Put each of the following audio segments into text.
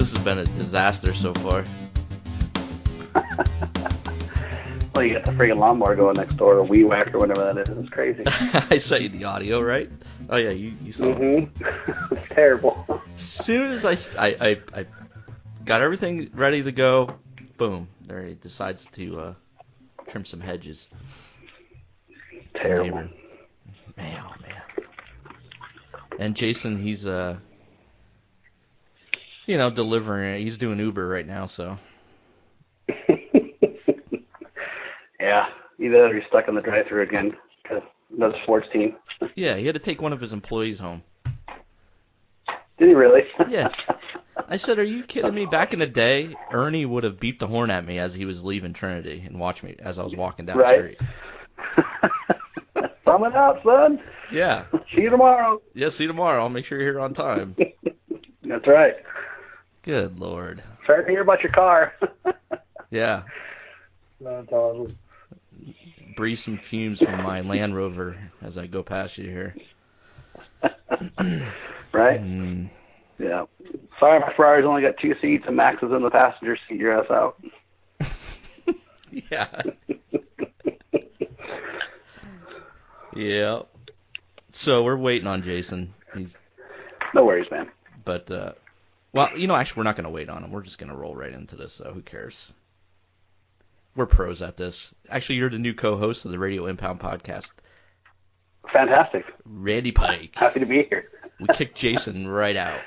This has been a disaster so far. Well, you got the friggin' lawnmower going next door, or weed whack, or whatever that is. It's crazy. I sent you the audio, right? Oh yeah, you saw it. It's terrible. As soon as I got everything ready to go, boom, there he decides to trim some hedges. Terrible. Man, oh man. And Jason, he's delivering. He's doing Uber right now, so. Yeah, either he's stuck in the drive-thru again because another sports team. Yeah, he had to take one of his employees home. Did he really? Yeah. I said, are you kidding me? Back in the day, Ernie would have beeped the horn at me as he was leaving Trinity and watched me as I was walking down the street. Coming out, son. Yeah. See you tomorrow. Yeah, see you tomorrow. I'll make sure you're here on time. That's right. Good Lord. Sorry to hear about your car. Yeah. That's awesome. Breathe some fumes from my Land Rover as I go past you here. Right? Yeah. Sorry, my Ferrari's only got 2 seats and Max is in the passenger seat. Your ass out. Yeah. Yeah. So we're waiting on Jason. No worries, man. But, actually, we're not going to wait on him. We're just going to roll right into this, so who cares? We're pros at this. Actually, you're the new co-host of the Radio Impound podcast. Fantastic. Randy Pike. Happy to be here. We kicked Jason right out.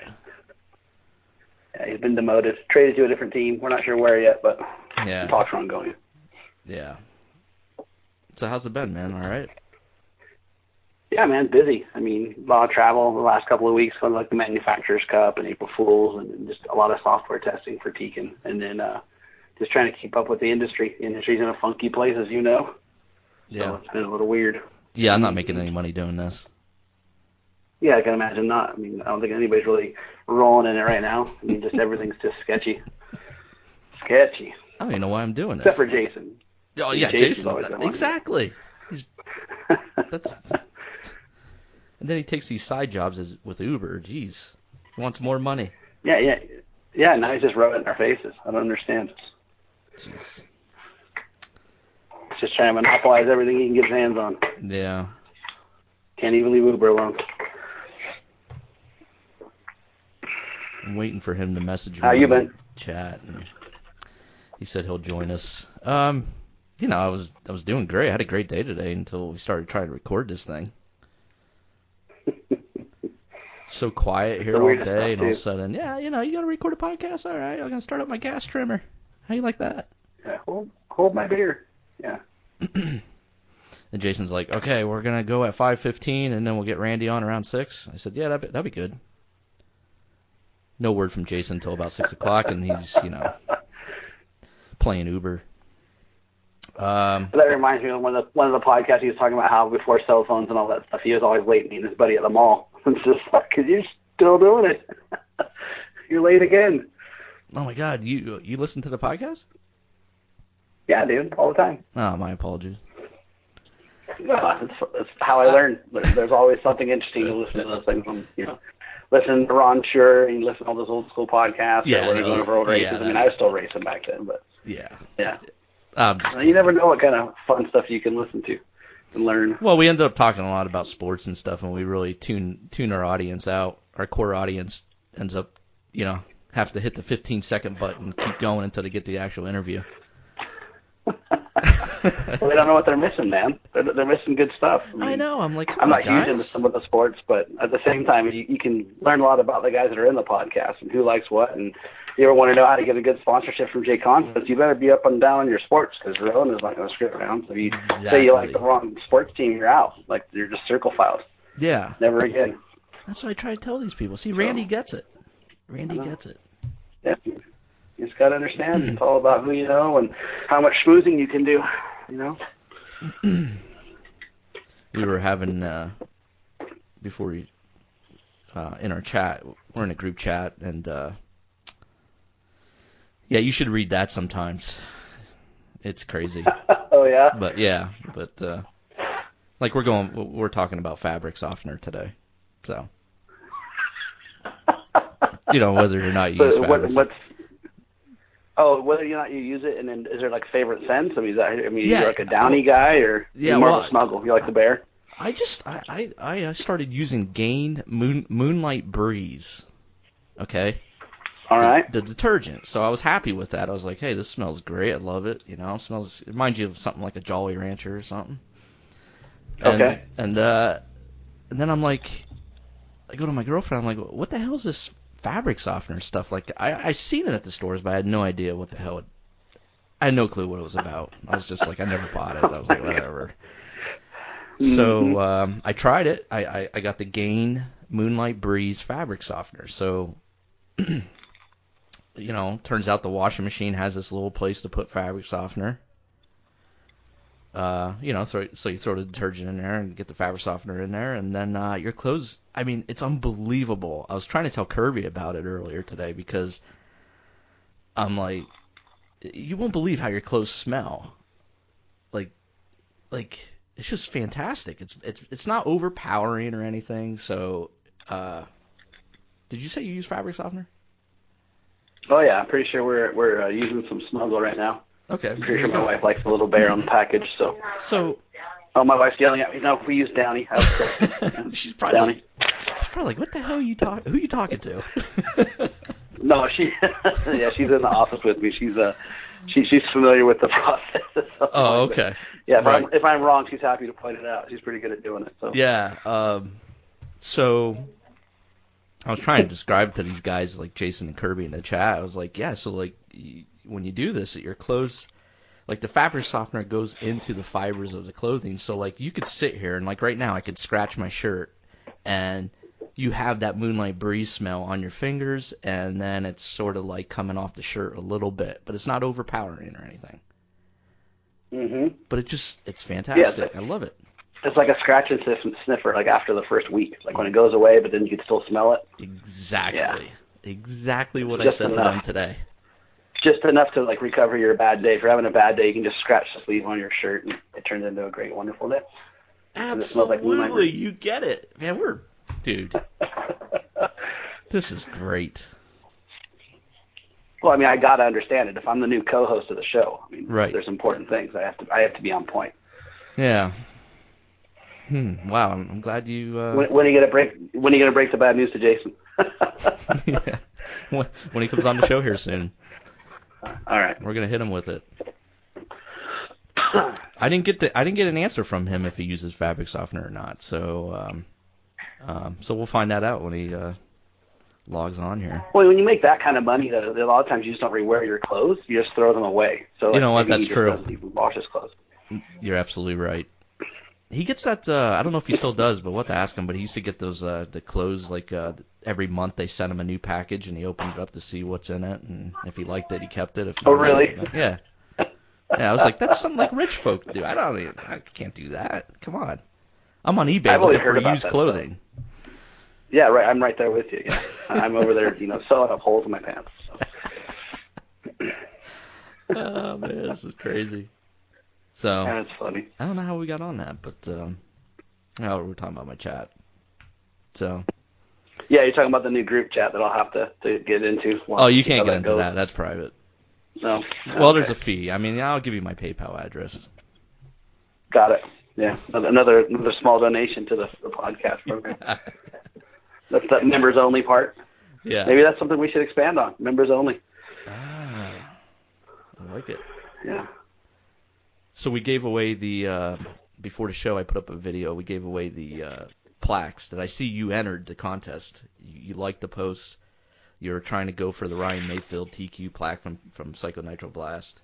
Yeah, he's been demoted. Traded to a different team. We're not sure where yet, but yeah. Talks are ongoing. Yeah. So how's it been, man? All right? Yeah, man, busy. I mean, a lot of travel the last couple of weeks, kind of like the Manufacturers Cup and April Fools, and just a lot of software testing for Tekins. And then just trying to keep up with the industry. The industry's in a funky place, as you know. Yeah. So it's been a little weird. Yeah, I'm not making any money doing this. Yeah, I can imagine not. I mean, I don't think anybody's really rolling in it right now. I mean, just everything's just sketchy. Sketchy. I don't even know why I'm doing this. Except for Jason. Oh, yeah, Jason. Exactly. And then he takes these side jobs with Uber. Jeez. He wants more money. Yeah, now he's just rubbing it in our faces. I don't understand. Jeez. He's just trying to monopolize everything he can get his hands on. Yeah. Can't even leave Uber alone. I'm waiting for him to message me. How you been? Chat. And he said he'll join us. I was doing great. I had a great day today until we started trying to record this thing. So quiet here all day, and all of a sudden, you got to record a podcast? All right, I'm going to start up my gas trimmer. How you like that? Yeah, hold my beer. Yeah. And Jason's like, okay, we're going to go at 5:15, and then we'll get Randy on around 6. I said, yeah, that'd be good. No word from Jason until about 6 o'clock, and he's, playing Uber. That reminds me of one of the podcasts he was talking about how before cell phones and all that stuff, he was always late meeting his buddy at the mall. It's just like, because you're still doing it. You're late again. Oh, my God. You listen to the podcast? Yeah, dude, all the time. Oh, my apologies. No, it's how I learn. There's always something interesting to listen to those things. Listen to Ron Shure and listen to all those old school podcasts. Yeah, going over old races. Yeah, I mean, I was still racing back then, but yeah. You never know what kind of fun stuff you can listen to and learn. Well, we ended up talking a lot about sports and stuff, and we really tune our audience out. Our core audience ends up, have to hit the 15-second button and keep going until they get the actual interview. Well, they don't know what they're missing, man. They're missing good stuff. I know. I'm like, I'm not huge into some of the sports, but at the same time, you can learn a lot about the guys that are in the podcast and who likes what. And if you ever want to know how to get a good sponsorship from Jay Constance, you better be up and down on your sports, because Ruona is not going to screw around. So if you say you like the wrong sports team, you're out. Like, you're just circle filed. Yeah. Never again. That's what I try to tell these people. See, Randy gets it. Randy gets it. Yeah. You just got to understand. It's all about who you know and how much schmoozing you can do, We were having, before we, in our chat, we're in a group chat, and, yeah, you should read that sometimes. It's crazy. Oh, yeah? But, like, we're talking about fabric softener today, so. Whether or not you use fabric. Whether or not you use it, and then is there like favorite scents? I mean, Yeah, you're like a Downy guy, or yeah, more of a Snuggle? You like the Bear? I started using Gain Moonlight Breeze. Okay. All right. The detergent. So I was happy with that. I was like, hey, this smells great. I love it. It reminds you of something like a Jolly Rancher or something. Okay. And then I'm like, I go to my girlfriend. I'm like, what the hell is this fabric softener stuff? Like, I seen it at the stores, but I had no idea what the hell I had no clue what it was about. I was just like, I never bought it. I was like, whatever. So I tried it. I got the Gain Moonlight Breeze fabric softener. So, turns out the washing machine has this little place to put fabric softener. So you throw the detergent in there and get the fabric softener in there, and then your clothes. I mean, it's unbelievable. I was trying to tell Kirby about it earlier today because I'm like, you won't believe how your clothes smell. Like it's just fantastic. It's not overpowering or anything. So, did you say you use fabric softener? Oh yeah, I'm pretty sure we're using some Snuggle right now. Okay. I'm pretty sure my wife likes the little Bear on the package. So. Oh, my wife's yelling at me. No, we use Downy. She's probably Downy. Like, what the hell are you talking? Who are you talking to? No, she's in the office with me. She's familiar with the process. Oh, okay. Yeah, right. if I'm wrong, she's happy to point it out. She's pretty good at doing it. So. Yeah. So I was trying to describe to these guys like Jason and Kirby in the chat. I was like, yeah. So like when you do this, your clothes, like the fabric softener goes into the fibers of the clothing. So like you could sit here and like right now I could scratch my shirt and you have that Moonlight Breeze smell on your fingers, and then it's sort of like coming off the shirt a little bit, but it's not overpowering or anything. Mm-hmm. But it's fantastic. Yeah, I love it. It's like a scratch and sniffer, like after the first week, like when it goes away, but then you can still smell it. Exactly. Yeah. Exactly what I said to them today. Just enough to like recover your bad day. If you're having a bad day, you can just scratch the sleeve on your shirt, and it turns into a great, wonderful day. Absolutely, like you get it, man. Dude, this is great. Well, I mean, I gotta understand it. If I'm the new co-host of the show, I mean, right. There's important things. I have to be on point. Yeah. Wow, I'm glad you. When are you gonna break? When are you gonna break the bad news to Jason? Yeah. When he comes on the show here soon. All right. We're gonna hit him with it. I didn't get an answer from him if he uses fabric softener or not. So we'll find that out when he logs on here. Well, when you make that kind of money, a lot of times you just don't rewear your clothes. You just throw them away. So you know what? That's true. He wash his clothes. You're absolutely right. He gets that. I don't know if he still does, but we'll have to ask him. But he used to get those the clothes like every month they sent him a new package and he opened it up to see what's in it, and if he liked it, he kept it. If not, really? Yeah. Yeah, I was like, that's something like rich folk do. I can't do that. Come on. I'm on eBay looking for used clothing. Stuff. Yeah, right. I'm right there with you. Yeah, I'm over there, sewing up holes in my pants. So. Oh man, this is crazy. So that's funny. I don't know how we got on that, but we're talking about my chat. So. Yeah, you're talking about the new group chat that I'll have to get into. Oh, you can't get into that. That's private. No. Well, there's a fee. I mean, I'll give you my PayPal address. Got it. Yeah, another small donation to the podcast program. That's that members only part. Yeah. Maybe that's something we should expand on. Members only. Ah, I like it. Yeah. So we gave away the before the show. I put up a video. We gave away the plaques that I see you entered the contest. You liked the post. You're trying to go for the Ryan Mayfield TQ plaque from Psycho Nitro Blast.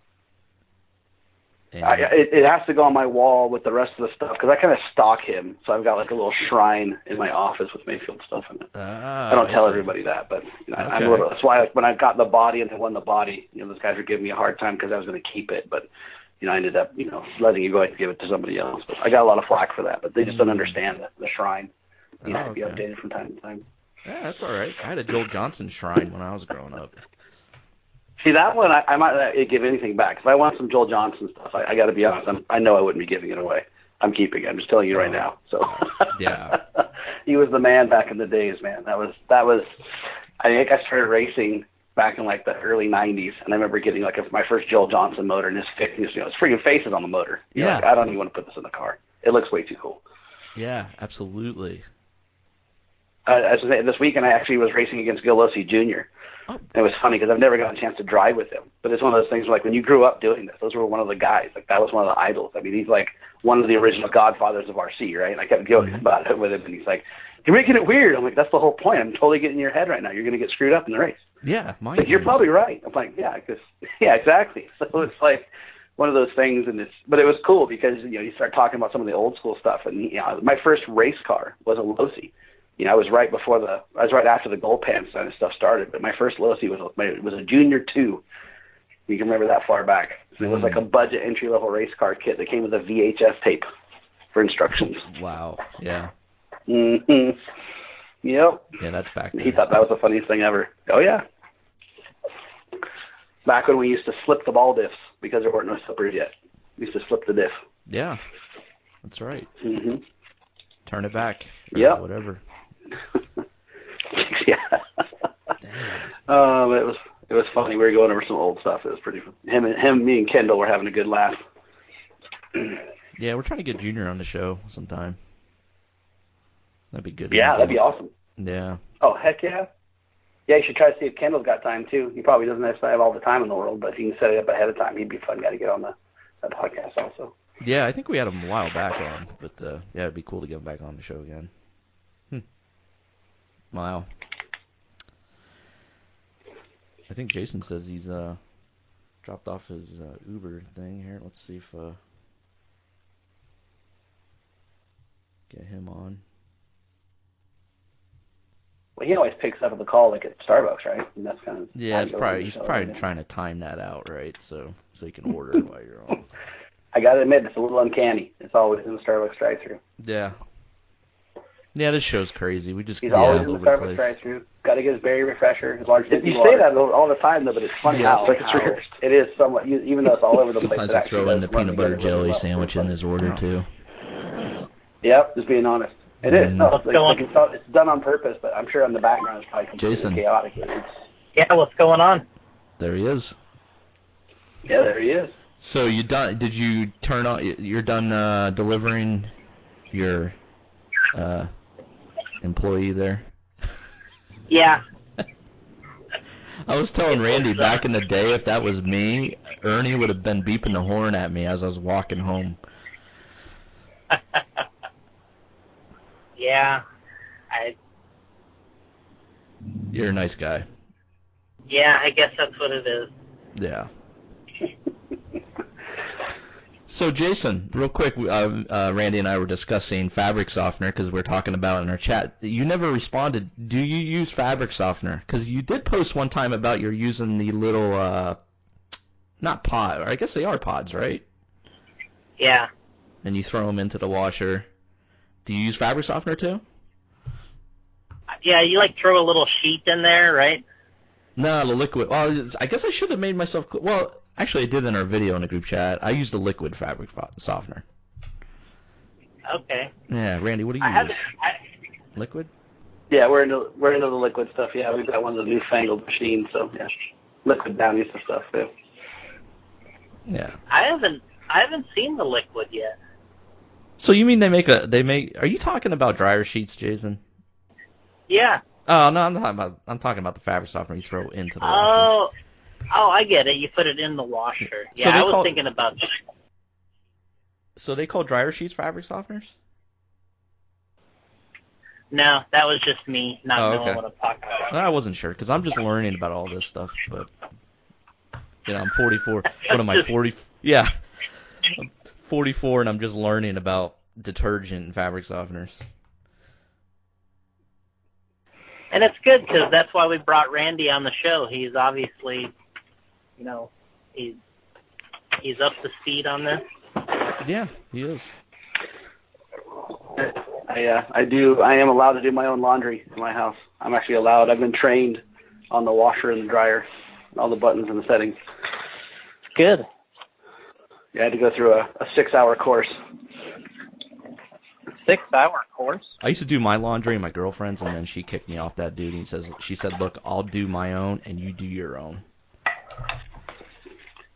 It has to go on my wall with the rest of the stuff because I kind of stalk him. So I've got like a little shrine in my office with Mayfield stuff in it. I don't tell everybody that, but okay. That's why when I got the body and I won the body, those guys were giving me a hard time because I was going to keep it, but I ended up letting you go ahead and give it to somebody else. But I got a lot of flack for that, but they just don't understand the shrine. Be updated from time to time. Yeah, that's all right. I had a Joel Johnson shrine when I was growing up. See, that one, I might not give anything back. If I want some Joel Johnson stuff, I got to be honest. I know I wouldn't be giving it away. I'm keeping it. I'm just telling you right now. So yeah, he was the man back in the days, man. That was. I think I started racing back in like the early '90s, and I remember getting like my first Joel Johnson motor, and his freaking faces on the motor. You're Yeah. like, I don't even want to put this in the car. It looks way too cool. Yeah, absolutely. As I say, this weekend I actually was racing against Gotti Jr. Oh. It was funny because I've never gotten a chance to drive with him. But it's one of those things where, like, when you grew up doing this, those were one of the guys. Like, that was one of the idols. I mean, he's like one of the original godfathers of RC, right? And I kept joking about it with him, and he's like, "You're making it weird." I'm like, "That's the whole point. I'm totally getting in your head right now. You're going to get screwed up in the race." Yeah, mine. Like, you're probably right. I'm like, yeah, exactly. So it's like one of those things, but it was cool because you start talking about some of the old school stuff, and my first race car was a Losi. I was right after the gold pants kind of stuff started, but my first Losi was a Junior 2. You can remember that far back. And it was like a budget entry level race car kit that came with a VHS tape for instructions. Wow. Yeah. Mm-hmm. Yep. Yeah, that's back there. He thought that was the funniest thing ever. Oh yeah. Back when we used to slip the ball diffs because there weren't no slippers yet. We used to slip the diff. Yeah, that's right. Mm-hmm. Turn it back. Yeah. Whatever. Yeah. Damn. It was funny. We were going over some old stuff. It was pretty fun. Me and Kendall were having a good laugh. Yeah, we're trying to get Junior on the show sometime. That'd be good. Yeah, that'd be awesome. Yeah. Oh, heck yeah. Yeah, you should try to see if Kendall's got time, too. He probably doesn't necessarily have all the time in the world, but if you can set it up ahead of time, he'd be a fun guy to get on that podcast also. Yeah, I think we had him a while back on, but yeah, it'd be cool to get him back on the show again. Wow. I think Jason says he's dropped off his Uber thing here. Let's see if get him on. Well, he always picks up the call like at Starbucks, right? And that's kind of he's probably trying to time that out, right? So you can order while you're on. I gotta admit, it's a little uncanny. It's always in the Starbucks drive-thru. Yeah. Yeah, this show's crazy. We just He's always in the Starbucks drive-thru. Got to get his berry refresher, his large. You say that all the time, though, but it's funny how it is somewhat. Even though it's all over the place. Sometimes I throw in the peanut butter jelly sandwich in his order too. Yep, just being honest. It is. No, it's done on purpose, but I'm sure in the background it's probably completely chaotic. Yeah, what's going on? There he is. Yeah, there he is. So you done? Did you turn on? You're done delivering your employee there? Yeah. I was telling Randy back in the day, if that was me, Ernie would have been beeping the horn at me as I was walking home. Yeah. You're a nice guy. Yeah, I guess that's what it is. Yeah. So, Jason, real quick, Randy and I were discussing fabric softener because we were talking about it in our chat. You never responded. Do you use fabric softener? Because you did post one time about you're using the little, not pod, or I guess they are pods, right? Yeah. And you throw them into the washer. Do you use fabric softener too? Yeah, you throw a little sheet in there, right? No, the liquid. Well, I guess I should have made myself. Well, actually, I did in our video in the group chat. I used the liquid fabric softener. Okay. Yeah, Randy, what do you use? Liquid? Yeah, we're into the liquid stuff. Yeah, we've got one of the newfangled machines, so yeah, liquid downies and stuff too. Yeah. I haven't seen the liquid yet. So you mean are you talking about dryer sheets, Jason? Yeah. Oh no, I'm talking about the fabric softener you throw into the washer. Oh, I get it. You put it in the washer. Yeah, So I was thinking about that. So they call dryer sheets fabric softeners? No, that was just me not knowing okay. what I'm talking about. I wasn't sure because I'm just learning about all this stuff, but I'm 44. What am I, 40? Yeah, I'm 44, and I'm just learning about detergent and fabric softeners. And it's good because that's why we brought Randy on the show. He's obviously, he's up to speed on this. Yeah, he is. I am allowed to do my own laundry in my house. I'm actually allowed. I've been trained on the washer and the dryer, all the buttons and the settings. It's good. Yeah, I had to go through a 6-hour course. 6-hour course. I used to do my laundry and my girlfriend's, and then she kicked me off that duty. She said, "Look, I'll do my own, and you do your own."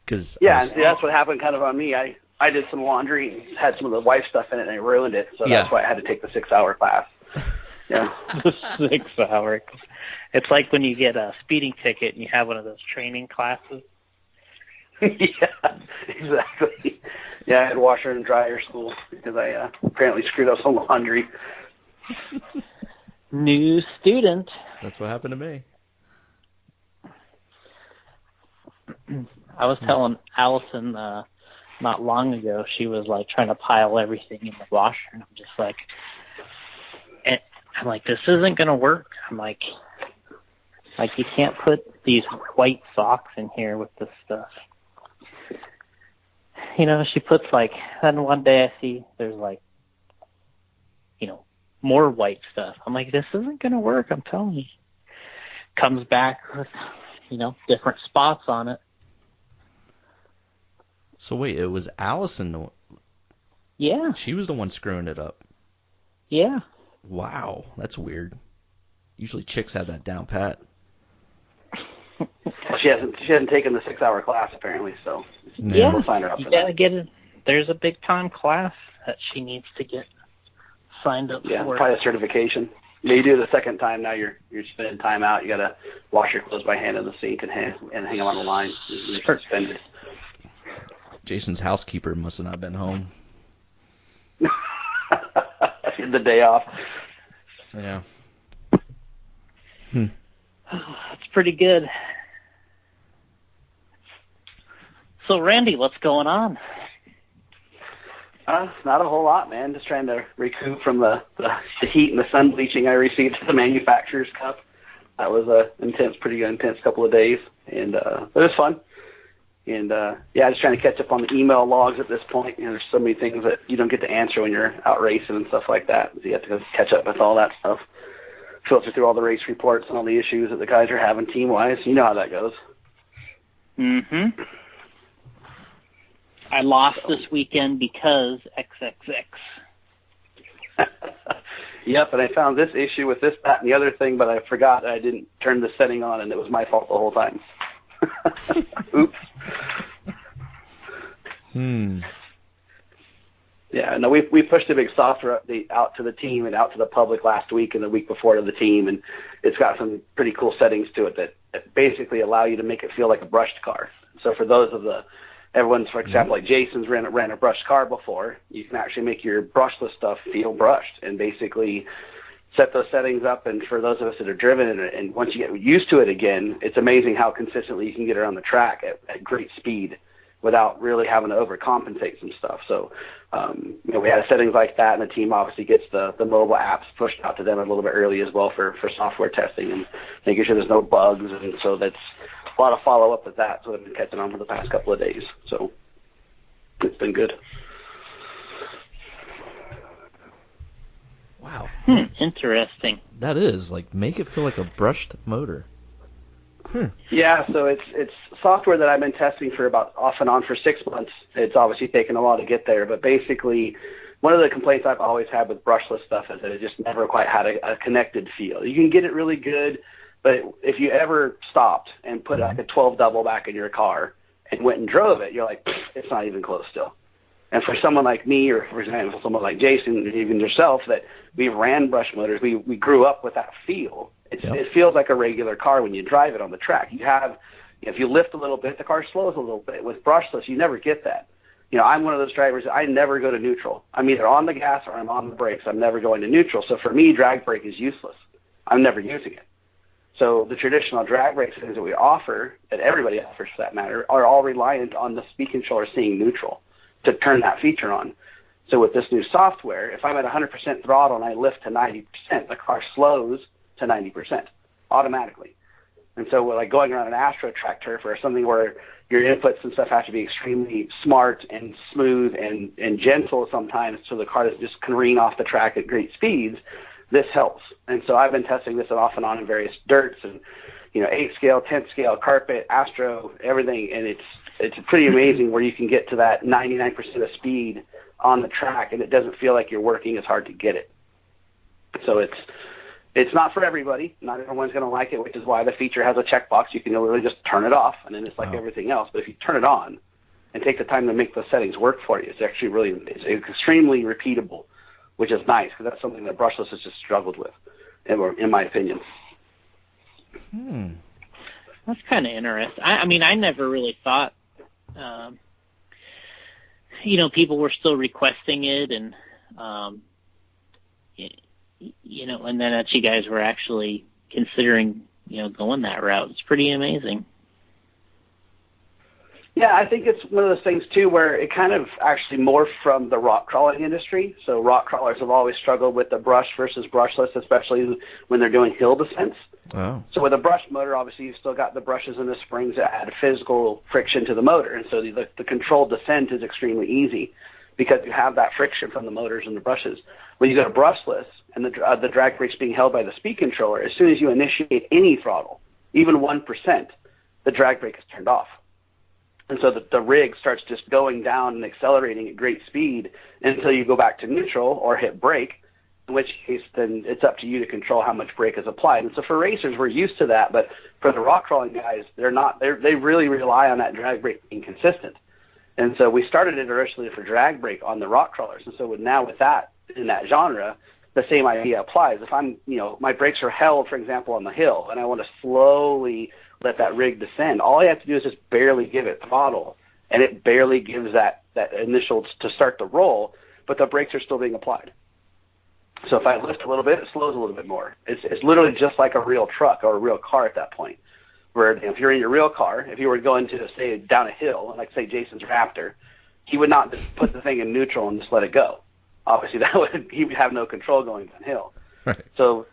Cause and that's what happened kind of on me. I did some laundry, had some of the wife stuff in it, and I ruined it. So that's why I had to take the 6-hour class. Yeah. The 6-hour. It's like when you get a speeding ticket and you have one of those training classes. Yeah, exactly. Yeah, I had washer and dryer school because I apparently screwed up some laundry. New student. That's what happened to me. I was telling Allison not long ago, she was like trying to pile everything in the washer, and I'm just like, this isn't gonna work. I'm like you can't put these white socks in here with this stuff. She puts then one day I see there's more white stuff. I'm like, this isn't gonna work. I'm telling you. Comes back with, different spots on it. So wait, it was Allison. Yeah. She was the one screwing it up. Yeah. Wow, that's weird. Usually chicks have that down pat. She hasn't taken the 6-hour class apparently, so yeah, we'll sign her up for gotta that. get it. There's a big time class that she needs to get signed up Yeah, for. probably a certification. Yeah, you do it the second time. Now you're spending time out. You gotta wash your clothes by hand in the sink and hang them on the line. You're suspended. Jason's housekeeper must have not been home. The day off. Yeah. That's pretty good. So, Randy, what's going on? Not a whole lot, man. Just trying to recoup from the heat and the sun bleaching I received at the manufacturer's cup. That was pretty intense couple of days, and it was fun. And just trying to catch up on the email logs at this point. There's so many things that you don't get to answer when you're out racing and stuff like that. So you have to catch up with all that stuff. Filter through all the race reports and all the issues that the guys are having team-wise. You know how that goes. Mm-hmm. I lost this weekend because XXX. Yep, and I found this issue with this, that, and the other thing, but I forgot I didn't turn the setting on, and it was my fault the whole time. Oops. Yeah, no, we pushed a big software update out to the team and out to the public last week and the week before to the team, and it's got some pretty cool settings to it that basically allow you to make it feel like a brushed car. So for those of everyone's, for example, like Jason's ran a brushed car before, you can actually make your brushless stuff feel brushed and basically set those settings up. And for those of us that are driven, and once you get used to it again, it's amazing how consistently you can get around the track at great speed without really having to overcompensate some stuff. So, we had settings like that, and the team obviously gets the mobile apps pushed out to them a little bit early as well for software testing and making sure there's no bugs. And so that's a lot of follow-up with that. So I've been catching on for the past couple of days. So it's been good. Wow. Interesting. That is, make it feel like a brushed motor. Yeah, so it's software that I've been testing for about off and on for 6 months. It's obviously taken a while to get there, but basically one of the complaints I've always had with brushless stuff is that it just never quite had a connected feel. You can get it really good, but if you ever stopped and put like a 12 double back in your car and went and drove it, you're like, it's not even close still. And for someone like me, or for example, someone like Jason, even yourself, that we ran brush motors, we grew up with that feel. It feels like a regular car when you drive it on the track. If you lift a little bit, the car slows a little bit. With brushless, you never get that. I'm one of those drivers, I never go to neutral. I'm either on the gas or I'm on the brakes. I'm never going to neutral. So for me, drag brake is useless. I'm never using it. So the traditional drag brake systems that we offer, that everybody offers for that matter, are all reliant on the speed controller seeing neutral to turn that feature on. So with this new software, if I'm at 100% throttle and I lift to 90%, the car slows to 90% automatically. And so like going around an Astro track turf or something where your inputs and stuff have to be extremely smart and smooth and gentle sometimes so the car just can careen off the track at great speeds, this helps. And so I've been testing this off and on in various dirts and 8 scale, 10th scale, carpet, Astro, everything, and it's pretty amazing where you can get to that 99% of speed on the track, and it doesn't feel like you're working as hard to get it. So it's not for everybody. Not everyone's going to like it, which is why the feature has a checkbox. You can literally just turn it off, and then it's like everything else. But if you turn it on and take the time to make those settings work for you, it's actually it's extremely repeatable, which is nice because that's something that brushless has just struggled with, in my opinion. That's kind of interesting. I mean, I never really thought, people were still requesting it, and and then that you guys were actually considering, going that route. It's pretty amazing. Yeah, I think it's one of those things, too, where it kind of actually morphed from the rock crawling industry. So rock crawlers have always struggled with the brush versus brushless, especially when they're doing hill descents. Oh. So with a brush motor, obviously, you've still got the brushes and the springs that add physical friction to the motor. And so the controlled descent is extremely easy because you have that friction from the motors and the brushes. When you go to brushless and the drag brake's being held by the speed controller, as soon as you initiate any throttle, even 1%, the drag brake is turned off. And so the rig starts just going down and accelerating at great speed until you go back to neutral or hit brake, in which case then it's up to you to control how much brake is applied. And so for racers, we're used to that, but for the rock crawling guys, they really rely on that drag brake being consistent. And so we started it originally for drag brake on the rock crawlers. And so with that, in that genre, the same idea applies. If I'm, my brakes are held, for example, on the hill, and I want to slowly let that rig descend, all I have to do is just barely give it throttle, and it barely gives that initial to start the roll, but the brakes are still being applied. So if I lift a little bit, it slows a little bit more. It's literally just like a real truck or a real car at that point, where if you're in your real car, if you were going to, say, down a hill, like, say, Jason's Raptor, he would not just put the thing in neutral and just let it go. Obviously, he would have no control going downhill. Right. So,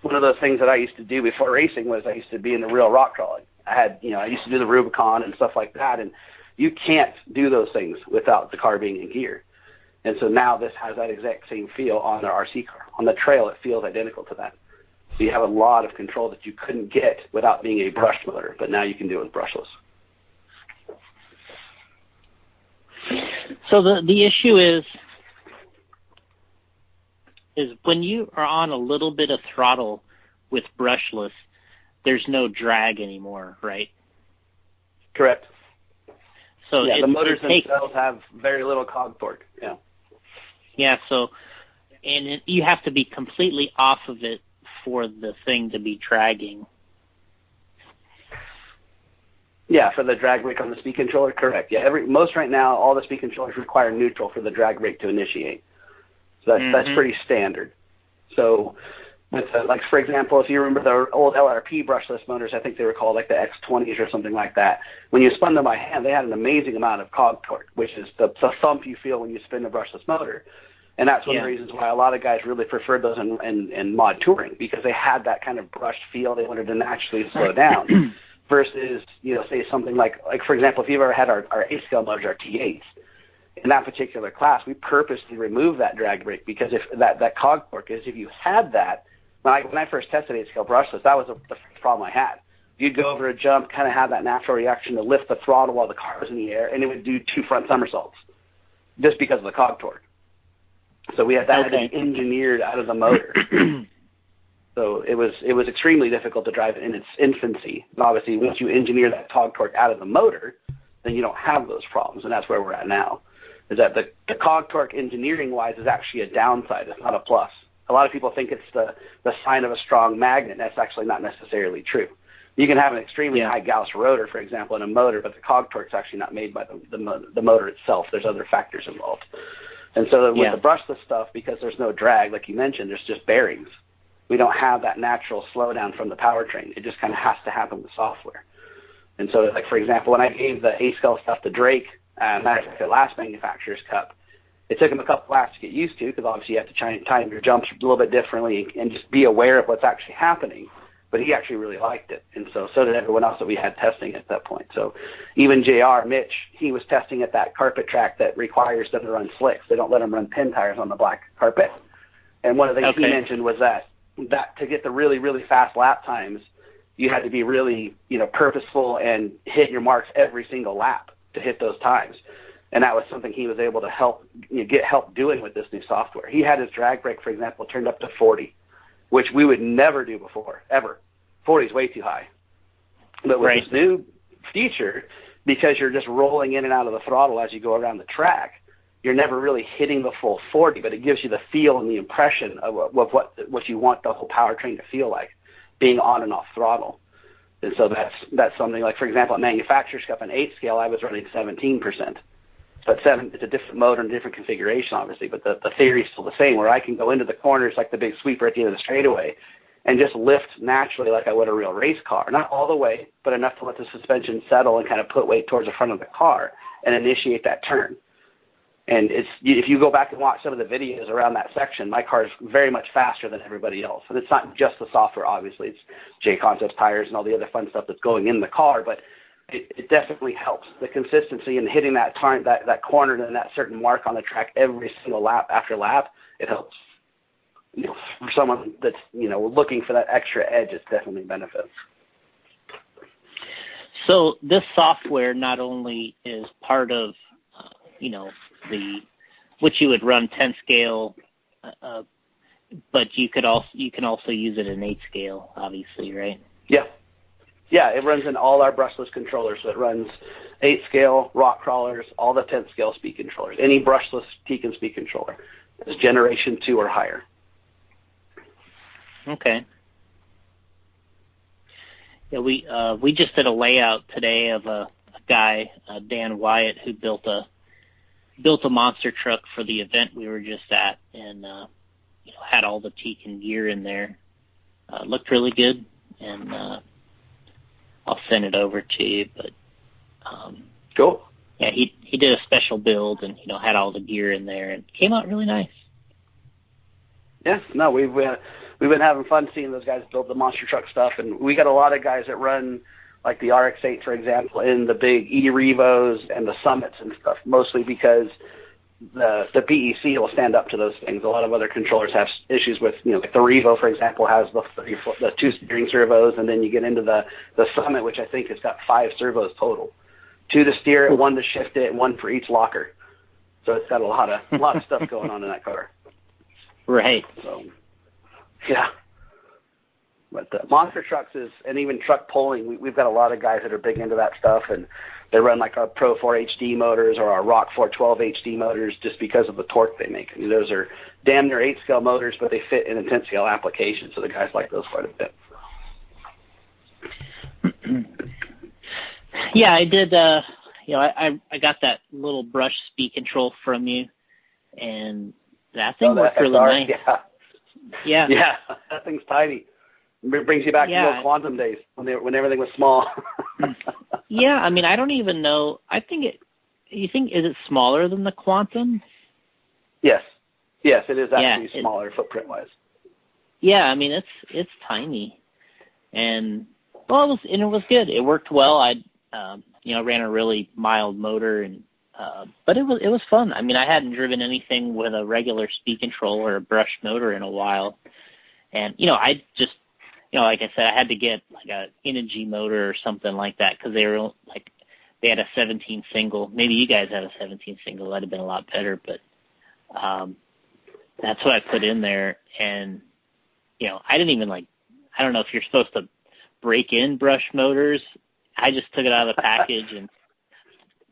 one of those things that I used to do before racing was I used to be in the real rock crawling. I used to do the Rubicon and stuff like that, and you can't do those things without the car being in gear. And so now this has that exact same feel on the RC car. On the trail, it feels identical to that. So you have a lot of control that you couldn't get without being a brushed motor, but now you can do it with brushless. So the issue is when you are on a little bit of throttle with brushless, there's no drag anymore, right? Correct. So yeah, the motors themselves have very little cog torque. Yeah. Yeah. So, you have to be completely off of it for the thing to be dragging. Yeah, for the drag brake on the speed controller, correct. Yeah, most right now, all the speed controllers require neutral for the drag brake to initiate. So that's pretty standard. So, like, for example, if you remember the old LRP brushless motors, I think they were called like the X20s or something like that. When you spun them by hand, they had an amazing amount of cog torque, which is the thump you feel when you spin a brushless motor. And that's one of the reasons why a lot of guys really preferred those in mod touring, because they had that kind of brushed feel. They wanted to naturally slow down. Versus, say something like, for example, if you've ever had our A-scale motors, our T8s, in that particular class, we purposely removed that drag brake because if that cog torque is, if you had that, when I first tested 8-scale brushless, that was the first problem I had. You'd go over a jump, kind of have that natural reaction to lift the throttle while the car was in the air, and it would do 2 front somersaults just because of the cog torque. So we had that had to be engineered out of the motor. So it was extremely difficult to drive in its infancy. And obviously, once you engineer that cog torque out of the motor, then you don't have those problems, and that's where we're at now. Is that the cog torque engineering-wise is actually a downside. It's not a plus. A lot of people think it's the sign of a strong magnet. That's actually not necessarily true. You can have an extremely high Gauss rotor, for example, in a motor, but the cog torque is actually not made by the motor itself. There's other factors involved. And so with the brushless stuff, because there's no drag, like you mentioned, there's just bearings. We don't have that natural slowdown from the powertrain. It just kind of has to happen with software. And so, like, for example, when I gave the A-scale stuff to Drake, the last manufacturer's cup, it took him a couple laps to get used to because obviously you have to time your jumps a little bit differently and just be aware of what's actually happening. But he actually really liked it, and so did everyone else that we had testing at that point. So even JR, Mitch, he was testing at that carpet track that requires them to run slicks. They don't let them run pin tires on the black carpet. And one of the things he mentioned was that to get the really, really fast lap times, you had to be really, purposeful and hit your marks every single lap to hit those times. And that was something he was able to get help doing with this new software. He had his drag brake, for example, turned up to 40, which we would never do before, ever. 40 is way too high. But with this new feature, because you're just rolling in and out of the throttle as you go around the track, you're never really hitting the full 40, but it gives you the feel and the impression of what you want the whole powertrain to feel like, being on and off throttle. And so that's something like, for example, at Manufacturer's Cup on 8 scale, I was running 17%. But 7, it's a different motor and different configuration, obviously, but the theory is still the same, where I can go into the corners like the big sweeper at the end of the straightaway and just lift naturally like I would a real race car. Not all the way, but enough to let the suspension settle and kind of put weight towards the front of the car and initiate that turn. And if you go back and watch some of the videos around that section, my car is very much faster than everybody else. And it's not just the software, obviously. It's J-Concepts tires and all the other fun stuff that's going in the car, but it definitely helps. The consistency and hitting that corner and that certain mark on the track every single lap after lap, it helps. For someone that's looking for that extra edge, it's definitely benefits. So this software not only is part of which you would run 10 scale, but you can also use it in 8 scale, obviously, right? Yeah, it runs in all our brushless controllers. So it runs 8 scale, rock crawlers, all the 10 scale speed controllers. Any brushless Tekins speed controller is generation 2 or higher. Okay. Yeah, we just did a layout today of a guy, Dan Wyatt, who built a monster truck for the event we were just at, and had all the Tekin gear in there. Looked really good, and I'll send it over to you. But cool. Yeah, he did a special build and had all the gear in there, and came out really nice. Yeah, no, we've been having fun seeing those guys build the monster truck stuff, and we got a lot of guys that run like the RX-8, for example, in the big E-Revos and the Summits and stuff, mostly because the BEC will stand up to those things. A lot of other controllers have issues with, like the Revo, for example, has the 2 steering servos, and then you get into the Summit, which I think has got 5 servos total. 2 to steer it, 1 to shift it, 1 for each locker. So it's got a lot of stuff going on in that car. Right. So, yeah. But monster trucks and even truck pulling, we've got a lot of guys that are big into that stuff, and they run like our Pro 4 HD motors or our Rock 412 HD motors just because of the torque they make. I mean, those are damn near 8 scale motors, but they fit in a 10 scale application, so the guys like those quite a bit. Yeah, I did. I got that little brush speed control from you, and that thing worked really nice. Yeah. Yeah, that thing's tiny. It brings you back to the old Quantum days when everything was small. Yeah, I mean, I don't even know. I think is it smaller than the Quantum? Yes, it is actually smaller footprint-wise. Yeah, I mean, it's tiny, and it was good. It worked well. I ran a really mild motor, and but it was fun. I mean, I hadn't driven anything with a regular speed control or a brush motor in a while, and I just like I said, I had to get like a Energy motor or something like that because they had a 17 single. Maybe you guys had a 17 single. That'd have been a lot better, but that's what I put in there. And I didn't even I don't know if you're supposed to break in brush motors. I just took it out of the package and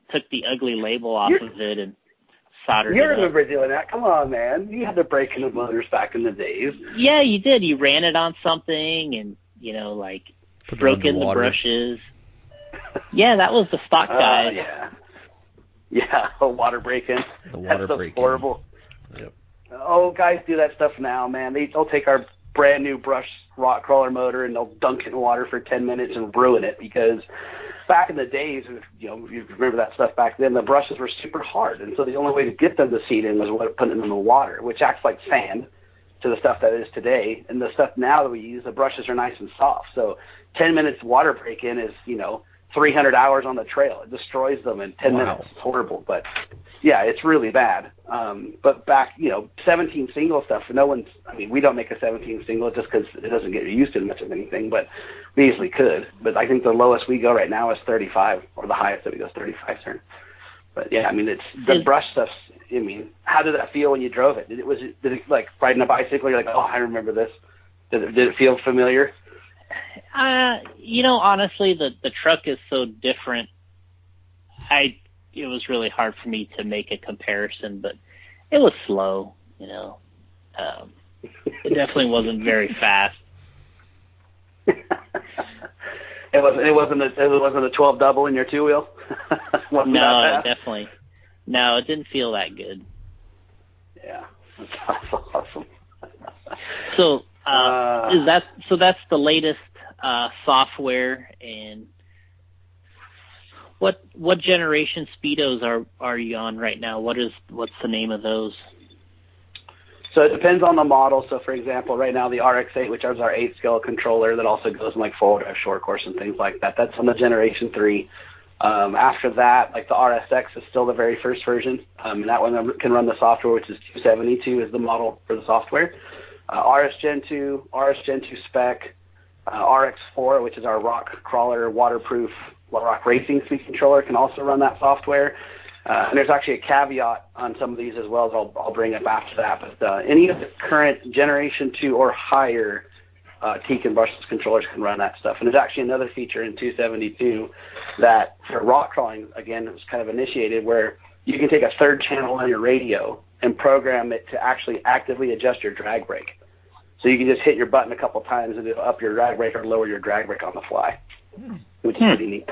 took the ugly label off of it and soldered it up. You remember doing that? Come on, man. You had to break in the motors back in the days. Yeah, you did. You ran it on something and, broke in the brushes. Yeah, that was the stock guide. Yeah, a water break-in. The water That's break-in. Horrible. Yep. Oh, guys do that stuff now, man. They'll take our brand new brush rock crawler motor and they'll dunk it in water for 10 minutes and ruin it because back in the days, if you remember that stuff back then, the brushes were super hard, and so the only way to get them to seat in was putting them in the water, which acts like sand to the stuff that is today. And the stuff now that we use, the brushes are nice and soft. So 10 minutes water break-in is, 300 hours on the trail. It destroys them in 10 minutes. It's horrible, but yeah, it's really bad. But back, 17 single stuff, we don't make a 17 single just because it doesn't get used in much of anything, but we easily could. But I think the lowest we go right now is 35, or the highest that we go is 35 turn. But yeah, I mean, it's the brush stuff. I mean, how did that feel when you drove it? Did it like riding a bicycle? You're like, oh, I remember this. Did it feel familiar? Honestly, the truck is so different. It was really hard for me to make a comparison, but it was slow. It definitely wasn't very fast. It wasn't a 12 double in your two wheel. No, definitely. No, it didn't feel that good. Yeah, that's awesome. So that's the latest software, and what generation speedos are you on right now? What's the name of those? So it depends on the model. So for example, right now the RX-8, which is our 8-scale controller that also goes in like full drive, short course, and things like that. That's on the Generation 3. After that, like the RSX is still the very first version, and that one can run the software, which is 272 is the model for the software. RS Gen 2, RS Gen 2 spec, RX4, which is our rock crawler, waterproof rock racing speed controller, can also run that software. And there's actually a caveat on some of these as well, as I'll bring up after that. But any of the current Generation 2 or higher Tekins brushless controllers can run that stuff. And there's actually another feature in 272 that for rock crawling, again, it was kind of initiated, where you can take a third channel on your radio and program it to actually actively adjust your drag brake. So you can just hit your button a couple times and it'll up your drag brake or lower your drag brake on the fly, which is pretty neat.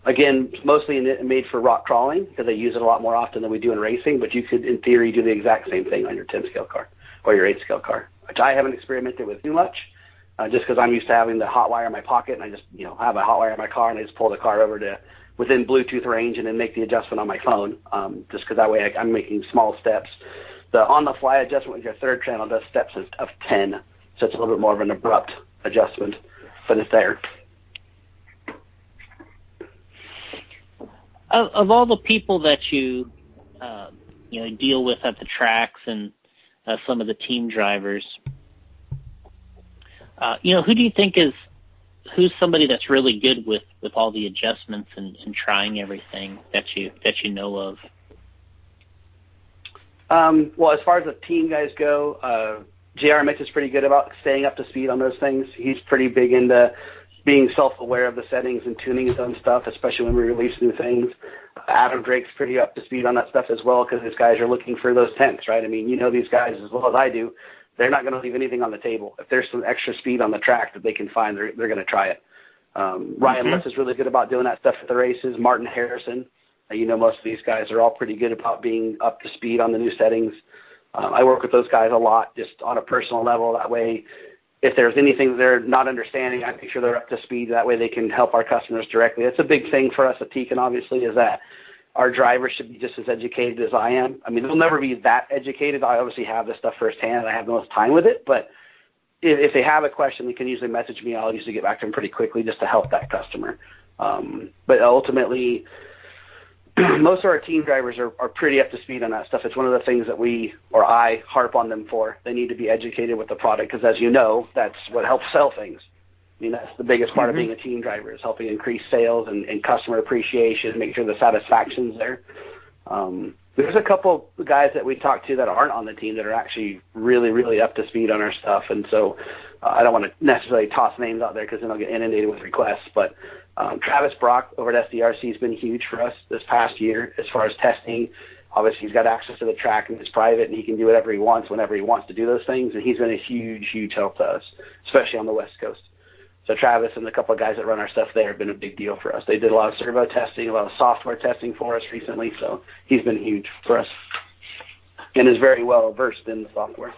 Again, mostly made for rock crawling because they use it a lot more often than we do in racing, but you could, in theory, do the exact same thing on your 10-scale car or your 8-scale car, which I haven't experimented with too much, just because I'm used to having the hot wire in my pocket, and I just have a hot wire in my car, and I just pull the car over to within Bluetooth range and then make the adjustment on my phone, just because that way I'm making small steps. The on-the-fly adjustment with your third channel does steps of 10, so it's a little bit more of an abrupt adjustment, but it's there. Of all the people that you deal with at the tracks and some of the team drivers, who do you think who's somebody that's really good with all the adjustments and trying everything that you know of? Well, as far as the team guys go, JR Mitch is pretty good about staying up to speed on those things. He's pretty big into being self-aware of the settings and tuning his own stuff, especially when we release new things. Adam Drake's pretty up to speed on that stuff as well, because his guys are looking for those tenths, right? I mean, these guys as well as I do, they're not going to leave anything on the table. If there's some extra speed on the track that they can find, they're going to try it. Ryan Liss is really good about doing that stuff at the races. Martin Harrison, most of these guys are all pretty good about being up to speed on the new settings. I work with those guys a lot just on a personal level. That way, if there's anything that they're not understanding, I make sure they're up to speed. That way they can help our customers directly. That's a big thing for us at Tekins, obviously, is that our drivers should be just as educated as I am. I mean, they'll never be that educated. I obviously have this stuff firsthand, and I have the most time with it. But if they have a question, they can usually message me. I'll usually get back to them pretty quickly just to help that customer. But ultimately, most of our team drivers are pretty up to speed on that stuff. It's one of the things that I harp on them for. They need to be educated with the product because, as you know, that's what helps sell things. I mean, that's the biggest part of being a team driver, is helping increase sales and customer appreciation, make sure the satisfaction's there. There's a couple of guys that we talk to that aren't on the team that are actually really, really up to speed on our stuff. And so I don't want to necessarily toss names out there because then I'll get inundated with requests. But Travis Brock over at SDRC has been huge for us this past year as far as testing. Obviously, he's got access to the track and it's private, and he can do whatever he wants whenever he wants to do those things. And he's been a huge, huge help to us, especially on the West Coast. So Travis and a couple of guys that run our stuff there have been a big deal for us. They did a lot of servo testing, a lot of software testing for us recently, so he's been huge for us and is very well versed in the software.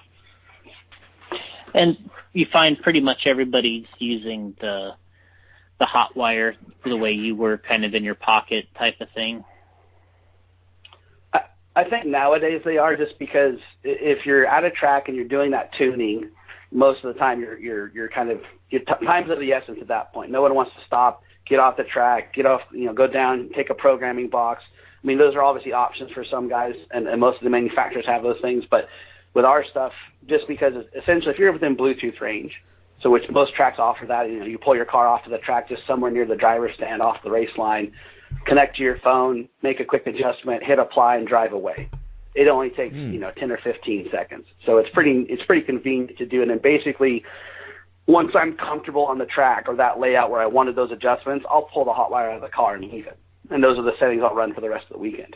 And you find pretty much everybody's using the hot wire the way you were, kind of in your pocket type of thing? I think nowadays they are, just because if you're at a track and you're doing that tuning, most of the time you're kind of time's of the essence at that point. No one wants to stop, get off the track, get off, go down, take a programming box. I mean, those are obviously options for some guys, and most of the manufacturers have those things. But with our stuff, just because essentially if you're within Bluetooth range, So which most tracks offer that. You pull your car off to the track just somewhere near the driver's stand off the race line, connect to your phone, make a quick adjustment, hit apply, and drive away. It only takes 10 or 15 seconds. So it's pretty convenient to do. And then basically, once I'm comfortable on the track or that layout where I wanted those adjustments, I'll pull the hot wire out of the car and leave it. And those are the settings I'll run for the rest of the weekend.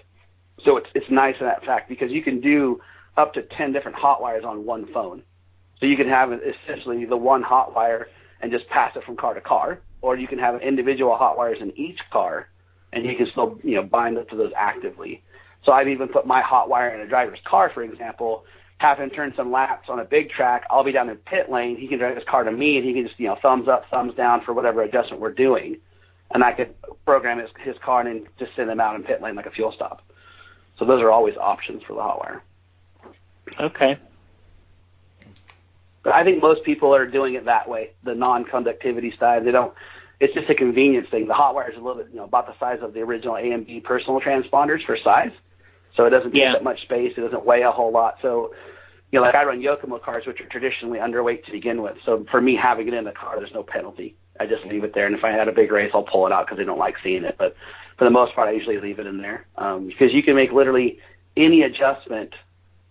So it's nice in that fact because you can do up to 10 different hot wires on one phone. So you can have essentially the one hot wire and just pass it from car to car, or you can have individual hot wires in each car, and you can still bind up to those actively. So I've even put my hot wire in a driver's car, for example, have him turn some laps on a big track. I'll be down in pit lane. He can drive his car to me, and he can just thumbs up, thumbs down for whatever adjustment we're doing, and I could program his car and then just send him out in pit lane like a fuel stop. So those are always options for the hot wire. Okay. But I think most people are doing it that way, the non-conductivity side. It's just a convenience thing. The hot wire is a little bit, about the size of the original AMD personal transponders for size. So it doesn't take that much space. It doesn't weigh a whole lot. So, like I run Yokomo cars, which are traditionally underweight to begin with. So for me having it in the car, there's no penalty. I just leave it there. And if I had a big race, I'll pull it out because I don't like seeing it. But for the most part, I usually leave it in there because you can make literally any adjustment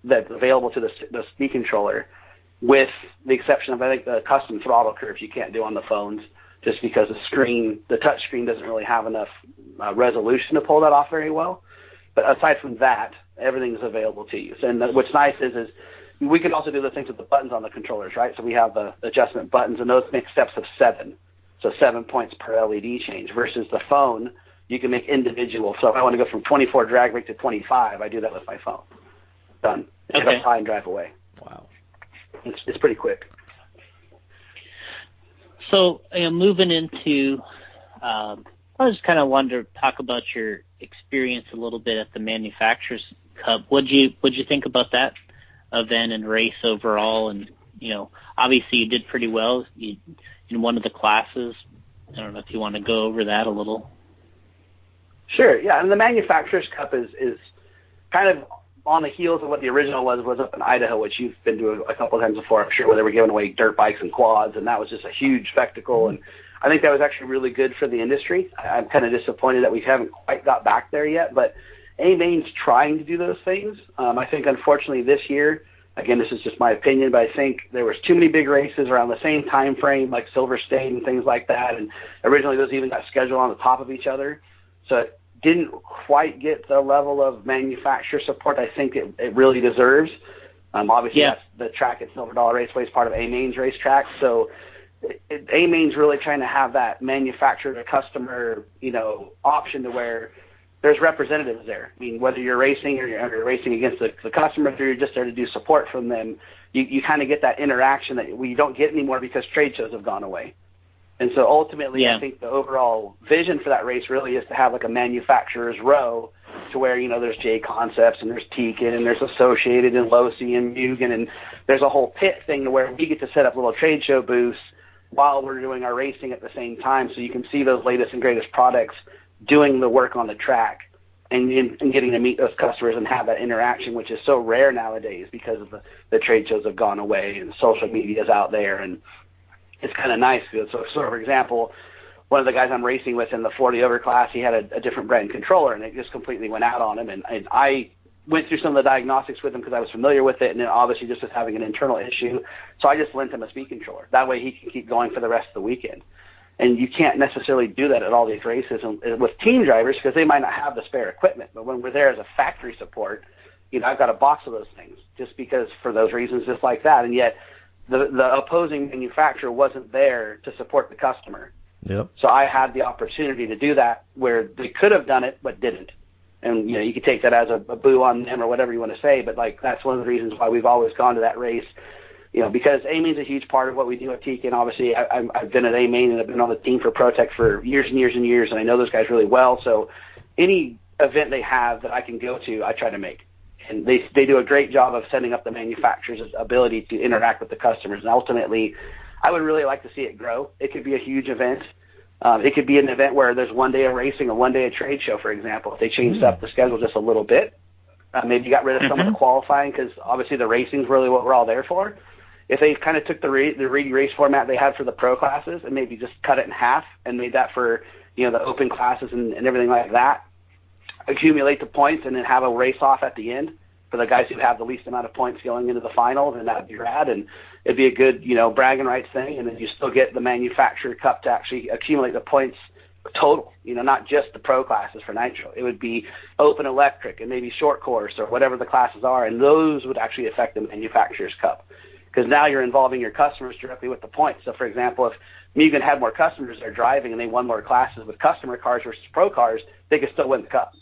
that's available to the speed controller, with the exception of, I think, the custom throttle curves you can't do on the phones just because the touch screen doesn't really have enough resolution to pull that off very well. But aside from that, everything's available to you. So, and what's nice is we can also do the things with the buttons on the controllers, right? So we have the adjustment buttons, and those make steps of 7. So 7 points per LED change versus the phone, you can make individual. So if I want to go from 24 drag rate to 25, I do that with my phone. Done. Hit apply and drive away. Wow. It's pretty quick. So moving into, I just kind of wanted to talk about your experience a little bit at the Manufacturers Cup. What'd you think about that event and race overall? And obviously you did pretty well in one of the classes. I don't know if you want to go over that a little. Sure. Yeah, and the Manufacturers Cup is kind of on the heels of what the original was up in Idaho, which you've been to a couple of times before, I'm sure, where they were giving away dirt bikes and quads, and that was just a huge spectacle. And I think that was actually really good for the industry. I'm kind of disappointed that we haven't quite got back there yet, but AMAIN's trying to do those things. I think, unfortunately, this year, again, this is just my opinion, but I think there was too many big races around the same time frame, like Silver State and things like that, and originally those even got scheduled on the top of each other. So it didn't quite get the level of manufacturer support I think it really deserves. Obviously, that's the track at Silver Dollar Raceway is part of AMAIN's racetrack, so AMAIN's really trying to have that manufacturer to customer, option to where there's representatives there. I mean, whether you're racing or you're racing against the customer, or you're just there to do support from them, you kind of get that interaction that we don't get anymore because trade shows have gone away. And so ultimately, I think the overall vision for that race really is to have like a manufacturer's row to where, there's J Concepts and there's Tekins and there's Associated and Losi and Mugen, and there's a whole pit thing to where we get to set up little trade show booths while we're doing our racing at the same time, so you can see those latest and greatest products doing the work on the track and getting to meet those customers and have that interaction, which is so rare nowadays because of the trade shows have gone away and social media is out there. And it's kind of nice. So, for example, one of the guys I'm racing with in the 40 over class, he had a different brand controller, and it just completely went out on him. And I went through some of the diagnostics with him because I was familiar with it, and then obviously just was having an internal issue. So I just lent him a speed controller. That way he can keep going for the rest of the weekend. And you can't necessarily do that at all these races with team drivers because they might not have the spare equipment. But when we're there as a factory support, I've got a box of those things just because for those reasons, just like that. And yet the opposing manufacturer wasn't there to support the customer. Yep. So I had the opportunity to do that where they could have done it but didn't. And, you could take that as a boo on them or whatever you want to say, but, that's one of the reasons why we've always gone to that race, because AMAIN's a huge part of what we do at Tekins. Obviously, I've been at AMAIN and I've been on the team for ProTech for years and years and years, and I know those guys really well. So any event they have that I can go to, I try to make. And they do a great job of setting up the manufacturer's ability to interact with the customers. And ultimately, I would really like to see it grow. It could be a huge event. It could be an event where there's one day of racing or one day of trade show, for example. If they changed up the schedule just a little bit, maybe got rid of some of the qualifying because obviously the racing is really what we're all there for. if they kind of took the Reedy race format they had for the pro classes and maybe just cut it in half and made that for, the open classes and everything like that, accumulate the points and then have a race off at the end for the guys who have the least amount of points going into the final, then that'd be rad. And it'd be a good, bragging rights thing. And then you still get the manufacturer cup to actually accumulate the points total, not just the pro classes for Nitro. It would be open electric and maybe short course or whatever the classes are. And those would actually affect the manufacturer's cup, because now you're involving your customers directly with the points. So for example, if Mugen had more customers that are driving and they won more classes with customer cars versus pro cars, they could still win the cup.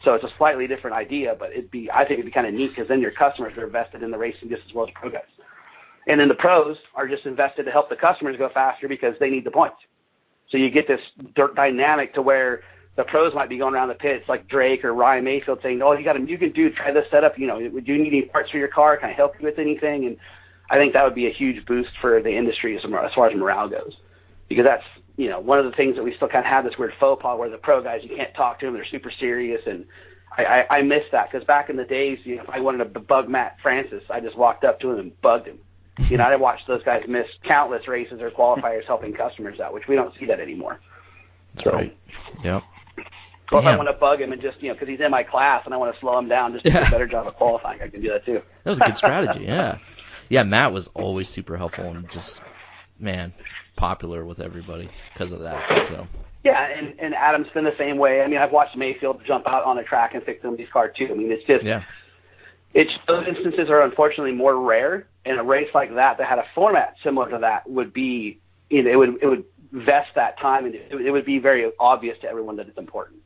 So it's a slightly different idea, but I think it'd be kind of neat, because then your customers are invested in the racing just as well as pro guys. And then the pros are just invested to help the customers go faster because they need the points. So you get this dynamic to where the pros might be going around the pits like Drake or Ryan Mayfield saying, "Oh, you can try this setup. Do you need any parts for your car? Can I help you with anything?" And I think that would be a huge boost for the industry as far as morale goes, because that's, one of the things that we still kind of have this weird faux pas where the pro guys, you can't talk to them. They're super serious. And I miss that, because back in the days, if I wanted to bug Matt Francis, I just walked up to him and bugged him. I watched those guys miss countless races or qualifiers helping customers out, which we don't see that anymore. That's right. Yep. Or if I want to bug him and just, because he's in my class and I want to slow him down just to do a better job of qualifying, I can do that too. That was a good strategy, yeah. Yeah, Matt was always super helpful and just, popular with everybody because of that. So. Yeah, and Adam's been the same way. I mean, I've watched Mayfield jump out on a track and fix somebody's car too. I mean, it's just, those instances are unfortunately more rare. And a race like that had a format similar to that would be, it would vest that time, and it would be very obvious to everyone that it's important.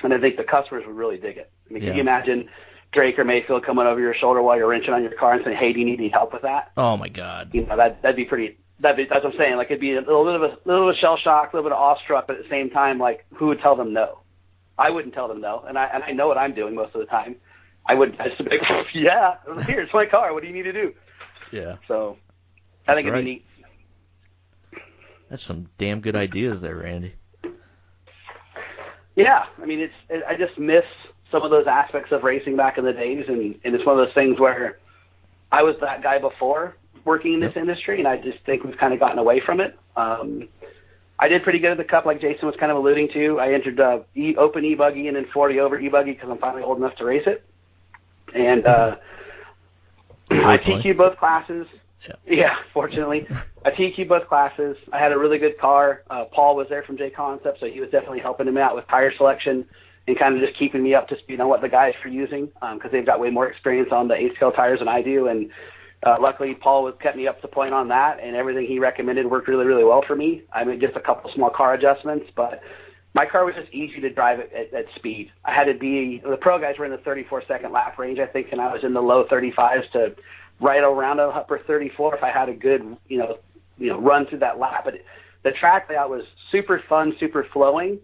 And I think the customers would really dig it. I mean, can you imagine Drake or Mayfield coming over your shoulder while you're wrenching on your car and saying, "Hey, do you need any help with that?" Oh my God. That'd be pretty. That's what I'm saying. Like, it'd be a little bit of shell shock, a little bit of awestruck, but at the same time, like, who would tell them no? I wouldn't tell them no, and I know what I'm doing most of the time. I would just be like, "Yeah, here, it's my car. What do you need to do?" Yeah. So I think it'd be neat. That's some damn good ideas there, Randy. Yeah, I mean, I just miss some of those aspects of racing back in the days, and it's one of those things where I was that guy before working in this industry, and I just think we've kind of gotten away from it. I did pretty good at the Cup, like Jason was kind of alluding to. I entered Open e-buggy and then 40 over e-buggy because I'm finally old enough to race it. And I TQ both classes. Yeah, fortunately. I TQ both classes. I had a really good car. Paul was there from J Concept, so he was definitely helping him out with tire selection and kind of just keeping me up to speed on what the guys are using, because they've got way more experience on the 8-scale tires than I do. And luckily, Paul kept me up to point on that, and everything he recommended worked really, really well for me. I mean, just a couple small car adjustments, but my car was just easy to drive at speed. I had to be – the pro guys were in the 34-second lap range, I think, and I was in the low 35s to right around a upper 34 if I had a good, run through that lap. But the track layout was super fun, super flowing,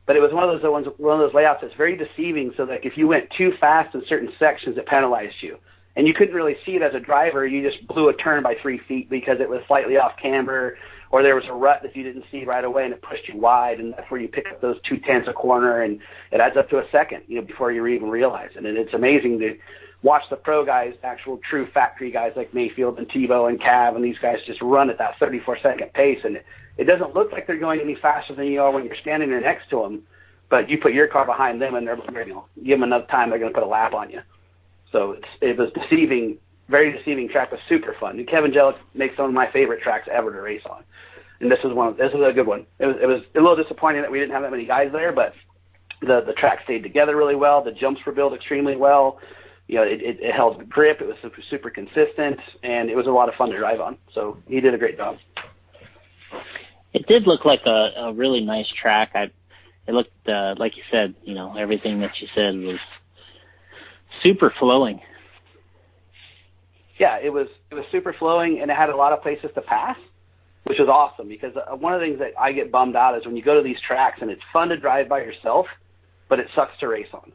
but it was one of those layouts that's very deceiving, so that if you went too fast in certain sections, it penalized you. And you couldn't really see it as a driver. You just blew a turn by 3 feet because it was slightly off camber, or there was a rut that you didn't see right away and it pushed you wide, and that's where you pick up those 0.2 a corner, and it adds up to a second, before you even realize it. And it's amazing to watch the pro guys, actual true factory guys like Mayfield and Tebow and Cav, and these guys just run at that 34-second pace, and it doesn't look like they're going any faster than you are when you're standing there next to them, but you put your car behind them, and they're give them enough time, they're going to put a lap on you. So it was deceiving, very deceiving track, but super fun. And Kevin Jellick makes some of my favorite tracks ever to race on. And this is a good one. It was a little disappointing that we didn't have that many guys there, but the track stayed together really well. The jumps were built extremely well. It held grip. It was super, super consistent, and it was a lot of fun to drive on. So he did a great job. It did look like a really nice track. It looked like you said, everything that you said was super flowing. Yeah, it was super flowing, and it had a lot of places to pass, which was awesome, because one of the things that I get bummed out is when you go to these tracks and it's fun to drive by yourself, but it sucks to race on.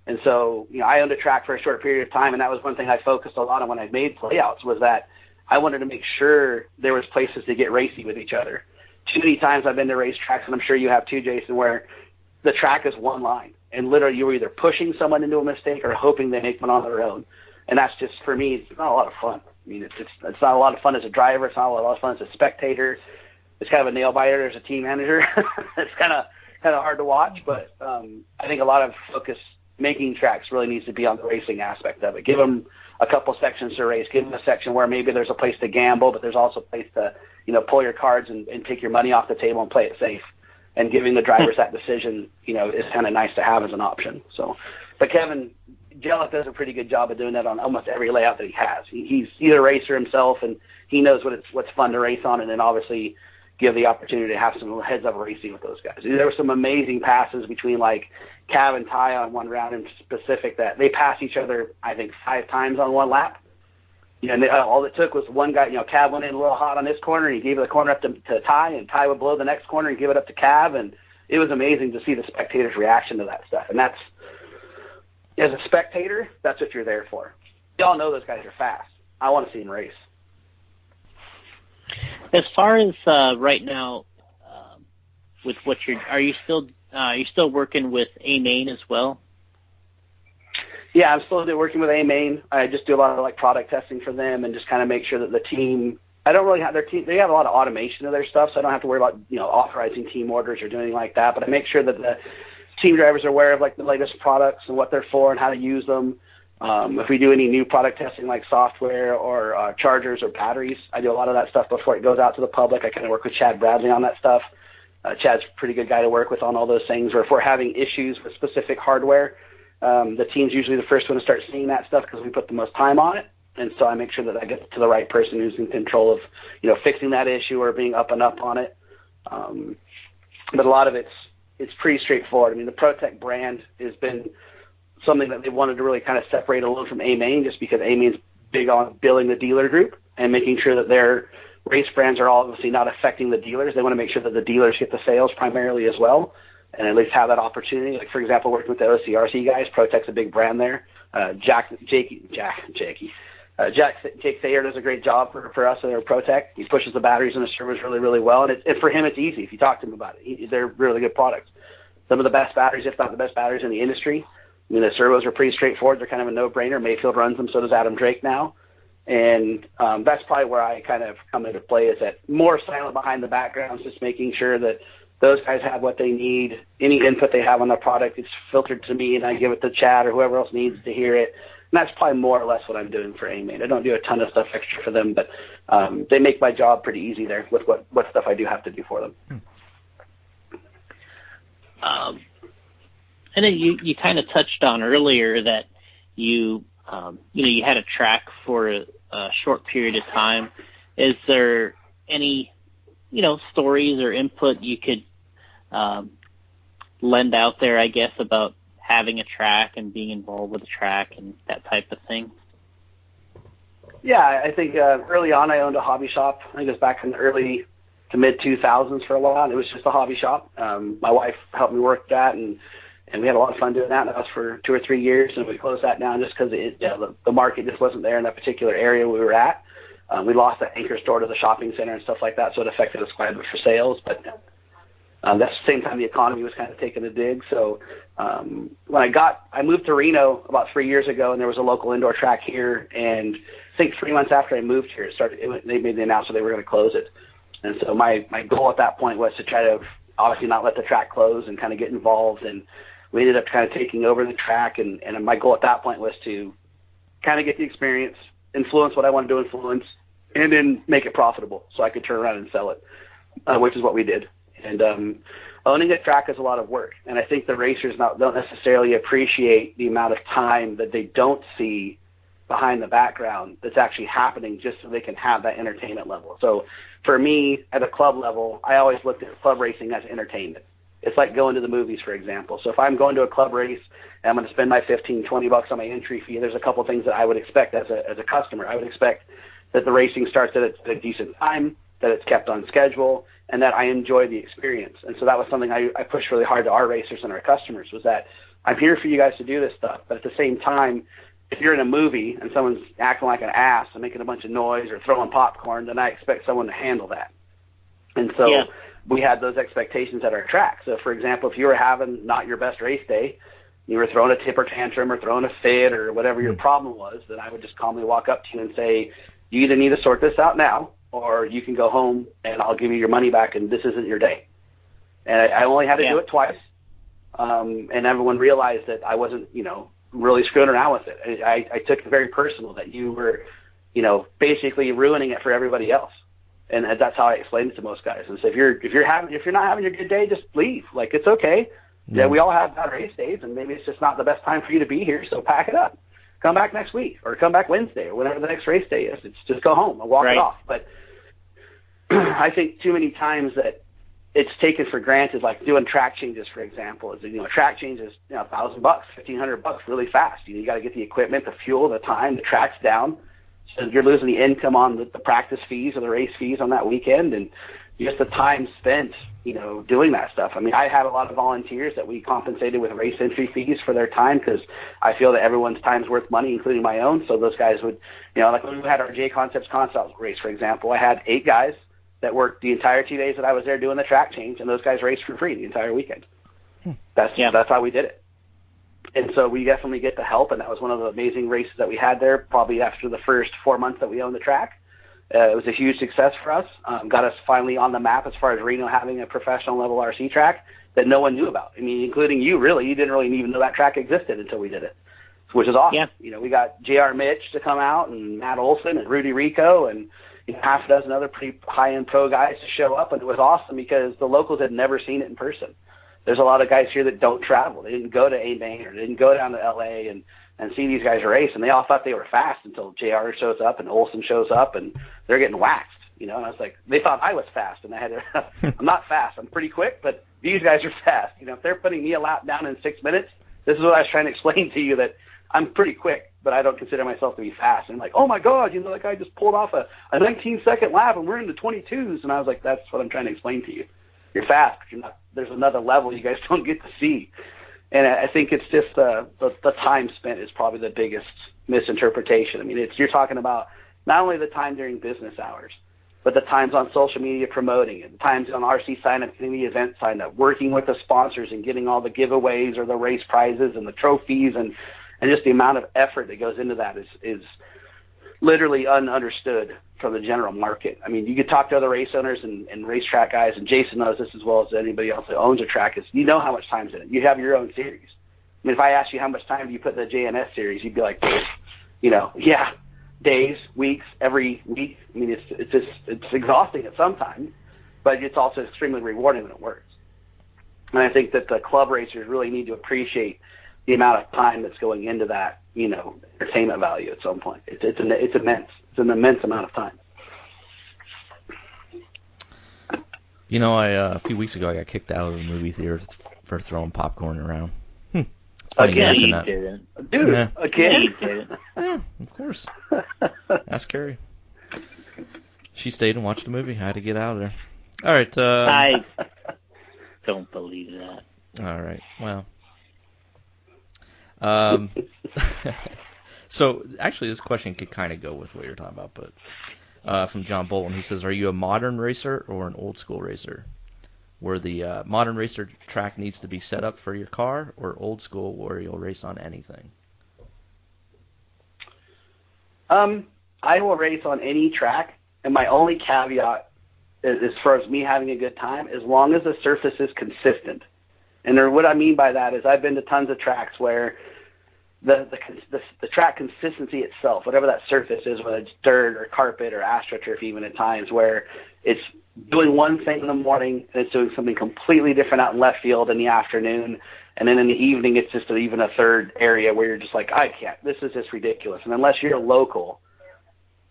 And so, I owned a track for a short period of time, and that was one thing I focused a lot on when I made layouts, was that I wanted to make sure there was places to get racy with each other. Too many times I've been to race tracks, and I'm sure you have too, Jason, where the track is one line, and literally you were either pushing someone into a mistake or hoping they make one on their own. And that's just, for me, it's not a lot of fun. I mean, it's not a lot of fun as a driver. It's not a lot of fun as a spectator. It's kind of a nail biter as a team manager. It's kind of hard to watch, but I think a lot of focus making tracks really needs to be on the racing aspect of it. Give them a couple sections to race. Give them a section where maybe there's a place to gamble, but there's also a place to, pull your cards and take your money off the table and play it safe. And giving the drivers that decision, is kind of nice to have as an option. So, but Kevin Jellick does a pretty good job of doing that on almost every layout that he has. He's a racer himself, and he knows what's fun to race on, and then obviously give the opportunity to have some heads-up racing with those guys. There were some amazing passes between, like, Cav and Ty on one round in specific that they passed each other, I think, 5 times on one lap. And all it took was one guy, Cav went in a little hot on this corner, and he gave the corner up to Ty, and Ty would blow the next corner and give it up to Cav, and it was amazing to see the spectators' reaction to that stuff. And that's, as a spectator, that's what you're there for. Y'all know those guys are fast. I want to see them race. As far as right now, with what are you still working with A-Main as well? Yeah, I'm still working with A-Main. I just do a lot of product testing for them and just kind of make sure that the team. I don't really have their team. They have a lot of automation of their stuff, so I don't have to worry about authorizing team orders or doing anything like that. But I make sure that the team drivers are aware of the latest products and what they're for and how to use them. If we do any new product testing like software or chargers or batteries, I do a lot of that stuff before it goes out to the public. I kind of work with Chad Bradley on that stuff. Chad's a pretty good guy to work with on all those things. Or if we're having issues with specific hardware, the team's usually the first one to start seeing that stuff because we put the most time on it. And so I make sure that I get to the right person who's in control of, fixing that issue or being up and up on it. But a lot of it's pretty straightforward. I mean, the ProTech brand has been something that they wanted to really kind of separate a little from A-Main, just because A-Main's big on building the dealer group and making sure that their race brands are obviously not affecting the dealers. They want to make sure that the dealers get the sales primarily as well, and at least have that opportunity. Like, for example, working with the OCRC guys, ProTech's a big brand there. Jake Sayer does a great job for us and ProTech. He pushes the batteries and the servos really, really well, and for him it's easy if you talk to him about it. They're really good products. Some of the best batteries, if not the best batteries in the industry. I mean, the servos are pretty straightforward. They're kind of a no-brainer. Mayfield runs them, so does Adam Drake now. And that's probably where I kind of come into play, is that more silent behind the backgrounds, just making sure that those guys have what they need. Any input they have on the product, it's filtered to me, and I give it to Chad or whoever else needs to hear it. And that's probably more or less what I'm doing for A-Main. I don't do a ton of stuff extra for them, but they make my job pretty easy there with what stuff I do have to do for them. And then you kind of touched on earlier that you had a track for a short period of time. Is there any, stories or input you could lend out there, I guess, about having a track and being involved with a track and that type of thing? Yeah, I think early on I owned a hobby shop. I think it was back in the early to mid 2000s for a while. It was just a hobby shop. My wife helped me work that, and we had a lot of fun doing that. And that was for 2 or 3 years, and we closed that down just because the market just wasn't there in that particular area we were at. We lost that anchor store to the shopping center and stuff like that, so it affected us quite a bit for sales. But that's the same time the economy was kind of taking a dig. So when I moved to Reno about 3 years ago, and there was a local indoor track here. And I think 3 months after I moved here, they made the announcement they were going to close it. And so my goal at that point was to try to obviously not let the track close and kind of get involved. And we ended up kind of taking over the track. And my goal at that point was to kind of get the experience, influence what I wanted to influence, and then make it profitable so I could turn around and sell it, which is what we did. And owning a track is a lot of work. And I think the racers don't necessarily appreciate the amount of time that they don't see behind the background that's actually happening, just so they can have that entertainment level. So for me, at a club level, I always looked at club racing as entertainment. It's like going to the movies, for example. So if I'm going to a club race and I'm going to spend my $15, $20 on my entry fee, there's a couple things that I would expect as a customer. I would expect that the racing starts at a decent time, that it's kept on schedule, and that I enjoy the experience. And so that was something I pushed really hard to our racers and our customers, was that I'm here for you guys to do this stuff, but at the same time, if you're in a movie and someone's acting like an ass and making a bunch of noise or throwing popcorn, then I expect someone to handle that. And so we had those expectations at our track. So, for example, if you were having not your best race day, you were throwing a temper tantrum or throwing a fit or whatever your problem was, then I would just calmly walk up to you and say, You either need to sort this out now, or you can go home and I'll give you your money back, and this isn't your day. And I only had to do it twice. And everyone realized that I wasn't, really screwing around with it. I took it very personal that you were, basically ruining it for everybody else. And that's how I explained it to most guys. And so if you're not having a good day, just leave. Like, it's okay. Yeah, we all have bad race days, and maybe it's just not the best time for you to be here. So pack it up. Come back next week, or come back Wednesday, or whenever the next race day is. It's just go home and walk it off. But I think too many times that it's taken for granted, like doing track changes, for example. Is a track change is $1,000, $1,500 really fast. You got to get the equipment, the fuel, the time, the track's down. So you're losing the income on the practice fees or the race fees on that weekend, and just the time spent, doing that stuff. I mean, I had a lot of volunteers that we compensated with race entry fees for their time, because I feel that everyone's time's worth money, including my own. So those guys would, like when we had our J Concepts Concept race, for example, I had 8 guys that worked the entire 2 days that I was there doing the track change, and those guys raced for free the entire weekend. That's how we did it. And so we definitely get the help, and that was one of the amazing races that we had there, probably after the first 4 months that we owned the track. It was a huge success for us, got us finally on the map as far as Reno having a professional level RC track that no one knew about. I mean, including you, really. You didn't really even know that track existed until we did it, which is awesome. Yeah. We got JR Mitch to come out, and Matt Olson, and Rudy Rico, and half a dozen other pretty high-end pro guys to show up, and it was awesome because the locals had never seen it in person. There's a lot of guys here that don't travel. They didn't go to A-Main, or they didn't go down to L.A. and see these guys race, and they all thought they were fast until JR shows up and Olsen shows up, and they're getting waxed, and I was like, they thought I was fast, and I had to, I'm not fast. I'm pretty quick, but these guys are fast. If they're putting me a lap down in 6 minutes, this is what I was trying to explain to you, that I'm pretty quick, but I don't consider myself to be fast. And like, oh my God, that guy just pulled off a 19-second lap, and we're in the 22s. And I was like, that's what I'm trying to explain to you. You're fast, but you're not. There's another level you guys don't get to see. And I think it's just the time spent is probably the biggest misinterpretation. I mean, you're talking about not only the time during business hours, but the times on social media promoting it, the times on RC sign-up, getting the event signed up, working with the sponsors and getting all the giveaways or the race prizes and the trophies, and just the amount of effort that goes into that is literally understood from the general market. I mean, you could talk to other race owners and racetrack guys, and Jason knows this as well as anybody else that owns a track, is how much time's in it. You have your own series. I mean, if I asked you how much time do you put in the JNS series, you'd be like, days, weeks, every week. I mean, it's exhausting at some time, but it's also extremely rewarding when it works. And I think that the club racers really need to appreciate the amount of time that's going into that, entertainment value at some point. It's immense. It's an immense amount of time. A few weeks ago I got kicked out of the movie theater for throwing popcorn around. Funny again, you mention that. Dude, again. Yeah, of course. Ask Carrie. She stayed and watched the movie. I had to get out of there. All right. I don't believe that. All right. Well. So actually, this question could kind of go with what you're talking about, but from John Bolton, he says, "Are you a modern racer or an old school racer? Where the modern racer track needs to be set up for your car, or old school where you'll race on anything?" I will race on any track, and my only caveat is, as far as me having a good time, as long as the surface is consistent. And what I mean by that is I've been to tons of tracks where the track consistency itself, whatever that surface is, whether it's dirt or carpet or AstroTurf even at times, where it's doing one thing in the morning and it's doing something completely different out in left field in the afternoon, and then in the evening it's just even a third area where you're just like, I can't, this is just ridiculous. And unless you're local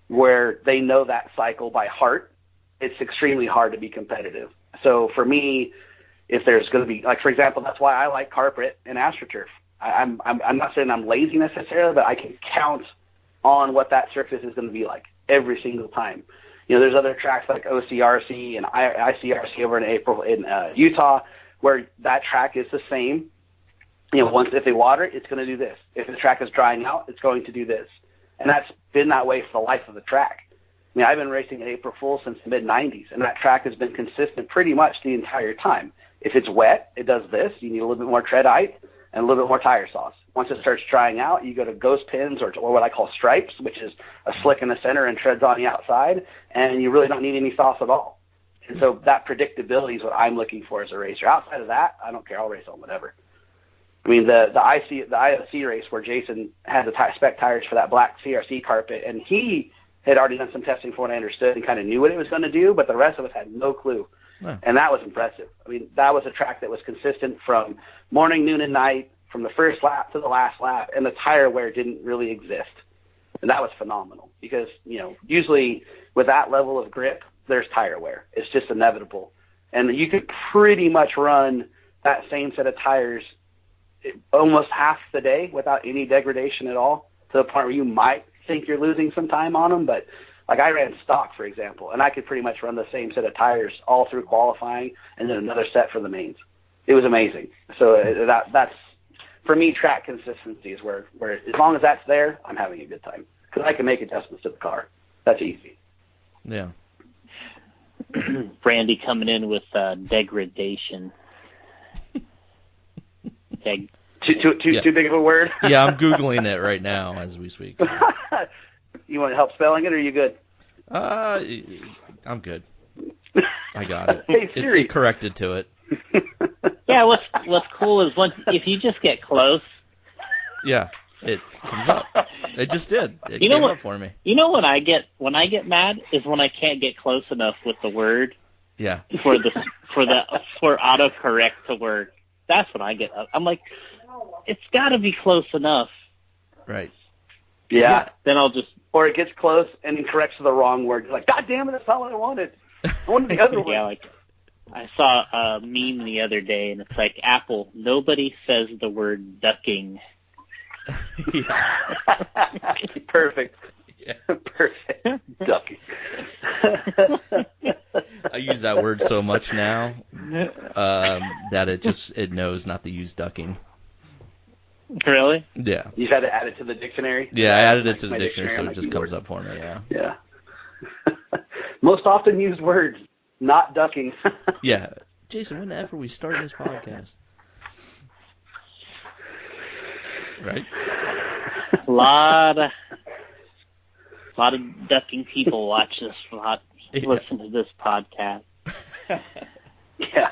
where they know that cycle by heart, it's extremely hard to be competitive. So for me, if there's going to be, like, for example, that's why I like carpet and AstroTurf. I'm not saying I'm lazy necessarily, but I can count on what that surface is going to be like every single time. There's other tracks like OCRC and ICRC over in April in Utah where that track is the same. Once if they water it, it's going to do this. If the track is drying out, it's going to do this. And that's been that way for the life of the track. I mean, I've been racing at April Fool since the mid-'90s, and that track has been consistent pretty much the entire time. If it's wet, it does this. You need a little bit more tread height. and a little bit more tire sauce. Once it starts drying out, you go to ghost pins or what I call stripes, which is a slick in the center and treads on the outside, and you really don't need any sauce at all. And so that predictability is what I'm looking for as a racer. Outside of that, I don't care. I'll race on whatever. I mean, the IOC race where Jason had the spec tires for that black CRC carpet, and he had already done some testing for what I understood and kind of knew what it was going to do, but the rest of us had no clue. No. And that was impressive. I mean, that was a track that was consistent from morning, noon, and night, from the first lap to the last lap, and the tire wear didn't really exist. And that was phenomenal because, usually with that level of grip, there's tire wear. It's just inevitable. And you could pretty much run that same set of tires almost half the day without any degradation at all, to the point where you might think you're losing some time on them. But like I ran stock, for example, and I could pretty much run the same set of tires all through qualifying and then another set for the mains. It was amazing. So that's, for me, track consistency is where as long as that's there, I'm having a good time because I can make adjustments to the car. That's easy. Yeah. Randy coming in with degradation. Too big of a word? Yeah, I'm Googling it right now as we speak. You want help spelling it, or are you good? I'm good. I got it. Hey, Siri. It corrected to it. Yeah, what's cool is if you just get close. Yeah, it comes up. It just did. It came up for me. You know when I get mad is when I can't get close enough with the word. Yeah. For autocorrect to work. That's when I get up. I'm like, it's got to be close enough. Right. Yeah. Then I'll just. Or it gets close and it corrects to the wrong word. You're like, God damn it, that's not what I wanted. I wanted the other one. Yeah, like I saw a meme the other day, and it's like, Apple, nobody says the word ducking. Yeah. Perfect. Yeah. Perfect. Ducking. I use that word so much now that it knows not to use ducking. Really? Yeah. You've had to add it to the dictionary? Yeah, I added it to the my dictionary so on it my just keyboard. comes up for me, yeah. Yeah. Most often used words, not ducking. Yeah. Jason, when the F are we starting this podcast? Right? A lot of ducking people watch this, listen to this podcast. Yeah.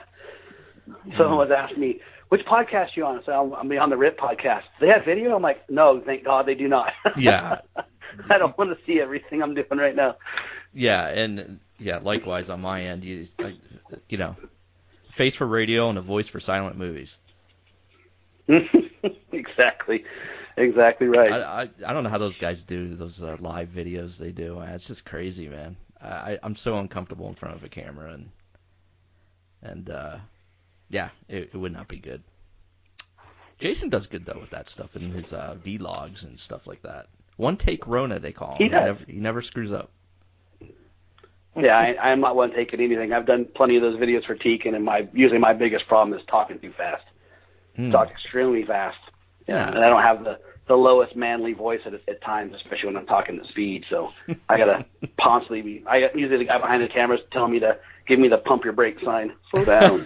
Someone was asking me, which podcast you on? So I'm on the RIP podcast. Do they have video? I'm like, no, thank God they do not. Yeah. I don't want to see everything I'm doing right now. Yeah, and likewise on my end, face for radio and a voice for silent movies. Exactly right. I don't know how those guys do those live videos they do. It's just crazy, man. I'm so uncomfortable in front of a camera, and it would not be good. Jason does good though with that stuff in his vlogs and stuff like that. One take Rona, they call him. He does. He never screws up. Yeah, I'm not one taking anything. I've done plenty of those videos for Tekins, and usually my biggest problem is talking too fast. Talk extremely fast. Yeah, and I don't have the lowest manly voice at times, especially when I'm talking to speed. So I gotta constantly usually the guy behind the camera is telling me to give me the pump your brake sign. Slow down.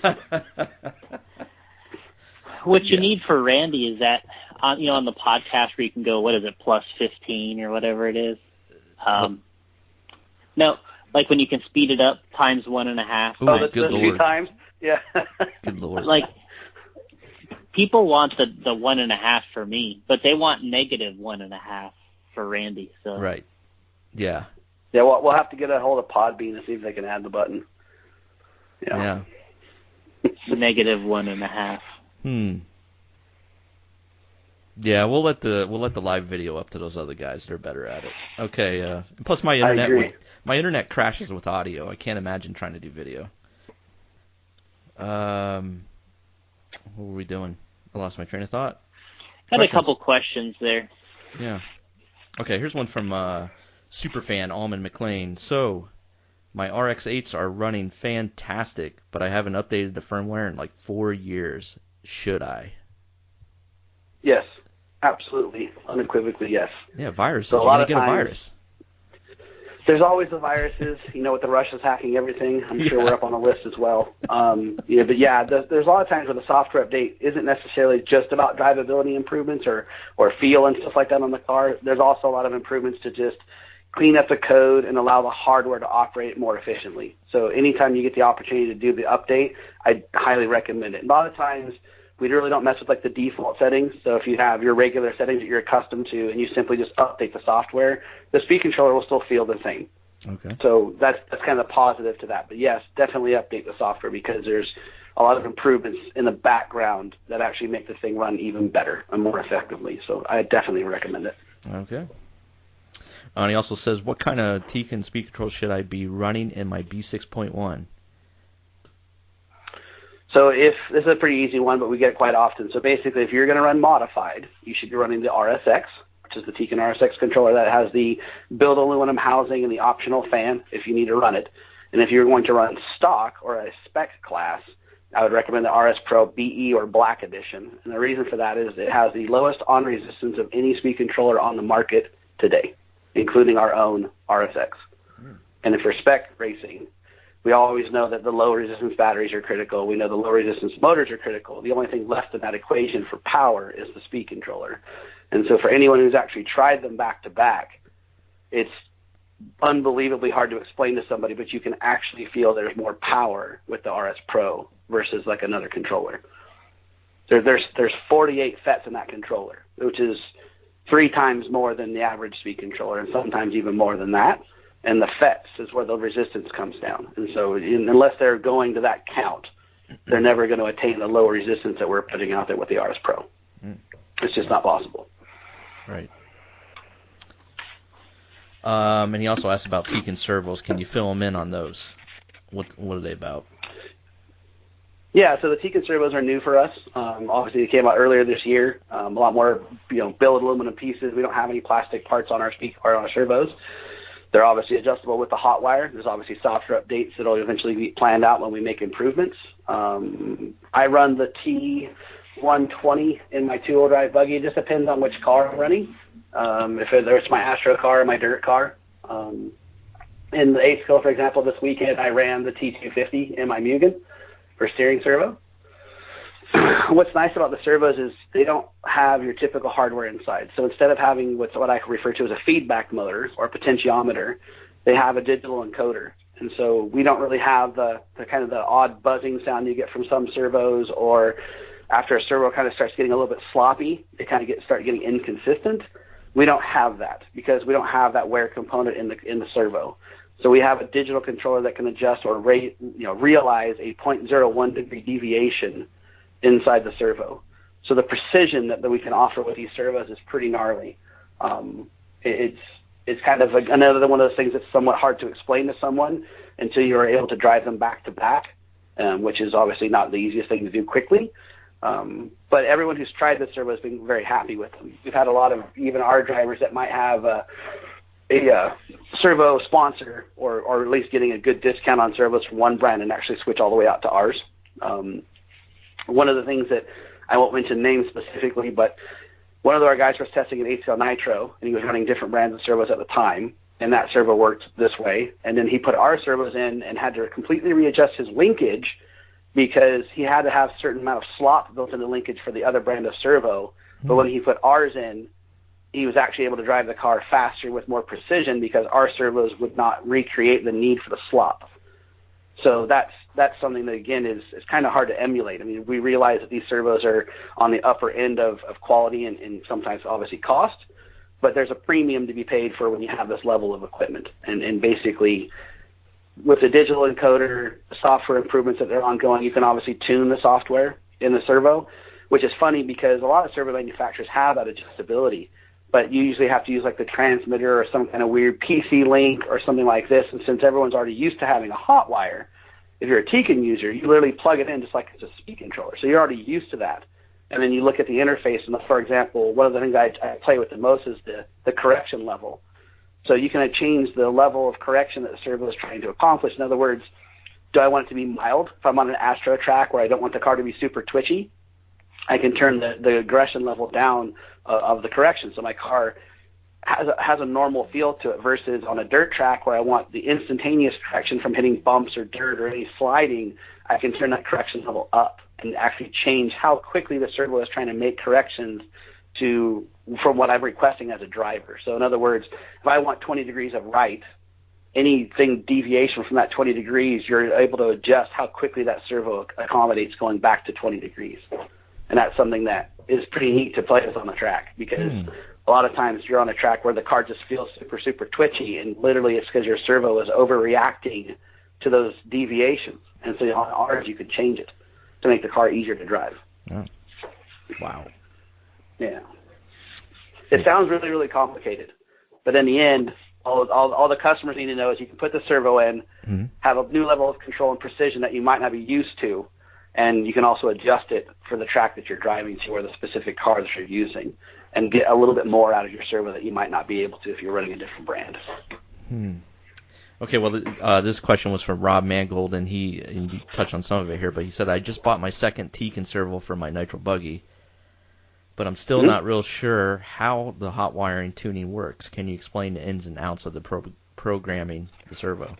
What you need for Randy is that on the podcast where you can go, what is it, plus 15 or whatever it is. No, like when you can speed it up times 1.5. Ooh, that's good a Lord. few times. Yeah. Good Lord. Like people want the 1.5 for me, but they want negative 1.5 for Randy. So Right. Yeah. Yeah, we'll have to get a hold of Podbean and see if they can add the button. Yeah. Negative 1.5. Yeah, we'll let the live video up to those other guys. They're better at it. Okay. Plus, my agree. internet crashes with audio. I can't imagine trying to do video. What were we doing? I lost my train of thought. Had a couple questions there. Yeah. Okay, here's one from superfan Almond McLean. So, my RX-8s are running fantastic, but I haven't updated the firmware in like 4 years. Should I? Yes, absolutely, unequivocally, yes. Yeah, viruses. So You're going to get a virus. There's always the viruses, with the Russians hacking everything. I'm sure we're up on the list as well. But yeah, there's a lot of times where the software update isn't necessarily just about drivability improvements or feel and stuff like that on the car. There's also a lot of improvements to just clean up the code and allow the hardware to operate more efficiently. So anytime you get the opportunity to do the update, I highly recommend it. And a lot of times, we really don't mess with like the default settings. So if you have your regular settings that you're accustomed to and you simply just update the software, the speed controller will still feel the same. Okay. So that's kind of positive to that. But yes, definitely update the software because there's a lot of improvements in the background that actually make the thing run even better and more effectively. So I definitely recommend it. Okay. And he also says, what kind of Tekins speed control should I be running in my B6.1? So this is a pretty easy one, but we get it quite often. So basically, if you're going to run modified, you should be running the RSX, which is the Tekin RSX controller that has the built aluminum housing and the optional fan if you need to run it. And if you're going to run stock or a spec class, I would recommend the RS Pro BE or Black Edition. And the reason for that is it has the lowest on resistance of any speed controller on the market today, including our own RSX. And if you're spec racing, we always know that the low resistance batteries are critical. We know the low resistance motors are critical. The only thing left in that equation for power is the speed controller. And so for anyone who's actually tried them back to back, it's unbelievably hard to explain to somebody, but you can actually feel there's more power with the RS Pro versus like another controller. There's 48 FETs in that controller, which is 3 times more than the average speed controller, and sometimes even more than that. And the FETs is where the resistance comes down. And so unless they're going to that count, they're never going to attain the low resistance that we're putting out there with the RS Pro. It's just not possible. Right. And he also asked about Tekin servos. Can you fill them in on those? What are they about? Yeah, so the Tekins servos are new for us. Obviously, they came out earlier this year. A lot more, billet aluminum pieces. We don't have any plastic parts on our servos. They're obviously adjustable with the hot wire. There's obviously software updates that will eventually be planned out when we make improvements. I run the T120 in my two-wheel drive buggy. It just depends on which car I'm running. If it's my Astro car or my dirt car. In the 8th skill, for example, this weekend I ran the T250 in my Mugen for steering servo. What's nice about the servos is they don't have your typical hardware inside. So instead of having what I refer to as a feedback motor or potentiometer, they have a digital encoder. And so we don't really have the kind of the odd buzzing sound you get from some servos, or after a servo kind of starts getting a little bit sloppy, they kind of start getting inconsistent. We don't have that because we don't have that wear component in the servo. So we have a digital controller that can adjust or realize a 0.01 degree deviation inside the servo. So the precision that we can offer with these servos is pretty gnarly. It's kind of another one of those things that's somewhat hard to explain to someone until you're able to drive them back to back, which is obviously not the easiest thing to do quickly. But everyone who's tried the servo has been very happy with them. We've had a lot of even our drivers that might have a servo sponsor or at least getting a good discount on servos from one brand and actually switch all the way out to ours. One of the things that I won't mention names specifically, but one of our guys was testing an HCL Nitro, and he was running different brands of servos at the time, and that servo worked this way. And then he put our servos in and had to completely readjust his linkage because he had to have a certain amount of slop built in the linkage for the other brand of servo. But when he put ours in, he was actually able to drive the car faster with more precision because our servos would not recreate the need for the slop. So that's something that, again, is kind of hard to emulate. I mean, we realize that these servos are on the upper end of quality and sometimes obviously cost, but there's a premium to be paid for when you have this level of equipment. And basically, with the digital encoder, the software improvements that are ongoing, you can obviously tune the software in the servo, which is funny because a lot of servo manufacturers have that adjustability, but you usually have to use like the transmitter or some kind of weird PC link or something like this. And since everyone's already used to having a hot wire, if you're a Tekin user, you literally plug it in just like it's a speed controller. So you're already used to that. And then you look at the interface, and for example, one of the things I play with the most is the correction level. So you can change the level of correction that the servo is trying to accomplish. In other words, do I want it to be mild? If I'm on an Astro track where I don't want the car to be super twitchy, I can turn the aggression level down of the correction. So my car has a normal feel to it versus on a dirt track where I want the instantaneous correction from hitting bumps or dirt or any sliding. I can turn that correction level up and actually change how quickly the servo is trying to make corrections from what I'm requesting as a driver. So in other words, if I want 20 degrees of right, anything deviation from that 20 degrees, you're able to adjust how quickly that servo accommodates going back to 20 degrees. And that's something that is pretty neat to play with on the track, because a lot of times you're on a track where the car just feels super, super twitchy, and literally it's because your servo is overreacting to those deviations. And so on ours, you could change it to make the car easier to drive. Oh. Wow. Yeah. It sounds really, really complicated. But in the end, all the customers need to know is you can put the servo in, have a new level of control and precision that you might not be used to, and you can also adjust it for the track that you're driving to or the specific car that you're using, and get a little bit more out of your servo that you might not be able to if you're running a different brand. Okay, well, this question was from Rob Mangold, and he touched on some of it here, but he said, I just bought my second Tekins servo for my Nitro buggy, but I'm still not real sure how the hot wiring tuning works. Can you explain the ins and outs of the programming the servo?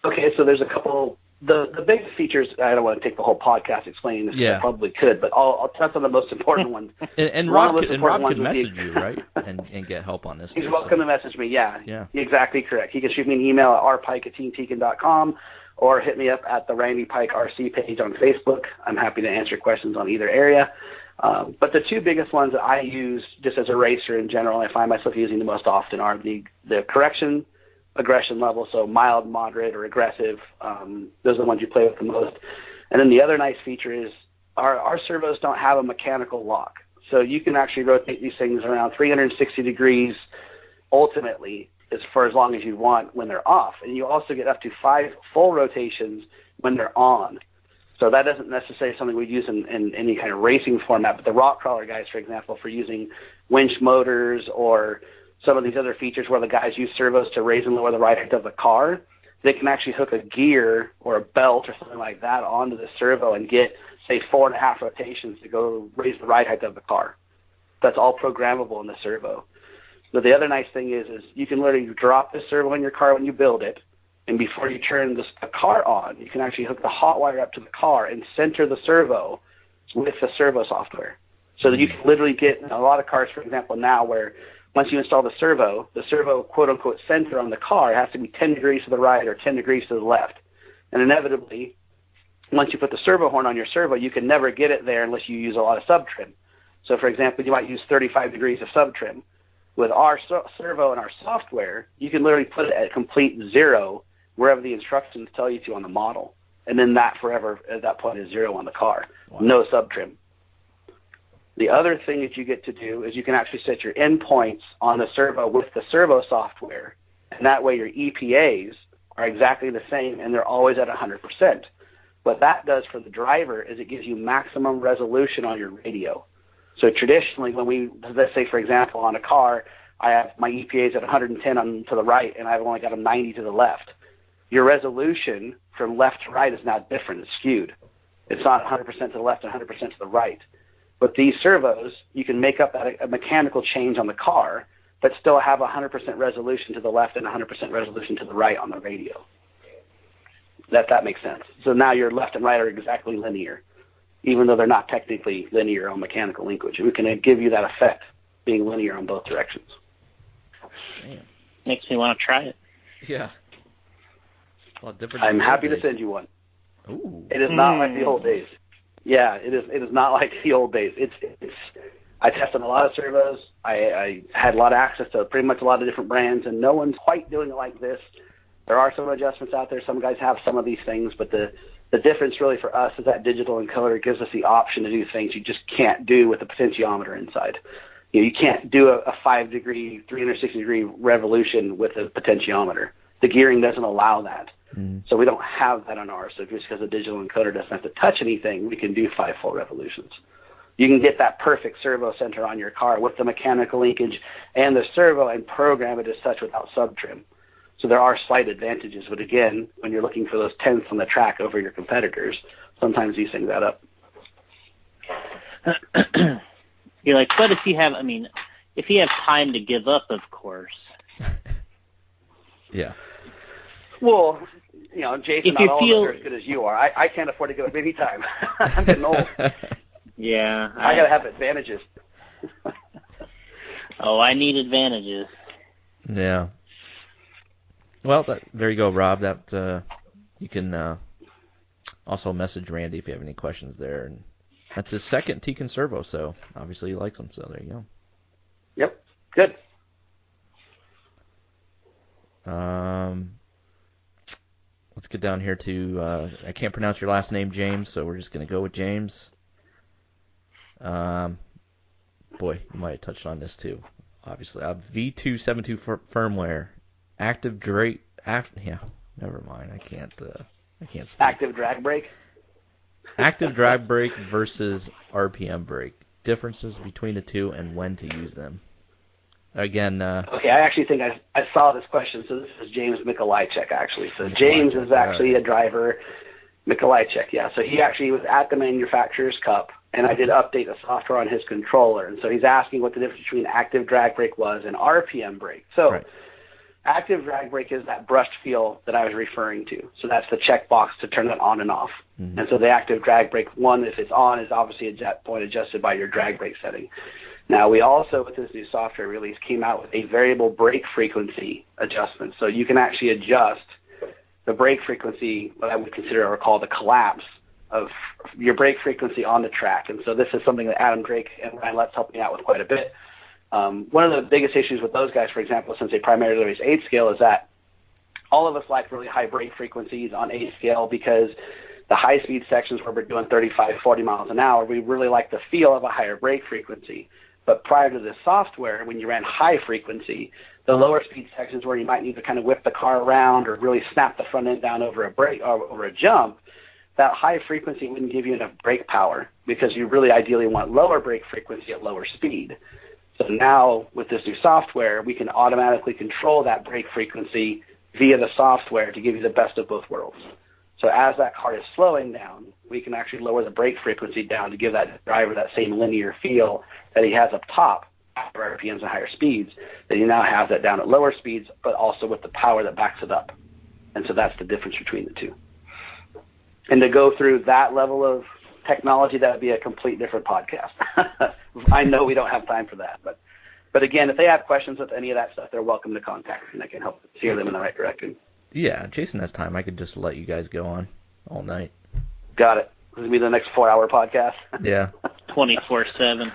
Okay, so there's a couple. The big features, I don't want to take the whole podcast explaining this, I probably could, but I'll touch on the most important ones. and Rob could message you, right, and get help on this. He's welcome to message me, yeah. Exactly correct. He can shoot me an email at rpike@teamtekin.com or hit me up at the Randy Pike RC page on Facebook. I'm happy to answer questions on either area. But the two biggest ones that I use just as a racer in general, I find myself using the most often, are the correction aggression level, so mild, moderate, or aggressive. Those are the ones you play with the most. And then the other nice feature is our servos don't have a mechanical lock. So you can actually rotate these things around 360 degrees ultimately for as long as you want when they're off. And you also get up to 5 full rotations when they're on. So that isn't necessarily something we'd use in any kind of racing format, but the rock crawler guys, for example, for using winch motors or some of these other features where the guys use servos to raise and lower the ride height of the car, they can actually hook a gear or a belt or something like that onto the servo and get, say, 4.5 rotations to go raise the ride height of the car. That's all programmable in the servo. So the other nice thing is you can literally drop the servo in your car when you build it, and before you turn the car on, you can actually hook the hot wire up to the car and center the servo with the servo software. So that you can literally get a lot of cars, for example, now where once you install the servo quote-unquote center on the car has to be 10 degrees to the right or 10 degrees to the left. And inevitably, once you put the servo horn on your servo, you can never get it there unless you use a lot of sub-trim. So, for example, you might use 35 degrees of sub-trim. With our servo and our software, you can literally put it at complete zero wherever the instructions tell you to on the model. And then that forever, at that point, is zero on the car. Wow. No sub-trim. The other thing that you get to do is you can actually set your endpoints on the servo with the servo software, and that way your EPAs are exactly the same, and they're always at 100%. What that does for the driver is it gives you maximum resolution on your radio. So traditionally, let's say, for example, on a car, I have my EPAs at 110 to the right, and I've only got them 90 to the left. Your resolution from left to right is now different. It's skewed. It's not 100% to the left and 100% to the right. But these servos, you can make up a mechanical change on the car, but still have 100% resolution to the left and 100% resolution to the right on the radio. That makes sense. So now your left and right are exactly linear, even though they're not technically linear on mechanical linkage. We can give you that effect, being linear on both directions. Damn. Makes me want to try it. Yeah. A lot different. I'm happy to send you one. Ooh. It is not like the old days. Yeah, it is not like the old days. I tested a lot of servos. I had a lot of access to pretty much a lot of different brands, and no one's quite doing it like this. There are some adjustments out there. Some guys have some of these things, but the difference really for us is that digital encoder gives us the option to do things you just can't do with the potentiometer inside. You can't do a 5-degree, 360-degree revolution with a potentiometer. The gearing doesn't allow that. So we don't have that on ours. So just because the digital encoder doesn't have to touch anything, we can do 5 full revolutions. You can get that perfect servo center on your car with the mechanical linkage and the servo and program it as such without sub-trim. So there are slight advantages. But again, when you're looking for those tenths on the track over your competitors, sometimes these things add up. You're like, what if you have, if you have time to give up, of course. Yeah. Well, you know, Jason, If not you all feel- of us are as good as you are. I can't afford to give up any time. I'm getting old. Yeah. I got to have advantages. I need advantages. Yeah. Well, there you go, Rob. That you can also message Randy if you have any questions there. And that's his second Tekins servo, so obviously he likes them. So there you go. Yep. Good. Let's get down here to I can't pronounce your last name, James, so we're just gonna go with James. Boy, you might have touched on this too. Obviously, V272 firmware, active Drake. Yeah, never mind. I can't speak. Active drag brake. Active drag brake versus RPM brake. Differences between the two and when to use them. Again. Okay, I actually think I saw this question. So this is James Mikolajczyk, actually. So James is actually a driver. Mikolajczyk, yeah. So he actually was at the manufacturer's cup, and I did update the software on his controller. And so he's asking what the difference between active drag brake was and RPM brake. So Right. active drag brake is that brushed feel that I was referring to. So that's the checkbox to turn it on and off. Mm-hmm. And so the active drag brake one, if it's on, is obviously a jet point adjusted by your drag brake setting. Now, we also, with this new software release, came out with a variable brake frequency adjustment. So you can actually adjust the brake frequency, what I would consider or call the collapse of your brake frequency on the track. And so this is something that Adam Drake and Ryan Letts helped me out with quite a bit. One of the biggest issues with those guys, for example, since they primarily race 8 scale, is that all of us like really high brake frequencies on 8 scale because the high-speed sections where we're doing 35, 40 miles an hour, we really like the feel of a higher brake frequency. But prior to this software, when you ran high frequency, the lower speed sections where you might need to kind of whip the car around or really snap the front end down over a brake or over a jump, that high frequency wouldn't give you enough brake power because you really ideally want lower brake frequency at lower speed. So now with this new software, we can automatically control that brake frequency via the software to give you the best of both worlds. So as that car is slowing down, we can actually lower the brake frequency down to give that driver that same linear feel that he has up top after RPMs and higher speeds, that he now has that down at lower speeds, but also with the power that backs it up. And so that's the difference between the two. And to go through that level of technology, that would be a complete different podcast. I know we don't have time for that. But again, if they have questions with any of that stuff, they're welcome to contact me, and I can help steer them in the right direction. Yeah, Jason has time. I could just let you guys go on all night. Got it. This will be the next 4-hour podcast. Yeah. 24/7.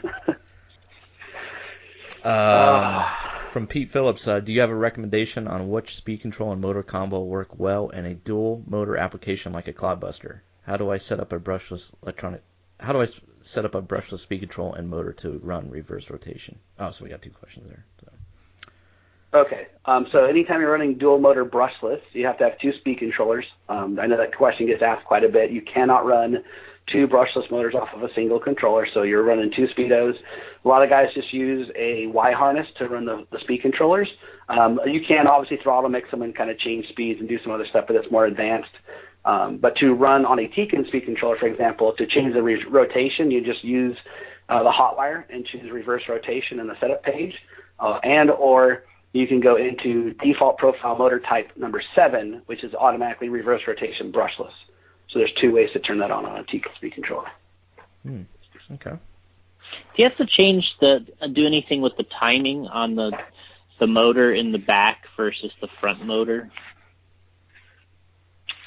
From Pete Phillips, do you have a recommendation on which speed control and motor combo work well in a dual motor application like a clodbuster? How do I set up a brushless speed control and motor to run reverse rotation? Oh, so we got 2 questions there. So. Okay. So anytime you're running dual motor brushless, you have to have 2 speed controllers. I know that question gets asked quite a bit. You cannot run 2 brushless motors off of a single controller, so you're running 2 speedos. A lot of guys just use a Y harness to run the speed controllers. You can obviously throttle mix them and kind of change speeds and do some other stuff, but it's more advanced. But to run on a Tekins speed controller, for example, to change the rotation, you just use the hot wire and choose reverse rotation in the setup page, or you can go into default profile motor type number 7, which is automatically reverse rotation brushless. So there's 2 ways to turn that on a Tekins speed controller. Okay. Do you have to do anything with the timing on the motor in the back versus the front motor?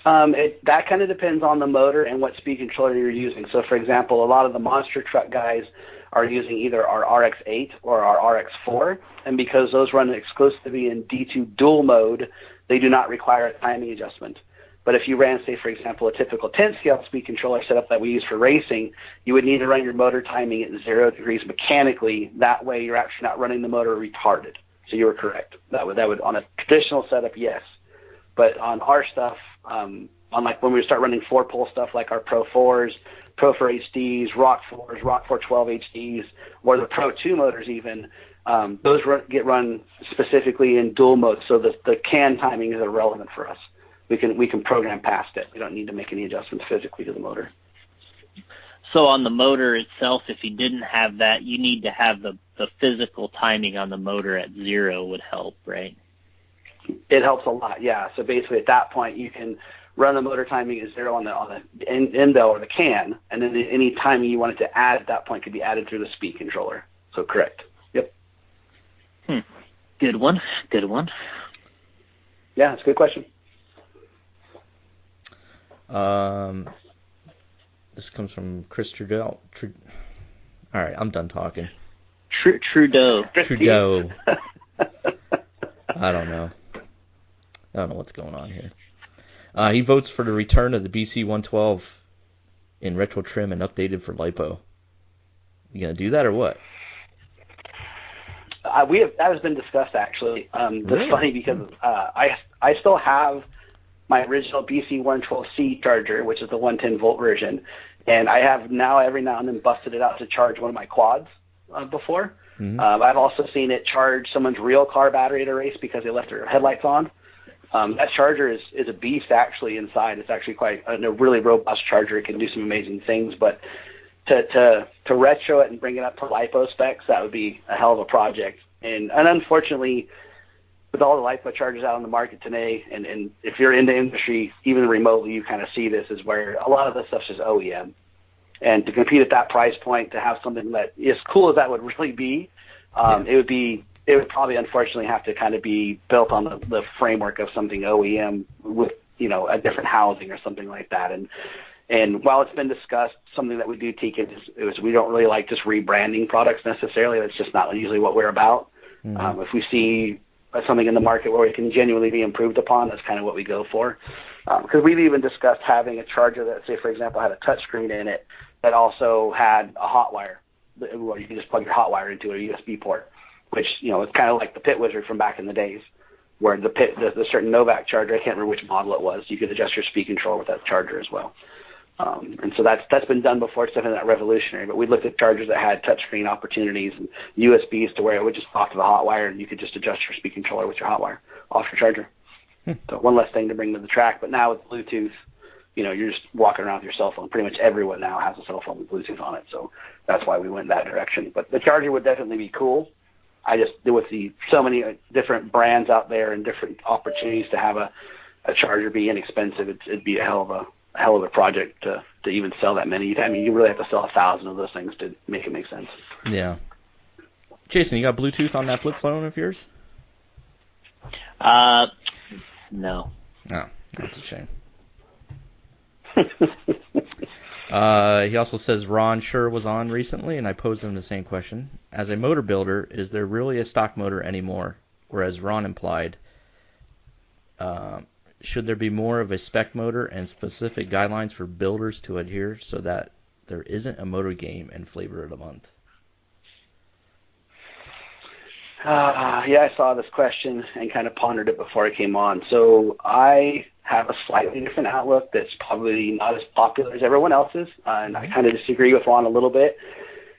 That kind of depends on the motor and what speed controller you're using. So, for example, a lot of the monster truck guys are using either our RX-8 or our RX-4, and because those run exclusively in D2 dual mode, they do not require a timing adjustment. But if you ran, say, for example, a typical 10-scale speed controller setup that we use for racing, you would need to run your motor timing at 0 degrees mechanically. That way you're actually not running the motor retarded. So you were correct. That would on a traditional setup, yes. But on our stuff, on like when we start running 4-pole stuff like our Pro 4s, Pro 4 HDs, Rock 4s, Rock 412 HDs, or the Pro 2 motors even, those get run specifically in dual mode. So the CAN timing is irrelevant for us. We can program past it. We don't need to make any adjustments physically to the motor. also on the motor itself, if you didn't have that, you need to have the physical timing on the motor at 0 would help, right? It helps a lot, yeah. So basically at that point, you can run the motor timing at 0 on the endo or the can, and then any timing you wanted to add at that point could be added through the speed controller. So correct. Yep. Good one. Yeah, that's a good question. This comes from Chris Trudeau. All right, I'm done talking. Trudeau. I don't know what's going on here. He votes for the return of the BC 112 in retro trim and updated for lipo. You gonna do that or what? That has been discussed actually. That's funny because I still have my original BC 112C charger, which is the 110 volt version, and I have now every now and then busted it out to charge one of my quads before. Mm-hmm. I've also seen it charge someone's real car battery at a race because they left their headlights on. That charger is a beast actually inside. It's actually quite a really robust charger. It can do some amazing things, but to retro it and bring it up to LiPo specs, that would be a hell of a project. And unfortunately, with all the LiPo chargers out on the market today, and if you're in the industry, even remotely, you kind of see this, is where a lot of this stuff's just OEM. And to compete at that price point, to have something that, as cool as that would really be, it would probably unfortunately have to kind of be built on the framework of something OEM with, a different housing or something like that. And while it's been discussed, something that we do, Tekins, is we don't really like just rebranding products necessarily. That's just not usually what we're about. Mm-hmm. If we see something in the market where it can genuinely be improved upon, that's kind of what we go for. Because we've even discussed having a charger that, say, for example, had a touchscreen in it that also had a hot wire, where you can just plug your hot wire into a USB port, which, it's kind of like the Pit Wizard from back in the days, where the certain Novak charger, I can't remember which model it was, you could adjust your speed control with that charger as well. And so that's been done before. It's definitely not revolutionary, but we looked at chargers that had touchscreen opportunities and USBs to where it would just talk to the hot wire and you could just adjust your speed controller with your hot wire off your charger. So one less thing to bring to the track. But now with Bluetooth, you're just walking around with your cell phone. Pretty much everyone now has a cell phone with Bluetooth on it. So that's why we went that direction. But the charger would definitely be cool. I just, with so many different brands out there and different opportunities to have a charger be inexpensive, it'd be a hell of a project to even sell that many. I mean, you really have to sell 1,000 of those things to make it make sense. Yeah. Jason, you got Bluetooth on that flip phone of yours? No. Oh, that's a shame. He also says Ron Sure was on recently, and I posed him the same question. As a motor builder, is there really a stock motor anymore? Whereas Ron implied, should there be more of a spec motor and specific guidelines for builders to adhere so that there isn't a motor game and flavor of the month? Yeah, I saw this question and kind of pondered it before I came on. So I have a slightly different outlook that's probably not as popular as everyone else's, and I kind of disagree with Ron a little bit.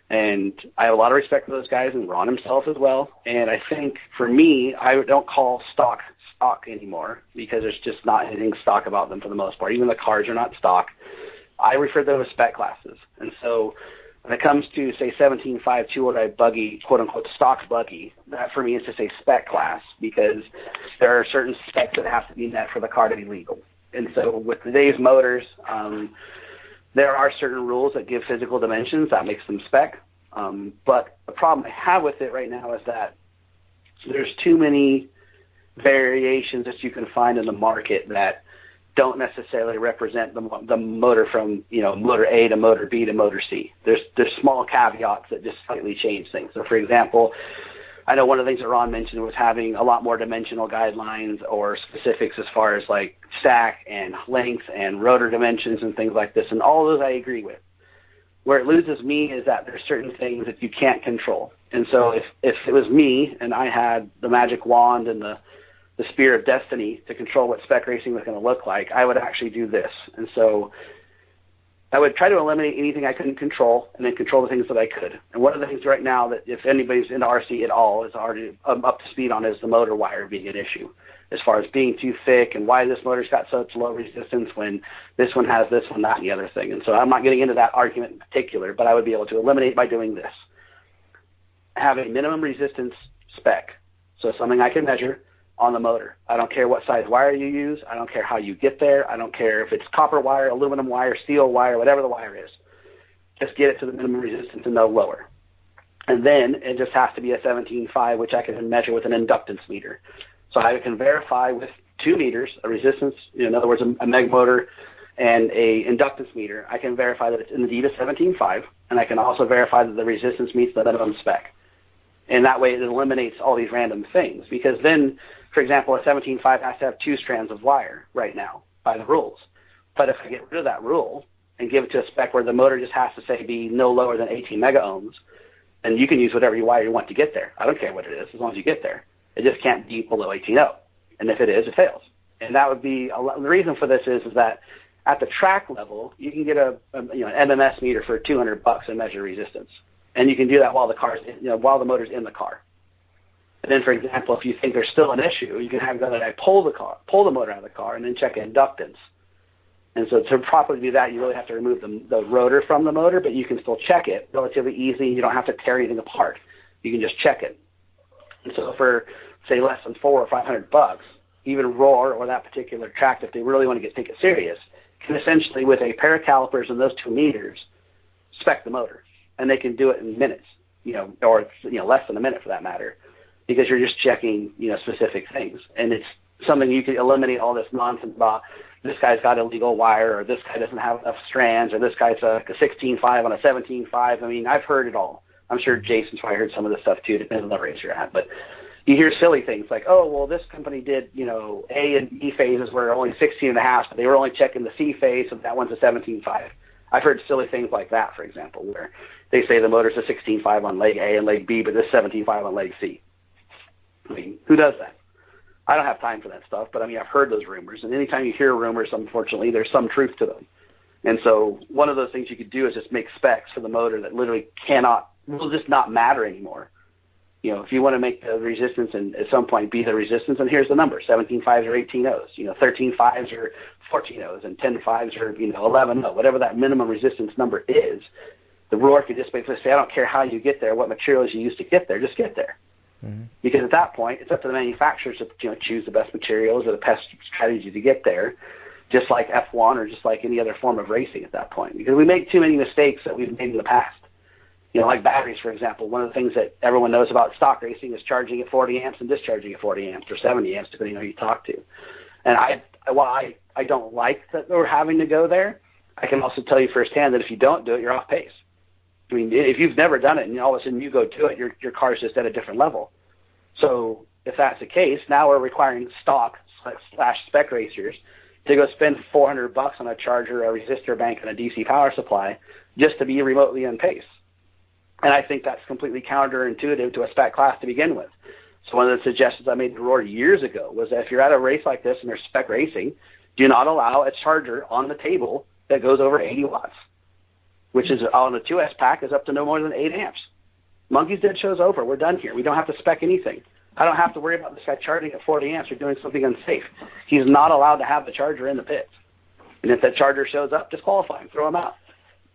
And I have a lot of respect for those guys and Ron himself as well. And I think for me, I don't call stock anymore because there's just not anything stock about them for the most part. Even the cars are not stock. I refer to them as spec classes. And so when it comes to, say, 17.5 two-wheel buggy, quote-unquote stock buggy, that for me is just a spec class because there are certain specs that have to be met for the car to be legal. And so with today's motors, there are certain rules that give physical dimensions. That makes them spec. But the problem I have with it right now is that there's too many variations that you can find in the market that don't necessarily represent the motor from, motor A to motor B to motor C. There's small caveats that just slightly change things. So, for example, I know one of the things that Ron mentioned was having a lot more dimensional guidelines or specifics as far as like stack and length and rotor dimensions and things like this. And all of those I agree with. Where it loses me is that there's certain things that you can't control. And so if it was me and I had the magic wand and the spear of destiny to control what spec racing was going to look like, I would actually do this. And so I would try to eliminate anything I couldn't control and then control the things that I could. And one of the things right now that if anybody's into RC at all is already up to speed on is the motor wire being an issue. as far as being too thick and why this motor's got such low resistance when this one has this one, that, and the other thing. And so I'm not getting into that argument in particular, but I would be able to eliminate by doing this. Have a minimum resistance spec, so something I can measure on the motor. I don't care what size wire you use. I don't care how you get there. I don't care if it's copper wire, aluminum wire, steel wire, whatever the wire is. Just get it to the minimum resistance and no lower. And then it just has to be a 17.5, which I can measure with an inductance meter. So I can verify with 2 meters, a resistance, in other words, a meg motor and a inductance meter. I can verify that it's indeed a 17.5, and I can also verify that the resistance meets the minimum spec. And that way it eliminates all these random things. Because then, for example, a 17.5 has to have 2 strands of wire right now by the rules. But if I get rid of that rule and give it to a spec where the motor just has to say be no lower than 18 mega ohms, and you can use whatever wire you want to get there. I don't care what it is, as long as you get there. It just can't be below 18.0. And if it is, it fails. And that would be the reason for this is that at the track level, you can get an MMS meter for $200 and measure resistance. And you can do that while the motor's in the car. And then, for example, if you think there's still an issue, you can have the other guy pull the motor out of the car, and then check inductance. And so to properly do that, you really have to remove the rotor from the motor, but you can still check it relatively easy. You don't have to tear anything apart. You can just check it. And so for, say, less than $400 or $500, even Roar or that particular track, if they really want to take it serious, can essentially, with a pair of calipers and those 2 meters, spec the motor. And they can do it in minutes, or less than a minute for that matter, because you're just checking, specific things. And it's something you can eliminate all this nonsense about this guy's got illegal wire, or this guy doesn't have enough strands, or this guy's a 16.5 on a 17.5. I mean, I've heard it all. I'm sure Jason's probably heard some of this stuff too, depending on the race you're at. But you hear silly things like, oh, well, this company did, A and B phases were only 16.5, but they were only checking the C phase, so that one's a 17.5. I've heard silly things like that, for example, where they say the motor's a 16.5 on leg A and leg B, but this 17.5 on leg C. I mean, who does that? I don't have time for that stuff, but I mean, I've heard those rumors. And anytime you hear rumors, unfortunately, there's some truth to them. And so one of those things you could do is just make specs for the motor that literally will just not matter anymore. If you want to make the resistance and at some point be the resistance, and here's the number, 17.5s or 18.0s, 13.5s or 14.0s, and 10.5s or 11.0, whatever that minimum resistance number is. The Roar could just basically say, I don't care how you get there, what materials you use to get there, just get there. Mm-hmm. Because at that point, it's up to the manufacturers to choose the best materials or the best strategy to get there, just like F1 or just like any other form of racing at that point. Because we make too many mistakes that we've made in the past. Like batteries, for example. One of the things that everyone knows about stock racing is charging at 40 amps and discharging at 40 amps or 70 amps, depending on who you talk to. And while I don't like that we're having to go there, I can also tell you firsthand that if you don't do it, you're off pace. I mean, if you've never done it and all of a sudden you go do it, your car's just at a different level. So if that's the case, now we're requiring stock/spec racers to go spend $400 on a charger, a resistor bank, and a DC power supply just to be remotely in pace. And I think that's completely counterintuitive to a spec class to begin with. So one of the suggestions I made to Roar years ago was that if you're at a race like this and there's spec racing, do not allow a charger on the table that goes over 80 watts, which is on a 2S pack is up to no more than 8 amps. Monkey's Dead show's over. We're done here. We don't have to spec anything. I don't have to worry about this guy charging at 40 amps or doing something unsafe. He's not allowed to have the charger in the pits. And if that charger shows up, disqualify him, throw him out.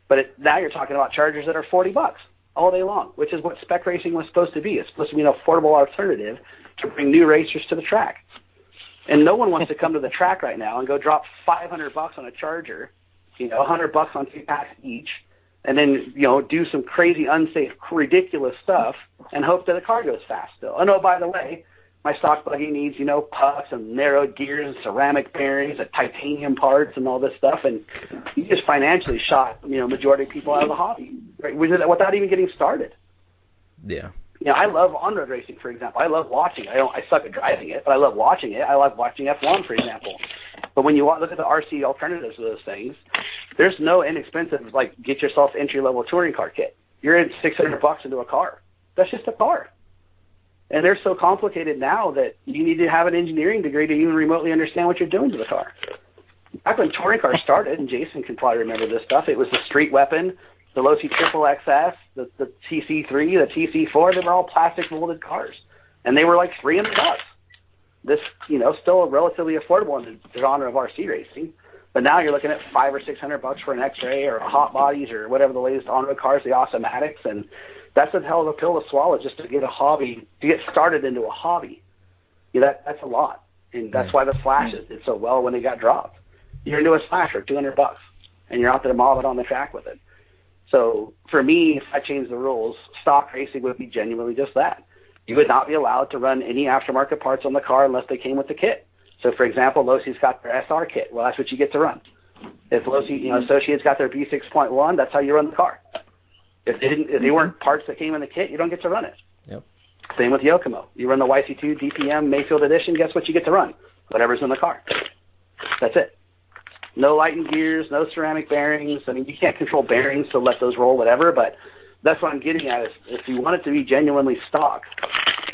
But now you're talking about chargers that are $40 all day long, which is what spec racing was supposed to be. It's supposed to be an affordable alternative to bring new racers to the track. And no one wants to come to the track right now and go drop $500 on a charger, $100 on 2 packs each, and then, do some crazy, unsafe, ridiculous stuff and hope that the car goes fast still. And, oh, by the way, my stock buggy needs, pucks and narrowed gears and ceramic bearings and titanium parts and all this stuff. And you just financially shot, majority of people out of the hobby, right? Without even getting started. Yeah. I love on-road racing, for example. I love watching it. I suck at driving it, but I love watching it. I love watching F1, for example. But when you look at the RC alternatives to those things, there's no inexpensive, get yourself entry-level touring car kit. You're in $600 into a car. That's just a car. And they're so complicated now that you need to have an engineering degree to even remotely understand what you're doing to the car. Back when touring cars started, and Jason can probably remember this stuff, it was the Street Weapon, the Losi Triple XS, the TC3, the TC4. They were all plastic molded cars, and they were like $300. this, still relatively affordable in the genre of RC racing. But now you're looking at $500 or $600 for an X-Ray or a hot bodies or whatever the latest on-road cars, the automatics, and that's a hell of a pill to swallow just to get a hobby, to get started into a hobby. That's a lot, and that's why the Slashes did so well when they got dropped. You're into a Slash for $200, and you're out there mobbing on the track with it. So for me, if I change the rules, stock racing would be genuinely just that. You would not be allowed to run any aftermarket parts on the car unless they came with the kit. So, for example, Losi's got their SR kit. Well, that's what you get to run. If Losi, Associates got their B6.1, that's how you run the car. If they weren't parts that came in the kit, you don't get to run it. Yep. Same with Yokomo. You run the YC2 DPM Mayfield Edition, guess what you get to run? Whatever's in the car. That's it. No lightened gears, no ceramic bearings. I mean, you can't control bearings, so let those roll, whatever. But that's what I'm getting at is if you want it to be genuinely stock,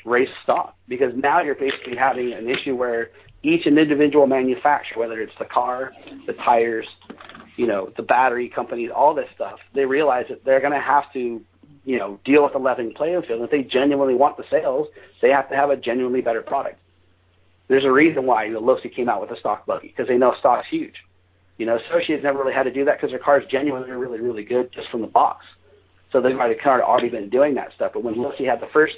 race stock. Because now you're basically having an issue where each individual manufacturer, whether it's the car, the tires, the battery companies, all this stuff, they realize that they're going to have to, deal with the leveling playing field. If they genuinely want the sales, they have to have a genuinely better product. There's a reason why Losi came out with a stock buggy, because they know stock's huge. Associates never really had to do that because their cars genuinely are really, really good just from the box. So they've already been doing that stuff. But when Losi had the first,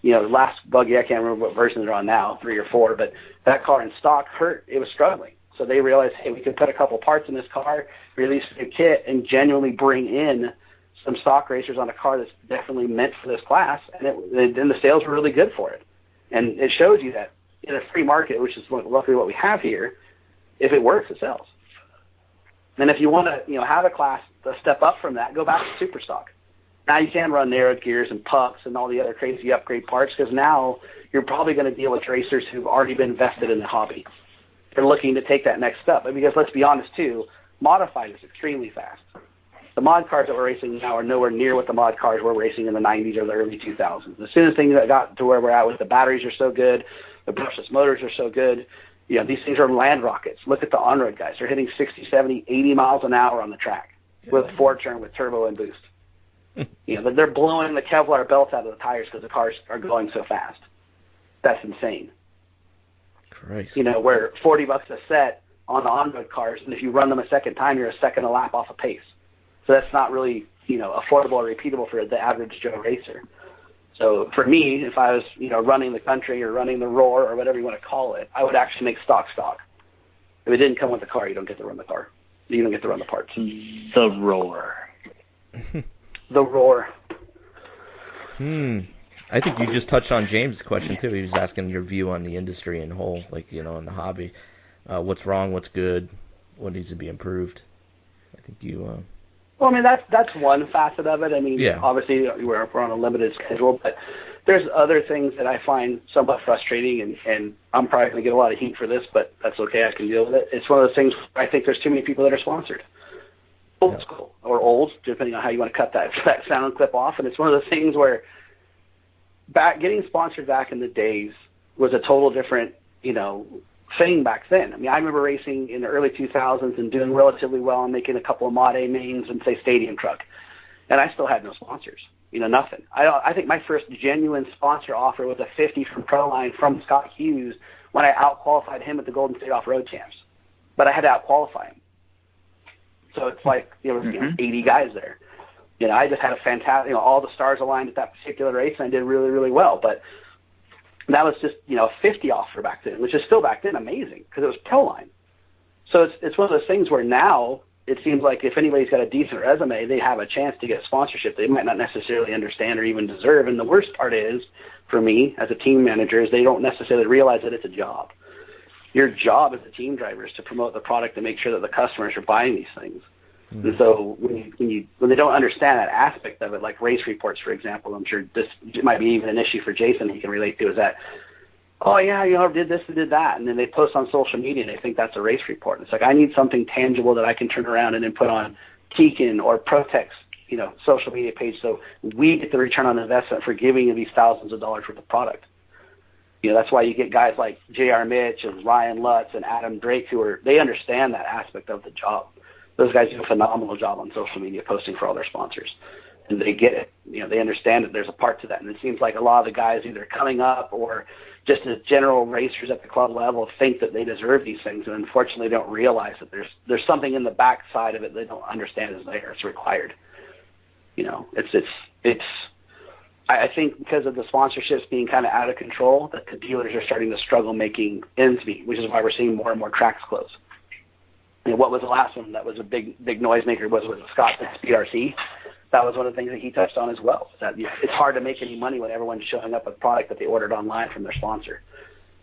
last buggy, I can't remember what version they're on now, 3 or 4, but that car in stock it was struggling. So they realized, hey, we could put a couple parts in this car, release a kit, and genuinely bring in some stock racers on a car that's definitely meant for this class, and then the sales were really good for it. And it shows you that in a free market, which is luckily what we have here, if it works, it sells. And if you want to, have a class to step up from that, go back to super stock. Now you can run narrowed gears and pucks and all the other crazy upgrade parts because now you're probably going to deal with racers who've already been vested in the hobby. They're looking to take that next step. But because let's be honest too, modified is extremely fast. The mod cars that we're racing now are nowhere near what the mod cars were racing in the 90s or the early 2000s. As soon as things got to where we're at with the batteries are so good, the brushless motors are so good, these things are land rockets. Look at the on-road guys. They're hitting 60, 70, 80 miles an hour on the track with a four-turn with turbo and boost. They're blowing the Kevlar belts out of the tires because the cars are going so fast. That's insane. Christ. Where $40 a set on the on-road cars, and if you run them a second time, you're a second a lap off a pace. So that's not really, affordable or repeatable for the average Joe racer. So for me, if I was, running the country or running the Roar or whatever you want to call it, I would actually make stock. If it didn't come with the car, you don't get to run the car. You don't get to run the parts. The Roar. The Roar. I think you just touched on James' question, too. He was asking your view on the industry in whole, on the hobby. What's wrong, what's good, what needs to be improved. I think you... Well, I mean, that's one facet of it. I mean, yeah. Obviously, we're on a limited schedule, but there's other things that I find somewhat frustrating, and I'm probably going to get a lot of heat for this, but that's okay. I can deal with it. It's one of those things I think there's too many people that are sponsored. Old school, or old, depending on how you want to cut that sound clip off, and it's one of those things where getting sponsored back in the days was a total different, thing back then. I mean, I remember racing in the early 2000s and doing relatively well and making a couple of Mod A mains and, say, Stadium Truck. And I still had no sponsors, nothing. I think my first genuine sponsor offer was a 50 from Proline from Scott Hughes when I out-qualified him at the Golden State Off-Road Champs. But I had to out-qualify him. So it's like, 80 guys there. I just had a fantastic, all the stars aligned at that particular race, and I did really, really well. But that was just, a 50 offer back then, which is still back then amazing because it was Proline. So it's one of those things where now it seems like if anybody's got a decent resume, they have a chance to get sponsorship they might not necessarily understand or even deserve. And the worst part is, for me as a team manager, is they don't necessarily realize that it's a job. Your job as a team driver is to promote the product and make sure that the customers are buying these things. Mm-hmm. And so when they don't understand that aspect of it, like race reports, for example, I'm sure this might be even an issue for Jason he can relate to, is that, oh, yeah, I did this and did that. And then they post on social media and they think that's a race report. And it's like, I need something tangible that I can turn around and then put on Tekins or Protec's, social media page so we get the return on investment for giving you these thousands of dollars worth of product. That's why you get guys like J.R. Mitch and Ryan Lutz and Adam Drake they understand that aspect of the job. Those guys do a phenomenal job on social media posting for all their sponsors. And they get it. They understand that there's a part to that. And it seems like a lot of the guys either coming up or just as general racers at the club level think that they deserve these things, and unfortunately don't realize that there's something in the backside of it they don't understand is there. It's required. I think because of the sponsorships being kind of out of control, that the dealers are starting to struggle making ends meet, which is why we're seeing more and more tracks close. What was the last one that was a big noisemaker was Scott's PRC. That was one of the things that he touched on as well. That it's hard to make any money when everyone's showing up with a product that they ordered online from their sponsor.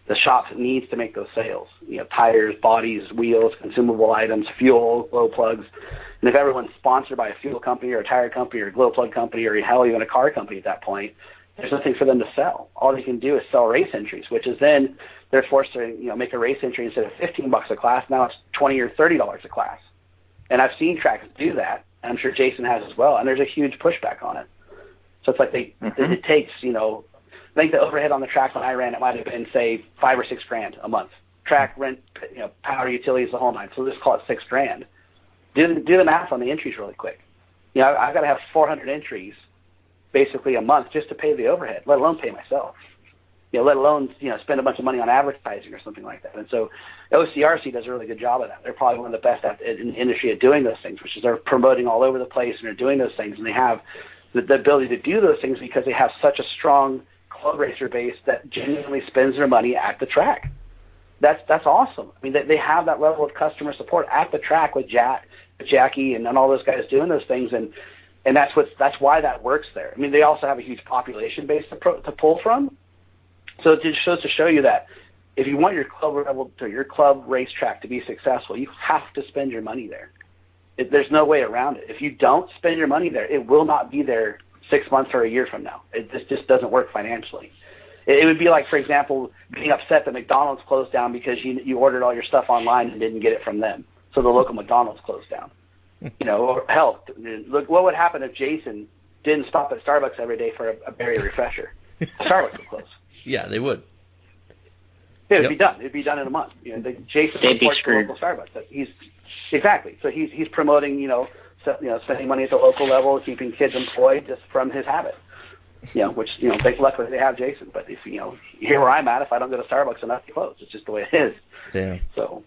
The shop needs to make those sales. Tires, bodies, wheels, consumable items, fuel, glow plugs. And if everyone's sponsored by a fuel company or a tire company or a glow plug company or hell, even a car company at that point, there's nothing for them to sell. All they can do is sell race entries, which is then they're forced to make a race entry instead of $15 a class. Now it's $20 or $30 a class. And I've seen tracks do that. And I'm sure Jason has as well. And there's a huge pushback on it. So it's like it takes, I think the overhead on the track when I ran it might have been, say, $5 or $6 grand a month. Track, rent, power, utilities, the whole nine. So let's call it $6 grand. Do the math on the entries really quick. I've got to have 400 entries basically a month just to pay the overhead, let alone pay myself. Let alone spend a bunch of money on advertising or something like that. And so OCRC does a really good job of that. They're probably one of the best in the industry at doing those things, which is they're promoting all over the place and they're doing those things, and they have the ability to do those things because they have such a strong club racer base that genuinely spends their money at the track. That's awesome. I mean, they have that level of customer support at the track with Jackie and all those guys doing those things, and that's why that works there. I mean, they also have a huge population base to pull from. So it just shows to show you that if you want your club racetrack to be successful, you have to spend your money there. There's no way around it. If you don't spend your money there, it will not be there 6 months or a year from now. It just doesn't work financially. It would be like, for example, being upset that McDonald's closed down because you ordered all your stuff online and didn't get it from them. So the local McDonald's closed down. Or hell, look what would happen if Jason didn't stop at Starbucks every day for a berry refresher. Starbucks would close. Yeah, they would. Yeah, it'd be done. It'd be done in a month. Jason supports the local Starbucks. Exactly. So he's promoting, spending money at the local level, keeping kids employed just from his habit. Which thank luckily they have Jason. But if here where I'm at, if I don't go to Starbucks enough, they close. It's just the way it is. Damn. So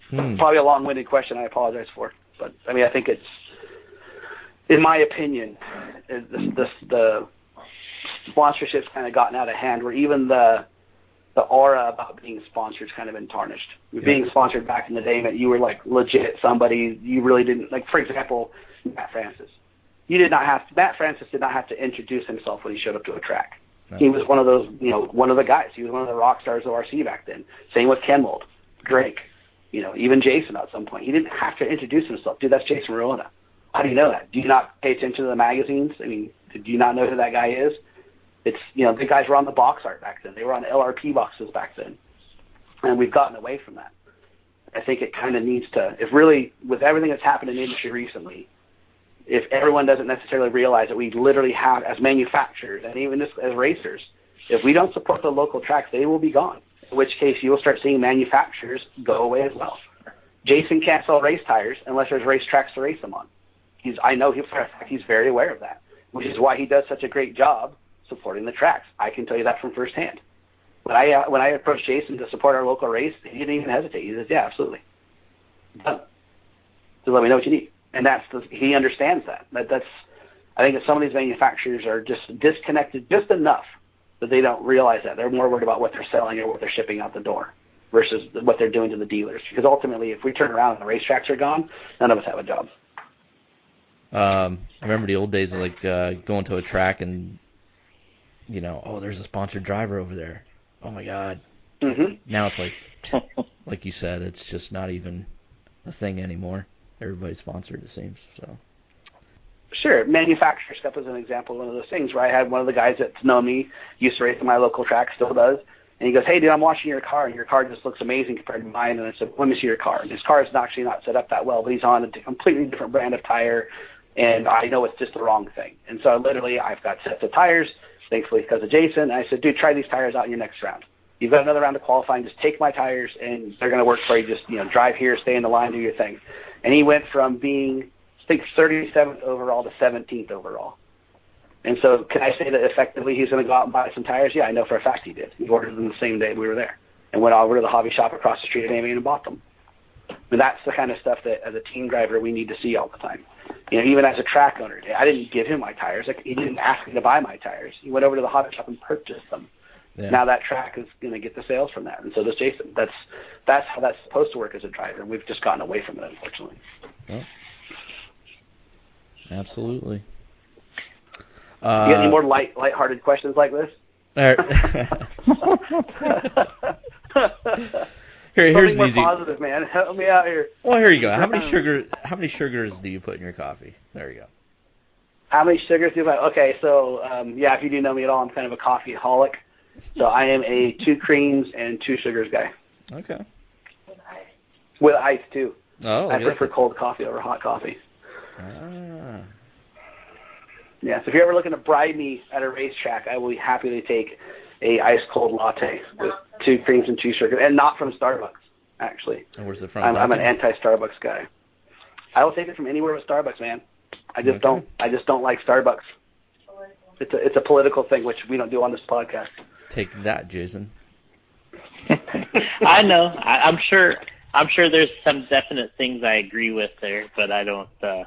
probably a long-winded question. I apologize for. But I mean, I think it's, in my opinion, the sponsorship's kind of gotten out of hand, where even the aura about being sponsored has kind of been tarnished. Yeah. Being sponsored back in the day meant you were like legit somebody. You really didn't, like, for example, Matt Francis. Matt Francis did not have to introduce himself when he showed up to a track. No. He was one of those, one of the guys. He was one of the rock stars of RC back then. Same with Ken Mold, Drake, even Jason at some point. He didn't have to introduce himself. Dude, that's Jason Ruona. How do you know that? Do you not pay attention to the magazines? I mean, do you not know who that guy is? It's, the guys were on the box art back then. They were on LRP boxes back then. And we've gotten away from that. I think it kind of needs to, if really, with everything that's happened in the industry recently, if everyone doesn't necessarily realize that we literally have, as manufacturers and even just as racers, if we don't support the local tracks, they will be gone. In which case, you will start seeing manufacturers go away as well. Jason can't sell race tires unless there's race tracks to race them on. I know for a fact he's very aware of that, which is why he does such a great job supporting the tracks. I can tell you that from firsthand. When I approached Jason to support our local race, he didn't even hesitate. He says, "Yeah, absolutely. Done. So let me know what you need." And he understands that. I think that some of these manufacturers are just disconnected just enough that they don't realize that. They're more worried about what they're selling or what they're shipping out the door versus what they're doing to the dealers. Because ultimately, if we turn around and the racetracks are gone, none of us have a job. I remember the old days of going to a track and, there's a sponsored driver over there. Oh my God. Mm-hmm. Now it's like you said, it's just not even a thing anymore. Everybody's sponsored, it seems. So. Sure. Manufacturer stuff is an example of one of those things where I had one of the guys that's known me, used to race at my local track, still does. And he goes, "Hey, dude, I'm watching your car, and your car just looks amazing compared to mine." And I said, "Let me see your car." And his car is actually not set up that well, but he's on a completely different brand of tire, and I know it's just the wrong thing. And so I've got sets of tires, thankfully because of Jason. And I said, "Dude, try these tires out in your next round. You've got another round of qualifying. Just take my tires, and they're going to work for you. Just drive here, stay in the line, do your thing." And he went from being, I think, 37th overall to 17th overall. And so can I say that effectively he's going to go out and buy some tires? Yeah, I know for a fact he did. He ordered them the same day we were there and went over to the hobby shop across the street at Amy and bought them. And that's the kind of stuff that as a team driver we need to see all the time. Even as a track owner, I didn't give him my tires. Like, he didn't ask me to buy my tires. He went over to the hobby shop and purchased them. Yeah. Now that track is going to get the sales from that, and so does Jason. That's how that's supposed to work as a driver. We've just gotten away from it, unfortunately. Yeah. Absolutely. You got any more lighthearted questions like this? Here's more easy. Positive, man. Help me out here. Well, here you go. How many sugars do you put in your coffee? There you go. How many sugars do you put? Okay, so if you do know me at all, I'm kind of a coffeeaholic. So I am a 2 creams and 2 sugars guy. Okay. With ice too. Oh. I prefer cold coffee over hot coffee. Ah. Yeah, so if you're ever looking to bribe me at a racetrack, I will be happy to take a ice cold latte with 2 creams and 2 sugars, and not from Starbucks, actually. And where's it from? I'm an anti-Starbucks guy. I will take it from anywhere with Starbucks, man. I just don't like Starbucks. It's a political thing, which we don't do on this podcast. Take that, Jason. I know. I'm sure there's some definite things I agree with there, but I don't. I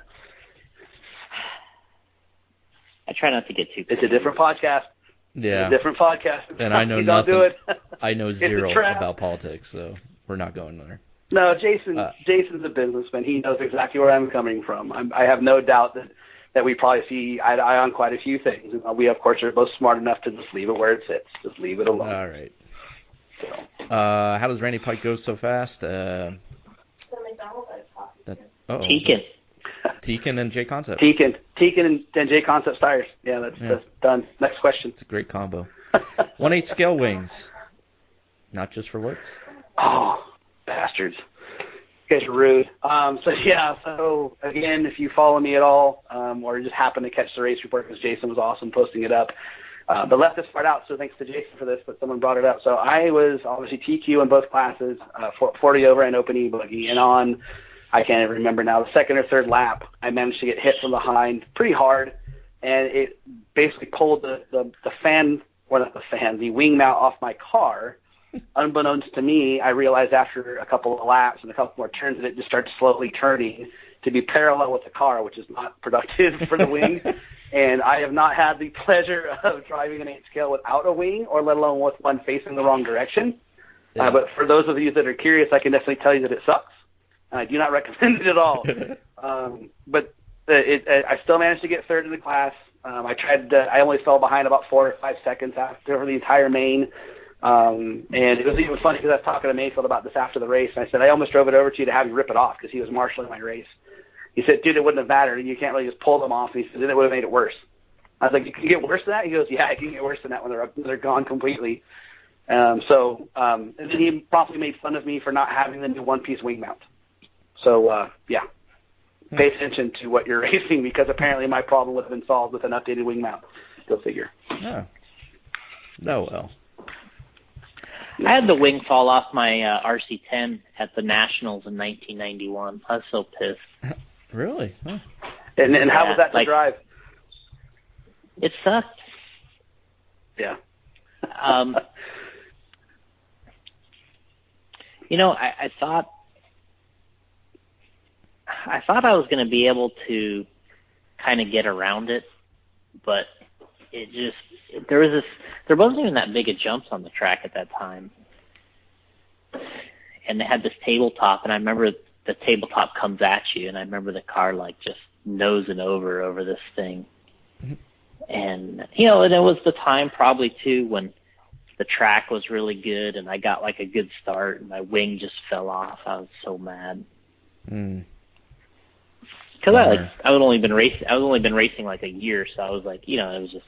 try not to get too. It's a different podcast. Yeah. It's a different podcast. And I know nothing. Don't do it. I know zero about politics, so we're not going there. No, Jason's a businessman. He knows exactly where I'm coming from. I have no doubt that we probably see eye to eye on quite a few things. We, of course, are both smart enough to just leave it where it sits. Just leave it alone. All right. So. How does Randy Pike go so fast? Tekin. Tekin and J Concept. Tekin and J Concept tires. Yeah, that's done. Next question. It's a great combo. 1/8 scale wings. Not just for looks. Oh, bastards. You guys are rude. So again, if you follow me at all, or just happen to catch the race report, because Jason was awesome posting it up, but left this part out, so thanks to Jason for this, but someone brought it up. So I was obviously TQ in both classes, 40 over and open E-buggy, and on, I can't even remember now, the second or third lap, I managed to get hit from behind pretty hard, and it basically pulled the wing mount off my car. Unbeknownst to me, I realized after a couple of laps and a couple more turns that it just started slowly turning to be parallel with the car, which is not productive for the wing. And I have not had the pleasure of driving an 8 scale without a wing, or let alone with one facing the wrong direction. Yeah. But for those of you that are curious, I can definitely tell you that it sucks. I do not recommend it at all. I still managed to get third in the class. I only fell behind about 4 or 5 seconds after the entire main. And it was even funny because I was talking to Mayfield about this after the race, and I said, I almost drove it over to you to have you rip it off because he was marshalling my race. He said, dude, it wouldn't have mattered. You can't really just pull them off. And he said, then it would have made it worse. I was like, you can get worse than that? He goes, yeah, it can get worse than that when they're gone completely. And then he promptly made fun of me for not having the new one-piece wing mount. So, pay attention to what you're racing, because apparently my problem would have been solved with an updated wing mount. Go figure. Oh. No, well. I had the wing fall off my RC10 at the Nationals in 1991. I was so pissed. Really? Huh. And how was that to drive? It sucked. Yeah. I thought I was going to be able to kind of get around it, but there wasn't even that big of jumps on the track at that time. And they had this tabletop, and I remember the tabletop comes at you, and I remember the car just nosing over this thing. And, and it was the time probably too when the track was really good, and I got a good start, and my wing just fell off. I was so mad. Because I was only been racing a year, so I was it was just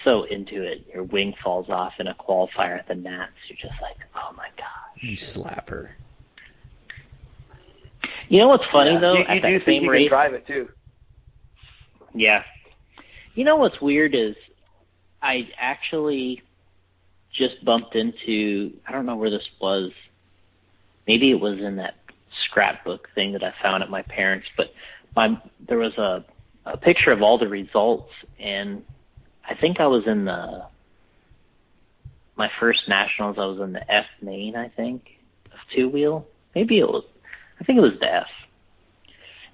so into it. Your wing falls off in a qualifier at the Nats. You're just oh my gosh. You slap her. You know what's funny though? You do think you can drive it too. Yeah. You know what's weird is I actually just bumped into, I don't know where this was. Maybe it was in that scrapbook thing that I found at my parents', but there was a a picture of all the results, and I think I was in my first nationals. I was in the F main, I think, of two-wheel. I think it was the F.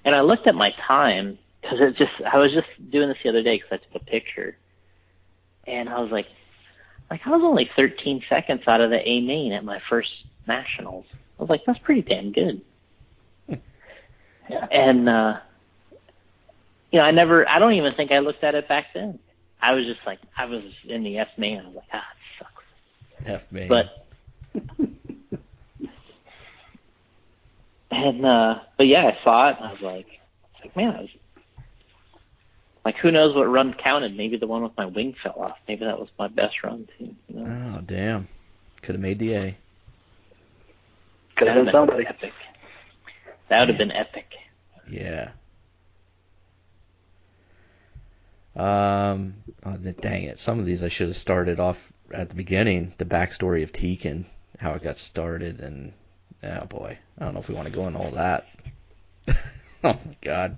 And I looked at my time because I was just doing this the other day because I took a picture, and I was like I was only 13 seconds out of the A main at my first nationals. I was like, that's pretty damn good. Yeah. And I don't even think I looked at it back then. I was just like, I was in the F main. I was like, it sucks. F main. But yeah, I saw it and I was like, man, who knows what run counted? Maybe the one with my wing fell off. Maybe that was my best run too. Oh, damn. Could have made the A. Could have been somebody. Epic. That would have been epic. Yeah. Dang it. Some of these I should have started off at the beginning. The backstory of Tekin, how it got started, and oh boy, I don't know if we want to go into all that. Oh my God.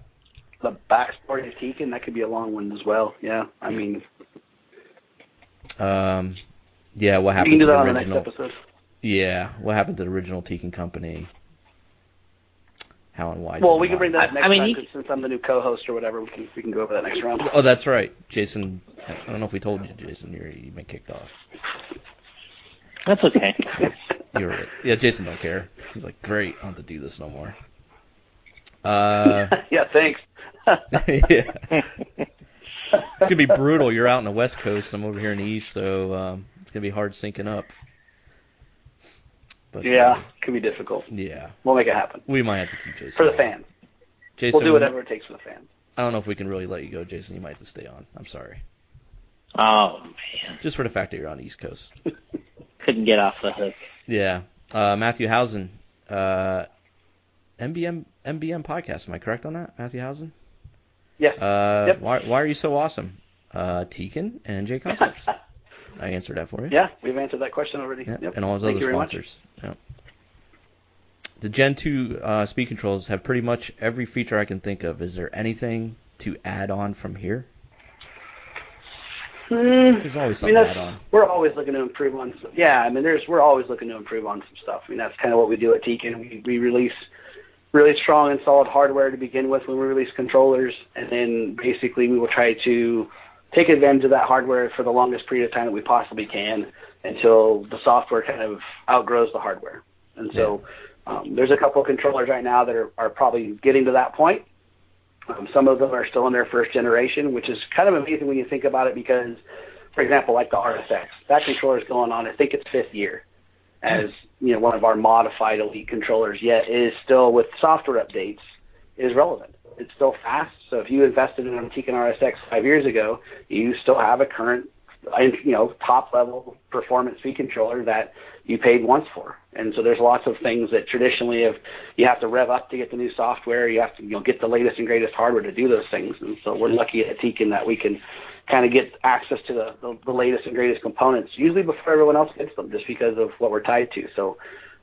The backstory of Tekin, that could be a long one as well. Yeah, I mean. Yeah, what happened you can do to that the on original? the next episode. Yeah, what happened to the original Tekin company? How and why? Well, we can bring that up next I mean, time, 'cause since I'm the new co-host or whatever, we can go over that next round. Oh, that's right, Jason. I don't know if we told you, Jason. You've been kicked off. That's okay. You're right. Yeah, Jason don't care. He's like, great, I don't have to do this no more. Yeah, thanks. Yeah. It's gonna be brutal. You're out in the West Coast. I'm over here in the East, so it's gonna be hard syncing up. But, yeah, could be difficult. Yeah. We'll make it happen. We might have to keep Jason For the on. fans. Jason, We'll do whatever it takes for the fans. I don't know if we can really let you go, Jason. You might have to stay on. I'm sorry. Oh, man. Just for the fact that you're on the East Coast. Couldn't get off the hook. Yeah. Matthew Housen. MBM podcast. Am I correct on that, Matthew Housen? Yeah. Yep. Why are you so awesome? Tekin and J Concepts. I answered that for you. Yeah, we've answered that question already. Yep. And all his Thank other you very much. sponsors. Yep. The Gen 2 speed controls have pretty much every feature I can think of. Is there anything to add on from here? There's always something to add on. We're always looking to improve on. Yeah, I mean, we're always looking to improve on some stuff. I mean, that's kind of what we do at Tekin. We release really strong and solid hardware to begin with when we release controllers, and then basically we will try to take advantage of that hardware for the longest period of time that we possibly can until the software kind of outgrows the hardware. And so there's a couple of controllers right now that are probably getting to that point. Some of them are still in their first generation, which is kind of amazing when you think about it because, for example, like the RSX, that controller is going on, I think it's 5th year as one of our modified elite controllers, yet it is still, with software updates, is relevant. It's still fast, so if you invested in a Tekin RSX 5 years ago, you still have a current, top-level performance speed controller that you paid once for. And so there's lots of things that traditionally you have to rev up to get the new software, you have to get the latest and greatest hardware to do those things. And so we're lucky at Tekin that we can kind of get access to the latest and greatest components, usually before everyone else gets them, just because of what we're tied to. So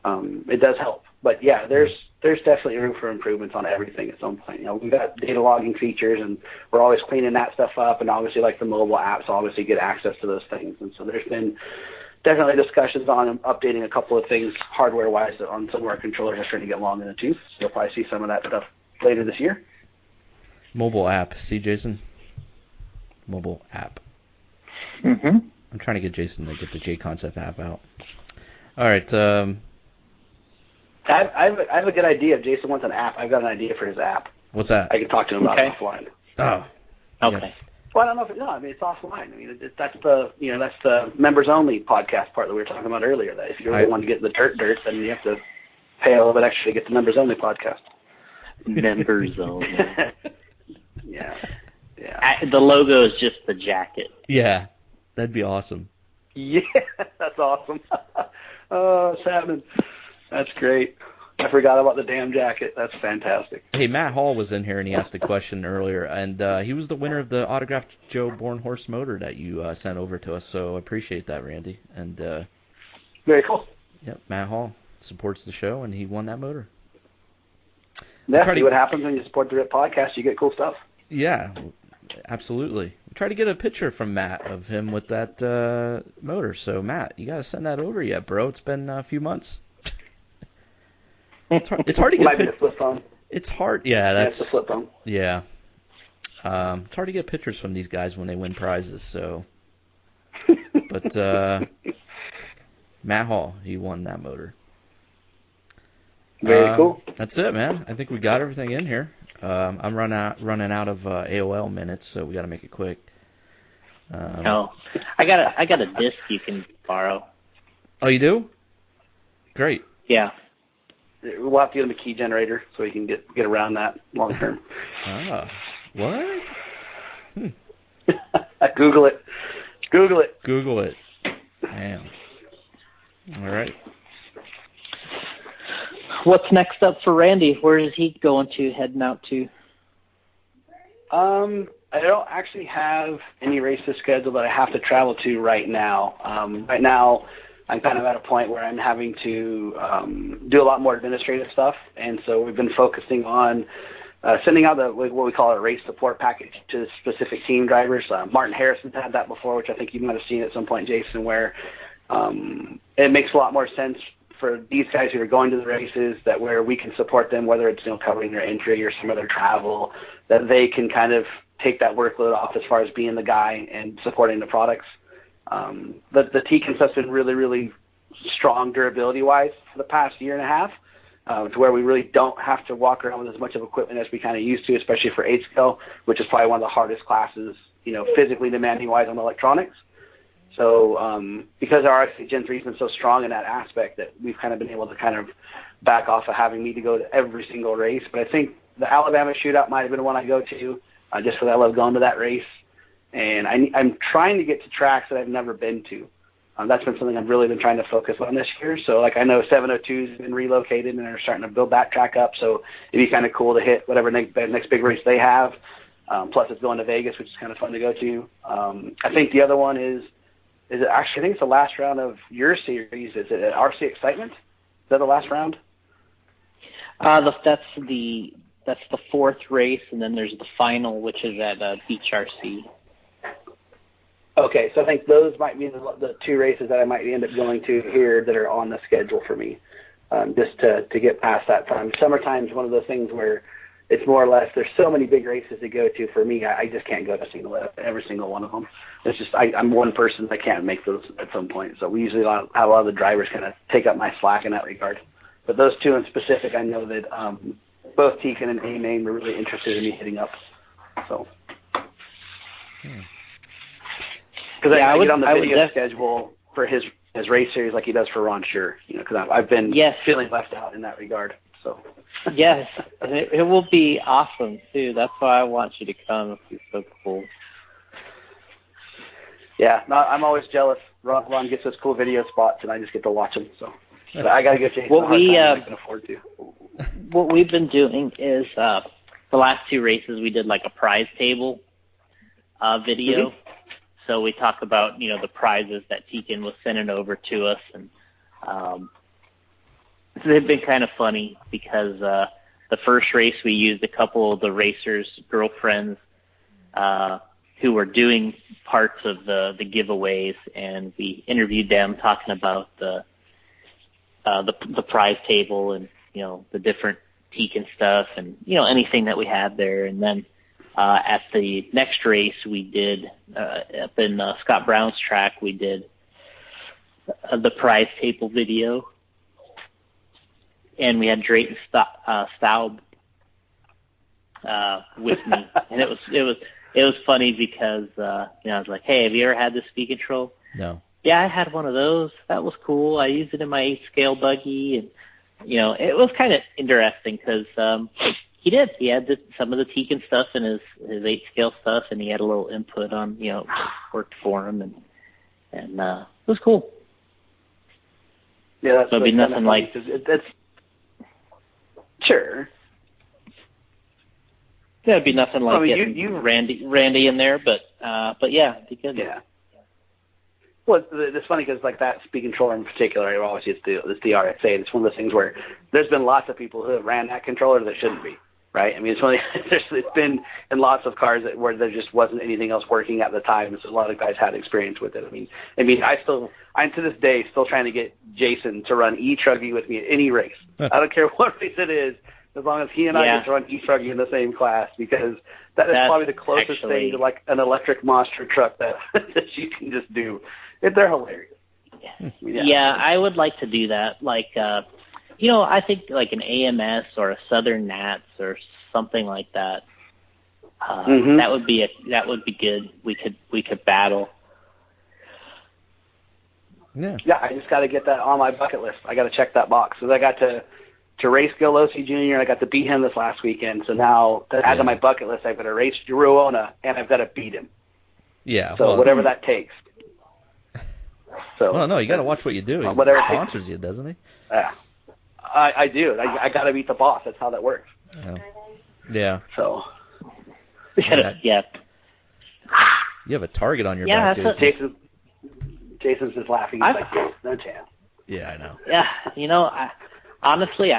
it does help. But yeah, there's definitely room for improvements on everything at some point. We've got data logging features, and we're always cleaning that stuff up. And obviously, like the mobile apps, obviously get access to those things. And so there's been definitely discussions on updating a couple of things hardware-wise on some of our controllers are starting to get long in the tooth. So you'll probably see some of that stuff later this year. Mobile app. See, Jason? Mobile app. Mm-hmm. I'm trying to get Jason to get the J Concept app out. All right. I have a good idea. If Jason wants an app, I've got an idea for his app. What's that? I can talk to him about it offline. Oh. Okay. Yeah. Well, I don't know if it's offline. I mean, that's the members only podcast part that we were talking about earlier. That if you really want to get in the dirt, then you have to pay a little bit extra to get the members only podcast. Members only. Yeah. The logo is just the jacket. Yeah, that'd be awesome. Yeah, that's awesome. Oh, it's happening. That's great. I forgot about the damn jacket. That's fantastic. Hey, Matt Hall was in here and he asked a question earlier, and he was the winner of the autographed Joe Bornhorst motor that you sent over to us. So I appreciate that, Randy. And very cool. Yep, Matt Hall supports the show, and he won that motor. Yeah, see what happens when you support the RIP podcast. You get cool stuff. Yeah, absolutely. Try to get a picture from Matt of him with that motor. So Matt, you gotta send that over yet, bro. It's been a few months. It's hard to It get might be the flip phone. It's hard. Yeah, Yeah, it's the flip phone. yeah. It's hard to get pictures from these guys when they win prizes. So, but Matt Hall, he won that motor. Very cool. That's it, man. I think we got everything in here. I'm running out of AOL minutes, so we got to make it quick. I got a disc you can borrow. Oh, you do? Great. Yeah. We'll have to get him a key generator so he can get around that long term. What? Google it. Google it. Google it. Damn. All right. What's next up for Randy? Where is he heading out to? I don't actually have any races scheduled that I have to travel to right now. Right now, I'm kind of at a point where I'm having to do a lot more administrative stuff, and so we've been focusing on sending out what we call a race support package to specific team drivers. Martin Harrison's had that before, which I think you might have seen at some point, Jason, where it makes a lot more sense for these guys who are going to the races that where we can support them, whether it's covering their entry or some other travel, that they can kind of take that workload off as far as being the guy and supporting the products. The Tekins stuff's been really, really strong durability-wise for the past year and a half, to where we really don't have to walk around with as much of equipment as we kind of used to, especially for 8 scale, which is probably one of the hardest classes, physically demanding-wise on electronics. So because our RX Gen 3 has been so strong in that aspect that we've kind of been able to kind of back off of having me to go to every single race. But I think the Alabama shootout might have been one I go to just because I love going to that race. And I'm trying to get to tracks that I've never been to. That's been something I've really been trying to focus on this year. So, I know 702's been relocated and they're starting to build that track up. So it'd be kind of cool to hit whatever next big race they have. Plus, it's going to Vegas, which is kind of fun to go to. I think the other one is it actually, I think it's the last round of your series. Is it RC Excitement? Is that the last round? That's the 4th race, and then there's the final, which is at Beach RC. Okay, so I think those might be the 2 races that I might end up going to here that are on the schedule for me, just to get past that time. Summertime is one of those things where it's more or less there's so many big races to go to for me. I just can't go to every single one of them. It's just I'm one person that can't make those at some point. So we usually have a lot of the drivers kind of take up my slack in that regard. But those 2 in specific, I know that both Tekin and A-Main were really interested in me hitting up. So. Because I get on the video schedule for his race series like he does for Ron Sure, because I've been feeling left out in that regard. So. Yes, and it will be awesome too. That's why I want you to come. It's so cool. Yeah, no, I'm always jealous. Ron gets those cool video spots, and I just get to watch them. So, but I got to give Jason a hard time. I can afford to. What we've been doing is the last 2 races we did like a prize table video. Mm-hmm. So we talk about the prizes that Tekin was sending over to us, and they've been kind of funny because the first race we used a couple of the racers' girlfriends who were doing parts of the giveaways, and we interviewed them talking about the prize table and the different Tekin stuff and anything that we had there. And then at the next race we did up in Scott Brown's track, we did the prize table video. And we had Drayton Staub with me, and it was funny because I was like, "Hey, have you ever had this speed control?" No. Yeah, I had one of those. That was cool. I used it in my 8-scale buggy, and it was kind of interesting because he had some of the Tekin stuff in his 8-scale stuff, and he had a little input on worked for him, and it was cool. Yeah, that's so it'd be nothing like that's. Sure. Yeah, it'd be nothing like getting Randy in there, but yeah, it'd be good. Yeah. Well, it's funny because like that speed controller in particular, obviously it's the RXA. It's one of those things where there's been lots of people who have ran that controller that shouldn't be. right? I mean, it's been in lots of cars where there just wasn't anything else working at the time, so a lot of guys had experience with it. I mean, I'm to this day still trying to get Jason to run e-truggy with me at any race. I don't care what race it is, as long as he and I get to run e-truggy in the same class, because that's probably the closest thing to like an electric monster truck that you can just do. They're hilarious. Yeah, I would like to do that. Like, I think like an AMS or a Southern Nats or something like that. That would be good. We could battle. Yeah, I just got to get that on my bucket list. I got to check that box. So I got to race Gotti Jr. and I got to beat him this last weekend. So now to add to my bucket list, I've got to race Ruona and I've got to beat him. Yeah. So whatever that takes. So well, no, you got to watch what you do. He sponsors you, doesn't he? Yeah, I do. I got to beat the boss. That's how that works. Yeah. So. Yeah. You have a target on your back, Jason. Jason's just laughing. He's like, no chance. Yeah, I know. Yeah, honestly,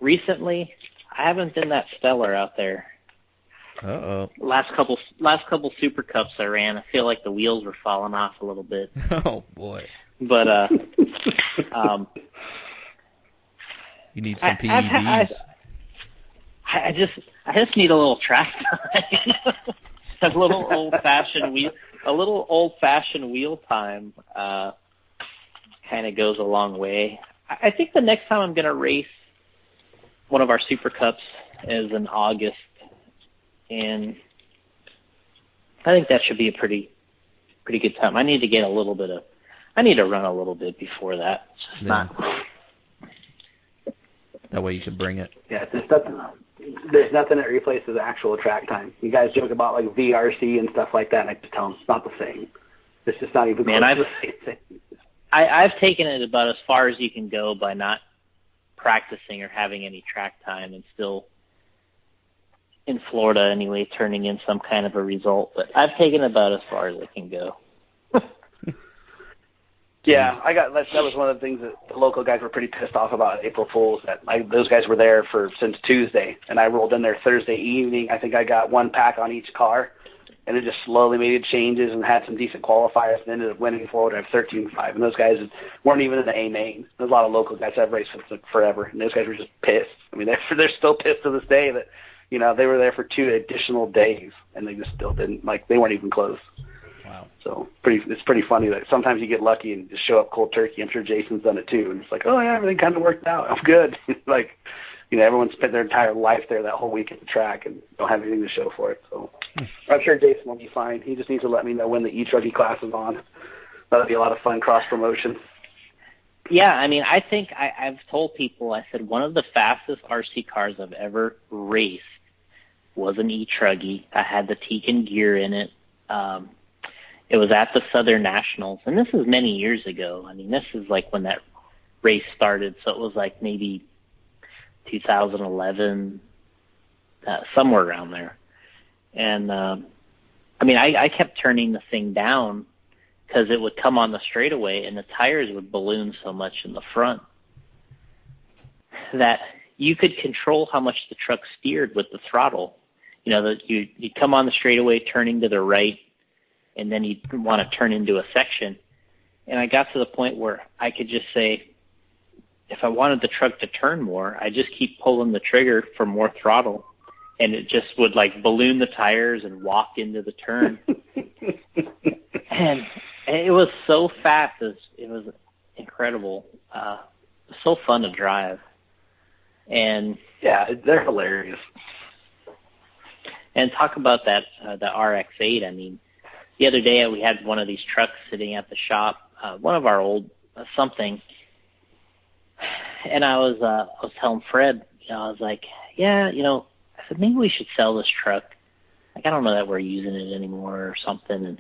recently, I haven't been that stellar out there. Uh-oh. Last couple Super Cups I ran, I feel like the wheels were falling off a little bit. Oh boy. But you need some PEDs. I just need a little track time. a little old fashioned wheel time kind of goes a long way. I think the next time I'm going to race one of our Super Cups is in August, and I think that should be a pretty good time. I need to run a little bit before that. It's just not. That way you can bring it. Yeah, there's nothing that replaces actual track time. You guys joke about like VRC and stuff like that, and I just tell them it's not the same. It's just not even close to the same thing. I've taken it about as far as you can go by not practicing or having any track time, and still in Florida anyway, turning in some kind of a result. But I've taken about as far as I can go. Yeah, that was one of the things that the local guys were pretty pissed off about at April Fools, that those guys were there since Tuesday, and I rolled in there Thursday evening. I think I got one pack on each car, and it just slowly made changes and had some decent qualifiers and ended up winning forward at 13.5. And those guys weren't even in the A main. There's a lot of local guys I've raced with forever, and those guys were just pissed. I mean, they're still pissed to this day that, they were there for 2 additional days, and they just still didn't, they weren't even close. Wow. So it's pretty funny that sometimes you get lucky and just show up cold turkey. I'm sure Jason's done it too. And it's like, oh yeah, everything kind of worked out. I'm good. Everyone spent their entire life there that whole week at the track and don't have anything to show for it. So I'm sure Jason will be fine. He just needs to let me know when the e-truggy class is on. That'll be a lot of fun cross promotion. Yeah, I mean, I think I've told people, I said one of the fastest RC cars I've ever raced was an e-truggy. I had the Tekins gear in it. It was at the Southern Nationals, and this is many years ago. I mean, this is like when that race started, so it was like maybe 2011, somewhere around there. And, I kept turning the thing down because it would come on the straightaway, and the tires would balloon so much in the front that you could control how much the truck steered with the throttle. You'd come on the straightaway turning to the right, and then you'd want to turn into a section. And I got to the point where I could just say, if I wanted the truck to turn more, I just keep pulling the trigger for more throttle, and it just would balloon the tires and walk into the turn. And it was so fast. It was incredible. So fun to drive. And yeah, they're hilarious. And talk about that, the RX-8. I mean, the other day we had one of these trucks sitting at the shop, one of our old something, and I was telling Fred, I was like, yeah, I said maybe we should sell this truck. I don't know that we're using it anymore or something.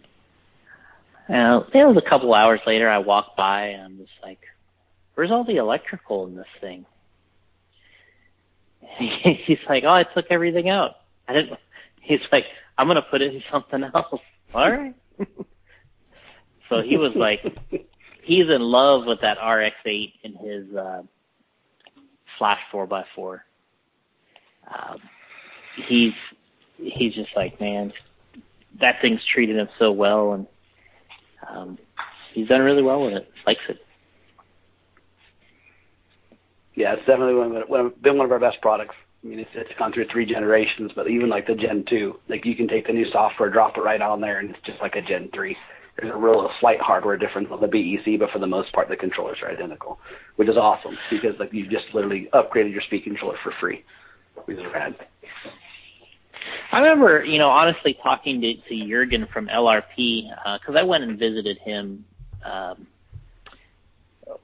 And it was a couple hours later, I walked by and I'm just like, where's all the electrical in this thing? He's like, oh, I took everything out. He's like, I'm going to put it in something else. All right. So he was like, he's in love with that RX-8 in his Flash 4x4. um, he's just like, man, that thing's treated him so well, and he's done really well with it. Likes it. Yeah, it's definitely been one of our best products. I mean, it's gone through 3 generations, but even like the Gen 2, like you can take the new software, drop it right on there, and it's just like a Gen 3. There's a slight hardware difference on the BEC, but for the most part, the controllers are identical, which is awesome because like you just literally upgraded your speed controller for free, which is rad. I remember, honestly talking to Jurgen from LRP, because I went and visited him.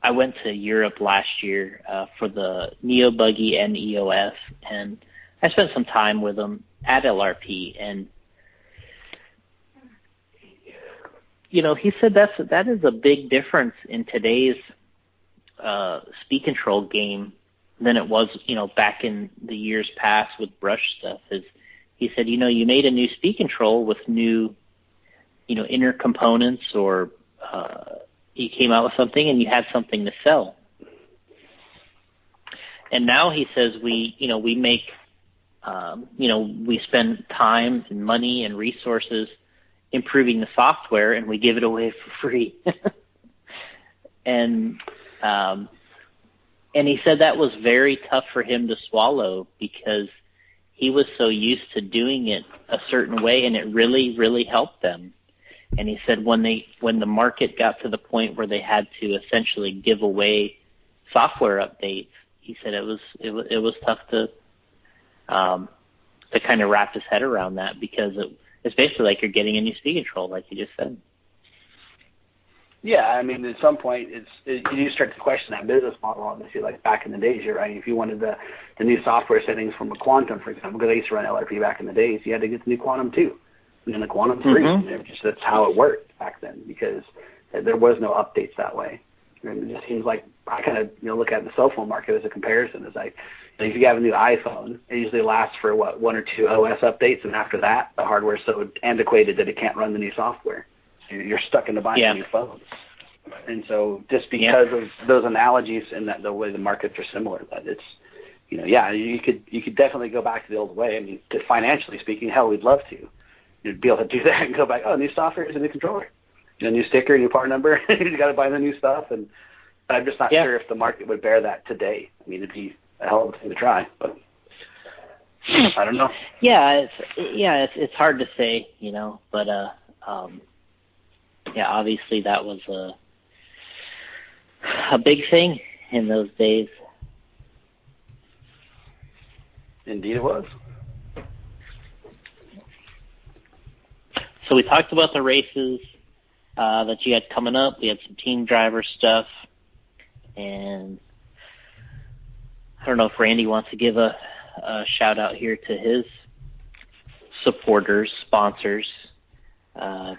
I went to Europe last year for the Neo Buggy and EOS, and I spent some time with him at LRP, and he said that is a big difference in today's speed control game than it was, back in the years past with brush stuff. He said, you made a new speed control with new, inner components, or you came out with something and you had something to sell. And now he says we make, we spend time and money and resources improving the software, and we give it away for free. And he said that was very tough for him to swallow because he was so used to doing it a certain way, and it really, really helped them. And he said when the market got to the point where they had to essentially give away software updates, he said it was tough to kind of wrap his head around that, because it's basically like you're getting a new speed control, like you just said. Yeah, I mean, at some point, you do start to question that business model, obviously, like back in the days, you're right. If you wanted the new software settings from a Quantum, for example, because I used to run LRP back in the days, you had to get the new Quantum 2 and then the Quantum 3. Mm-hmm. That's how it worked back then, because there was no updates that way. And it just seems like I kind of look at the cell phone market as a comparison. It's like, if you have a new iPhone, it usually lasts for, 1 or 2 OS updates, and after that, the hardware is so antiquated that it can't run the new software. So you're stuck into buying a new phone. And so just because of those analogies and that the way the markets are similar, that it's, you could definitely go back to the old way. I mean, financially speaking, hell, we'd love to. You'd be able to do that and go back, new software is a new controller, new sticker, new part number. You got to buy the new stuff, and I'm just not sure if the market would bear that today. I mean, it'd be a hell of a thing to try, but I don't know. It's hard to say, but obviously that was a big thing in those days. Indeed, it was. So we talked about the races that you had coming up. We had some team driver stuff, and I don't know if Randy wants to give a shout out here to his supporters, sponsors. People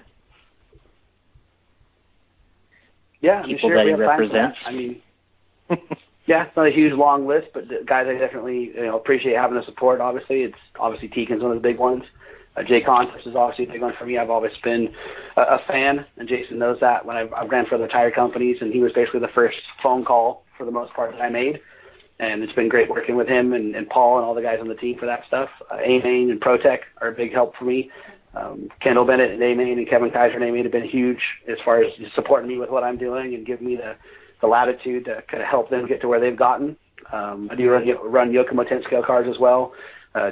that he represents. I mean, it's not a huge long list, but the guys, I definitely appreciate having the support. Obviously, it's obviously Tekins, one of the big ones. Jay Concepts is obviously a big one for me. I've always been a fan, and Jason knows that. When I ran for other tire companies, and he was basically the first phone call for the most part that I made. And it's been great working with him and Paul and all the guys on the team for that stuff. A-Main and ProTech are a big help for me. Kendall Bennett and A-Main and Kevin Kaiser and A-Main have been huge as far as supporting me with what I'm doing and giving me the latitude to kind of help them get to where they've gotten. I do run Yokomo 10-scale cars as well.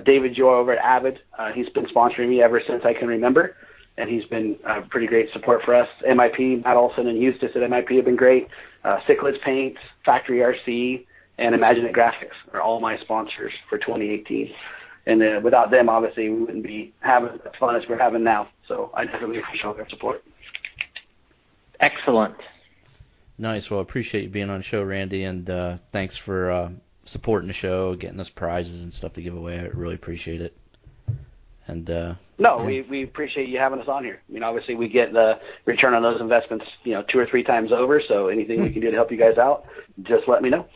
David Joy over at Avid, he's been sponsoring me ever since I can remember, and he's been pretty great support for us. MIP, Matt Olson and Eustace at MIP have been great. Cichlids Paints, Factory RC, and Imagine It Graphics are all my sponsors for 2018. And without them, obviously, we wouldn't be having as fun as we're having now. So I definitely appreciate their support. Excellent. Nice. Well, I appreciate you being on the show, Randy, and thanks for supporting the show, getting us prizes and stuff to give away. I really appreciate it. And we appreciate you having us on here. I mean, obviously, we get the return on those investments, 2 or 3 times over. So anything we can do to help you guys out, just let me know.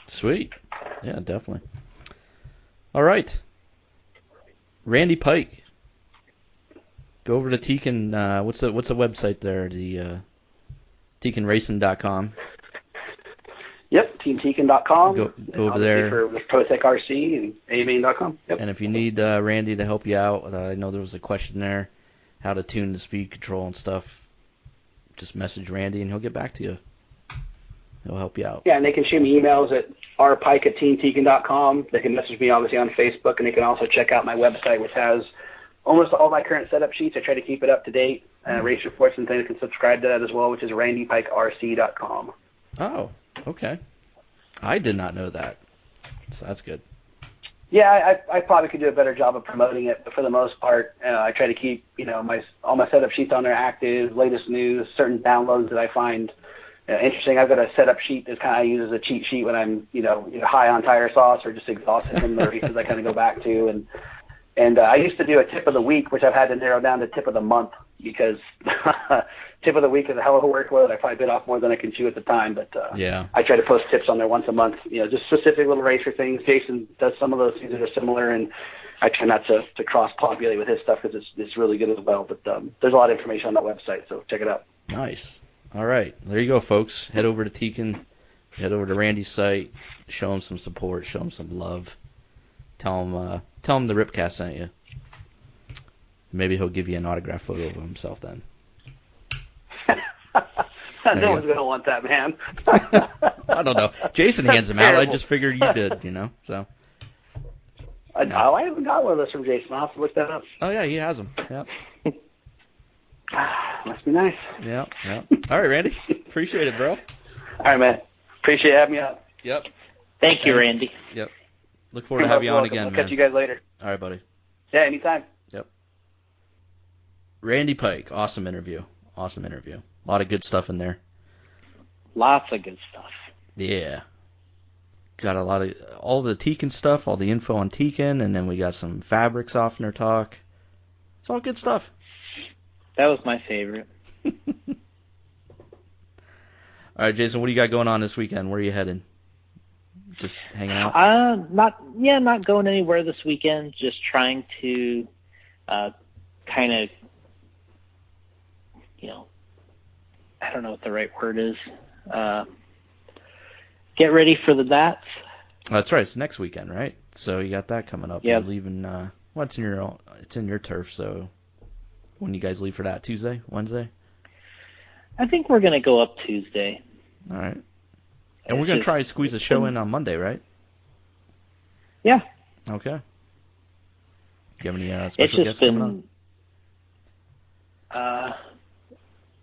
Sweet. Yeah, definitely. All right. Randy Pike. Go over to Tekin. What's the website there? The TekinRacing.com. Yep, teamtekin.com. Go over there. For ProTech RC and amain.com. Yep. And if you need Randy to help you out, I know there was a question there, how to tune the speed control and stuff. Just message Randy and he'll get back to you. He'll help you out. Yeah, and they can shoot me emails at rpike@teamtekin.com. They can message me obviously on Facebook, and they can also check out my website, which has almost all my current setup sheets. I try to keep it up to date. Race reports and things. You can subscribe to that as well, which is randypikerc.com. Oh, okay. I did not know that. So that's good. Yeah, I probably could do a better job of promoting it, but for the most part, I try to keep all my setup sheets on there active, latest news, certain downloads that I find interesting. I've got a setup sheet that kind of I use as a cheat sheet when I'm either high on tire sauce or just exhausted from the races. I kind of go back to and I used to do a tip of the week, which I've had to narrow down to tip of the month because tip of the week is a hell of a workload. I probably bit off more than I can chew at the time, but yeah, I try to post tips on there once a month, just specific little racer things. Jason does some of those things that are similar, and I try not to cross-populate with his stuff because it's really good as well. But there's a lot of information on that website, so check it out. Nice. All right, there you go, folks. Head over to Tekin, head over to Randy's site, show him some support, show him some love. Tell him the Ripcast sent you. Maybe he'll give you an autograph photo of himself then. No one's going to want that, man. I don't know. Jason hands them out. I just figured you did, so. I haven't got one of those from Jason. I'll have to look that up. Oh, yeah, he has them. Yep. Must be nice. Yeah. All right, Randy. Appreciate it, bro. All right, man. Appreciate having me on. Yep. Thank you, Randy. Yep. Look forward to having you on again, I'll man. catch you guys later. All right, buddy. Yeah, anytime. Yep. Randy Pike. Awesome interview. A lot of good stuff in there. Lots of good stuff. Yeah. Got a lot of all the Tekin stuff, all the info on Tekin, and then we got some fabric softener talk. It's all good stuff. That was my favorite. All right, Jason, what do you got going on this weekend? Where are you headed? Just hanging out? Not going anywhere this weekend. Just trying to kind of, I don't know what the right word is. Get ready for the Nats. That's right. It's next weekend, right? So you got that coming up. Yeah. You're leaving. It's in your turf. So when you guys leave for that? Tuesday, Wednesday? I think we're gonna go up Tuesday. All right. And we're gonna try to squeeze a show in on Monday, right? Yeah. Okay. Do you have any special guests coming on?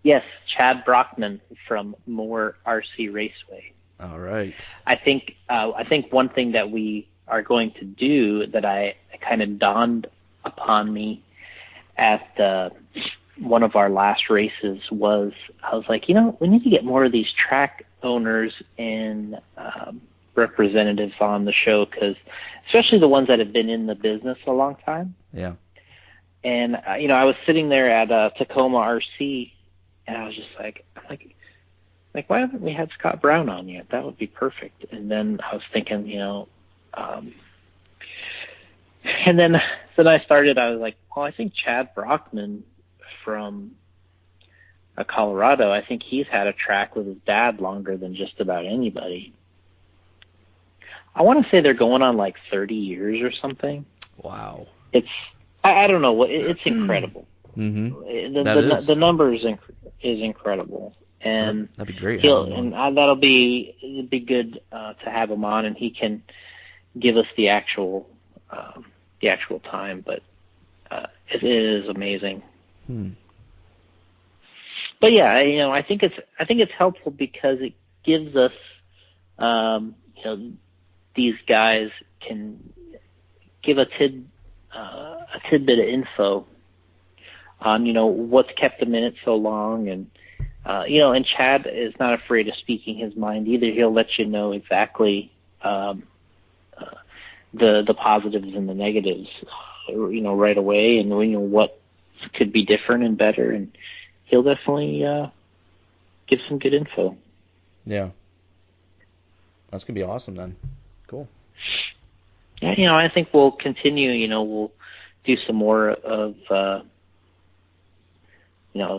Yes, Chad Brockman from Moore RC Raceway. All right. I think one thing that we are going to do that I kind of dawned upon me at one of our last races was I was like, we need to get more of these track owners and representatives on the show, because especially the ones that have been in the business a long time. Yeah. And I was sitting there at Tacoma RC, and I was just like, why haven't we had Scott Brown on yet? That would be perfect. And then I was thinking, and then I started. I was like, well, I think Chad Brockman from Colorado, I think he's had a track with his dad longer than just about anybody. I want to say they're going on like 30 years or something. Wow. I don't know. It's incredible. Mm-hmm. The number is incredible. And that'd be great. That'll be good to have him on, and he can give us the actual time. But it is amazing. But yeah, I think it's helpful because it gives us, these guys can give a tidbit of info on what's kept them in it so long, and and Chad is not afraid of speaking his mind either. He'll let you know exactly the positives and the negatives, right away, and what could be different and better, and he'll definitely give some good info. Yeah, that's gonna be awesome then. Cool. Yeah, I think we'll continue. We'll do some more of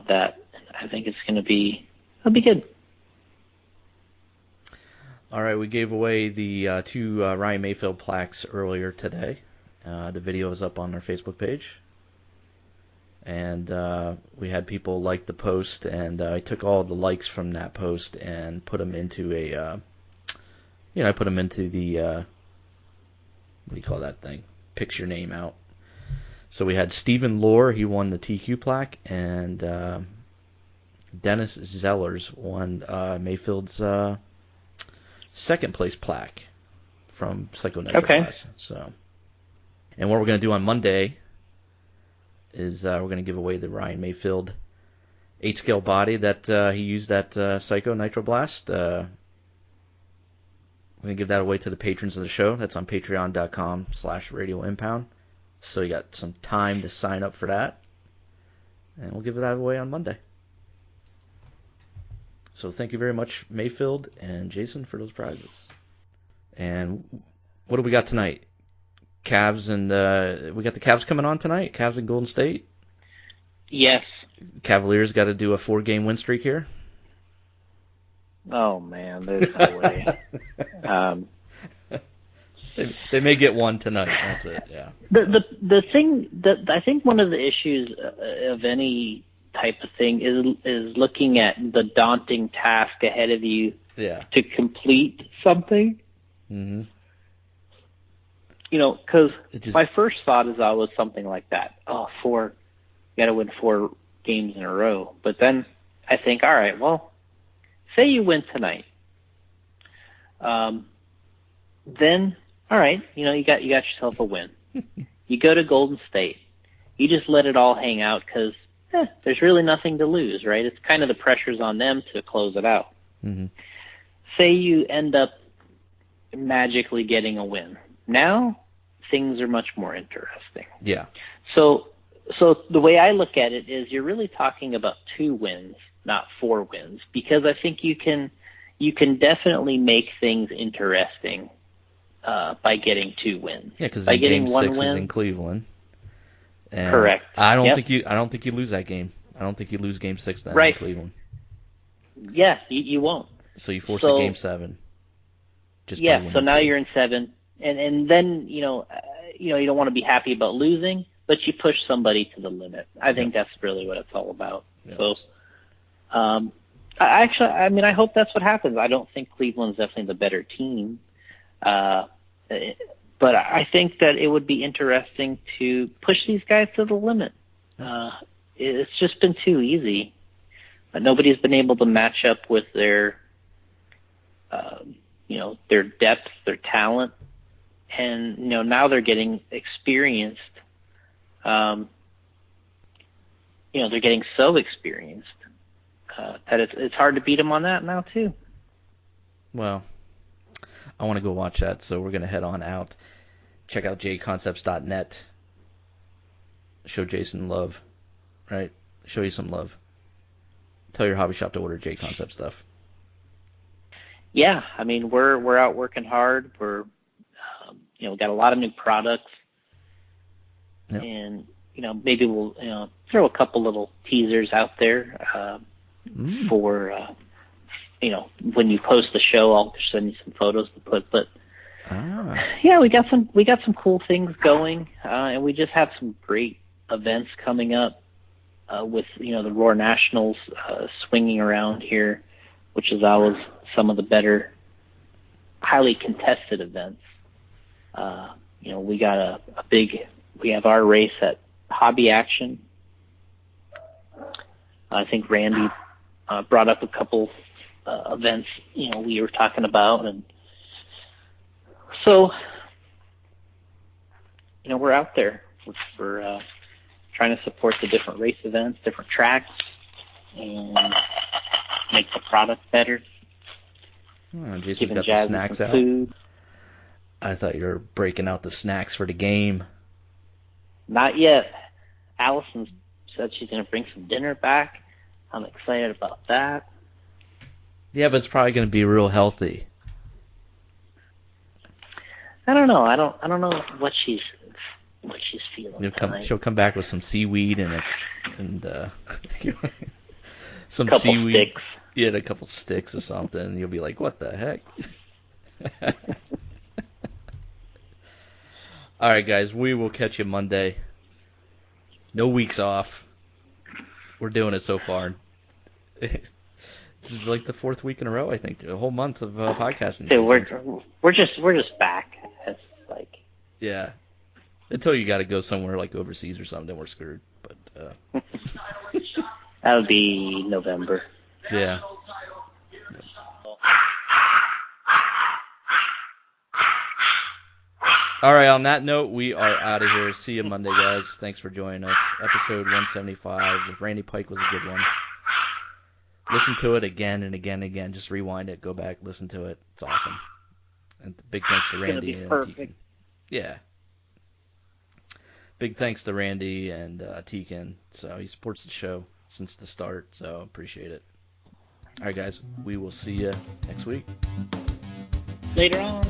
that. I think it'll be good. All right, we gave away the 2 Ryan Mayfield plaques earlier today. The video is up on our Facebook page. And we had people like the post, and I took all the likes from that post and put them into I put them into the, what do you call that thing? Picks your name out. So we had Stephen Lohr, he won the TQ plaque, and Dennis Zellers won Mayfield's second place plaque from Psycho Nitro Class. So, and what we're going to do on Monday is we're going to give away the Ryan Mayfield 8-scale body that he used at Psycho Nitro Blast. We're going to give that away to the patrons of the show. That's on patreon.com/radioimpound. So you got some time to sign up for that. And we'll give that away on Monday. So thank you very much, Mayfield and Jason, for those prizes. And what do we got tonight? Cavs and we got the Cavs coming on tonight. Cavs and Golden State. Yes. Cavaliers got to do a 4-game win streak here. Oh man, there's no way. They may get one tonight. That's it. Yeah. The thing that I think one of the issues of any type of thing is looking at the daunting task ahead of you. Yeah. To complete something. Mm-hmm. Because my first thought is always something like that. Oh, you got to win 4 games in a row. But then I think, all right, well, say you win tonight. Then, all right, you got yourself a win. You go to Golden State. You just let it all hang out because there's really nothing to lose, right? It's kind of the pressure's on them to close it out. Mm-hmm. Say you end up magically getting a win. Now things are much more interesting. Yeah. So the way I look at it is you're really talking about 2 wins, not 4 wins, because I think you can definitely make things interesting by getting 2 wins. Yeah, because Game 6 is in Cleveland. And correct. I don't think you lose that game. I don't think you lose Game 6 then in Cleveland. Yeah, you won't. So you force a Game 7. So now you're in 7, and then you don't want to be happy about losing, but you push somebody to the limit. I think that's really what it's all about. Yep. So, I hope that's what happens. I don't think Cleveland's definitely the better team, but I think that it would be interesting to push these guys to the limit. It's just been too easy. Nobody's been able to match up with their depth, their talent, and now they're getting experienced. They're getting so experienced that it's hard to beat them on that now too. Well, I want to go watch that, so we're gonna head on out. Check out jconcepts.net. Show Jason love, right? Show you some love. Tell your hobby shop to order J Concept stuff. Yeah, I mean we're out working hard. We're we got a lot of new products, yep. And maybe we'll throw a couple little teasers out there for when you post the show. I'll send you some photos to put. But yeah, we got some cool things going, and we just have some great events coming up with the Roar Nationals swinging around here, which is always some of the better, highly contested events. We got we have our race at Hobby Action. I think Randy brought up a couple events, we were talking about. And so, we're out there. We're trying to support the different race events, different tracks, and make the product better. Oh, Jason's got the snacks out. Food. I thought you were breaking out the snacks for the game. Not yet. Allison said she's going to bring some dinner back. I'm excited about that. Yeah, but it's probably going to be real healthy. I don't know. I don't know what she's feeling. She'll come back with some seaweed and some couple seaweed. Sticks. Yeah, a couple sticks or something. And you'll be like, what the heck? All right, guys. We will catch you Monday. No weeks off. We're doing it so far. This is like the 4th week in a row, I think. A whole month of podcasting. So we're just back. It's like, yeah. Until you got to go somewhere like overseas or something, then we're screwed. But that would be November. yeah. All right, on that note, we are out of here. See you Monday, guys. Thanks for joining us. Episode 175 with Randy Pike was a good one. Listen to it again and again and again. Just rewind it, go back, listen to it. It's awesome. And big thanks to Randy and Tekin. Yeah. Big thanks to Randy and Tekin. So he supports the show since the start, so appreciate it. All right, guys. We will see you next week. Later on.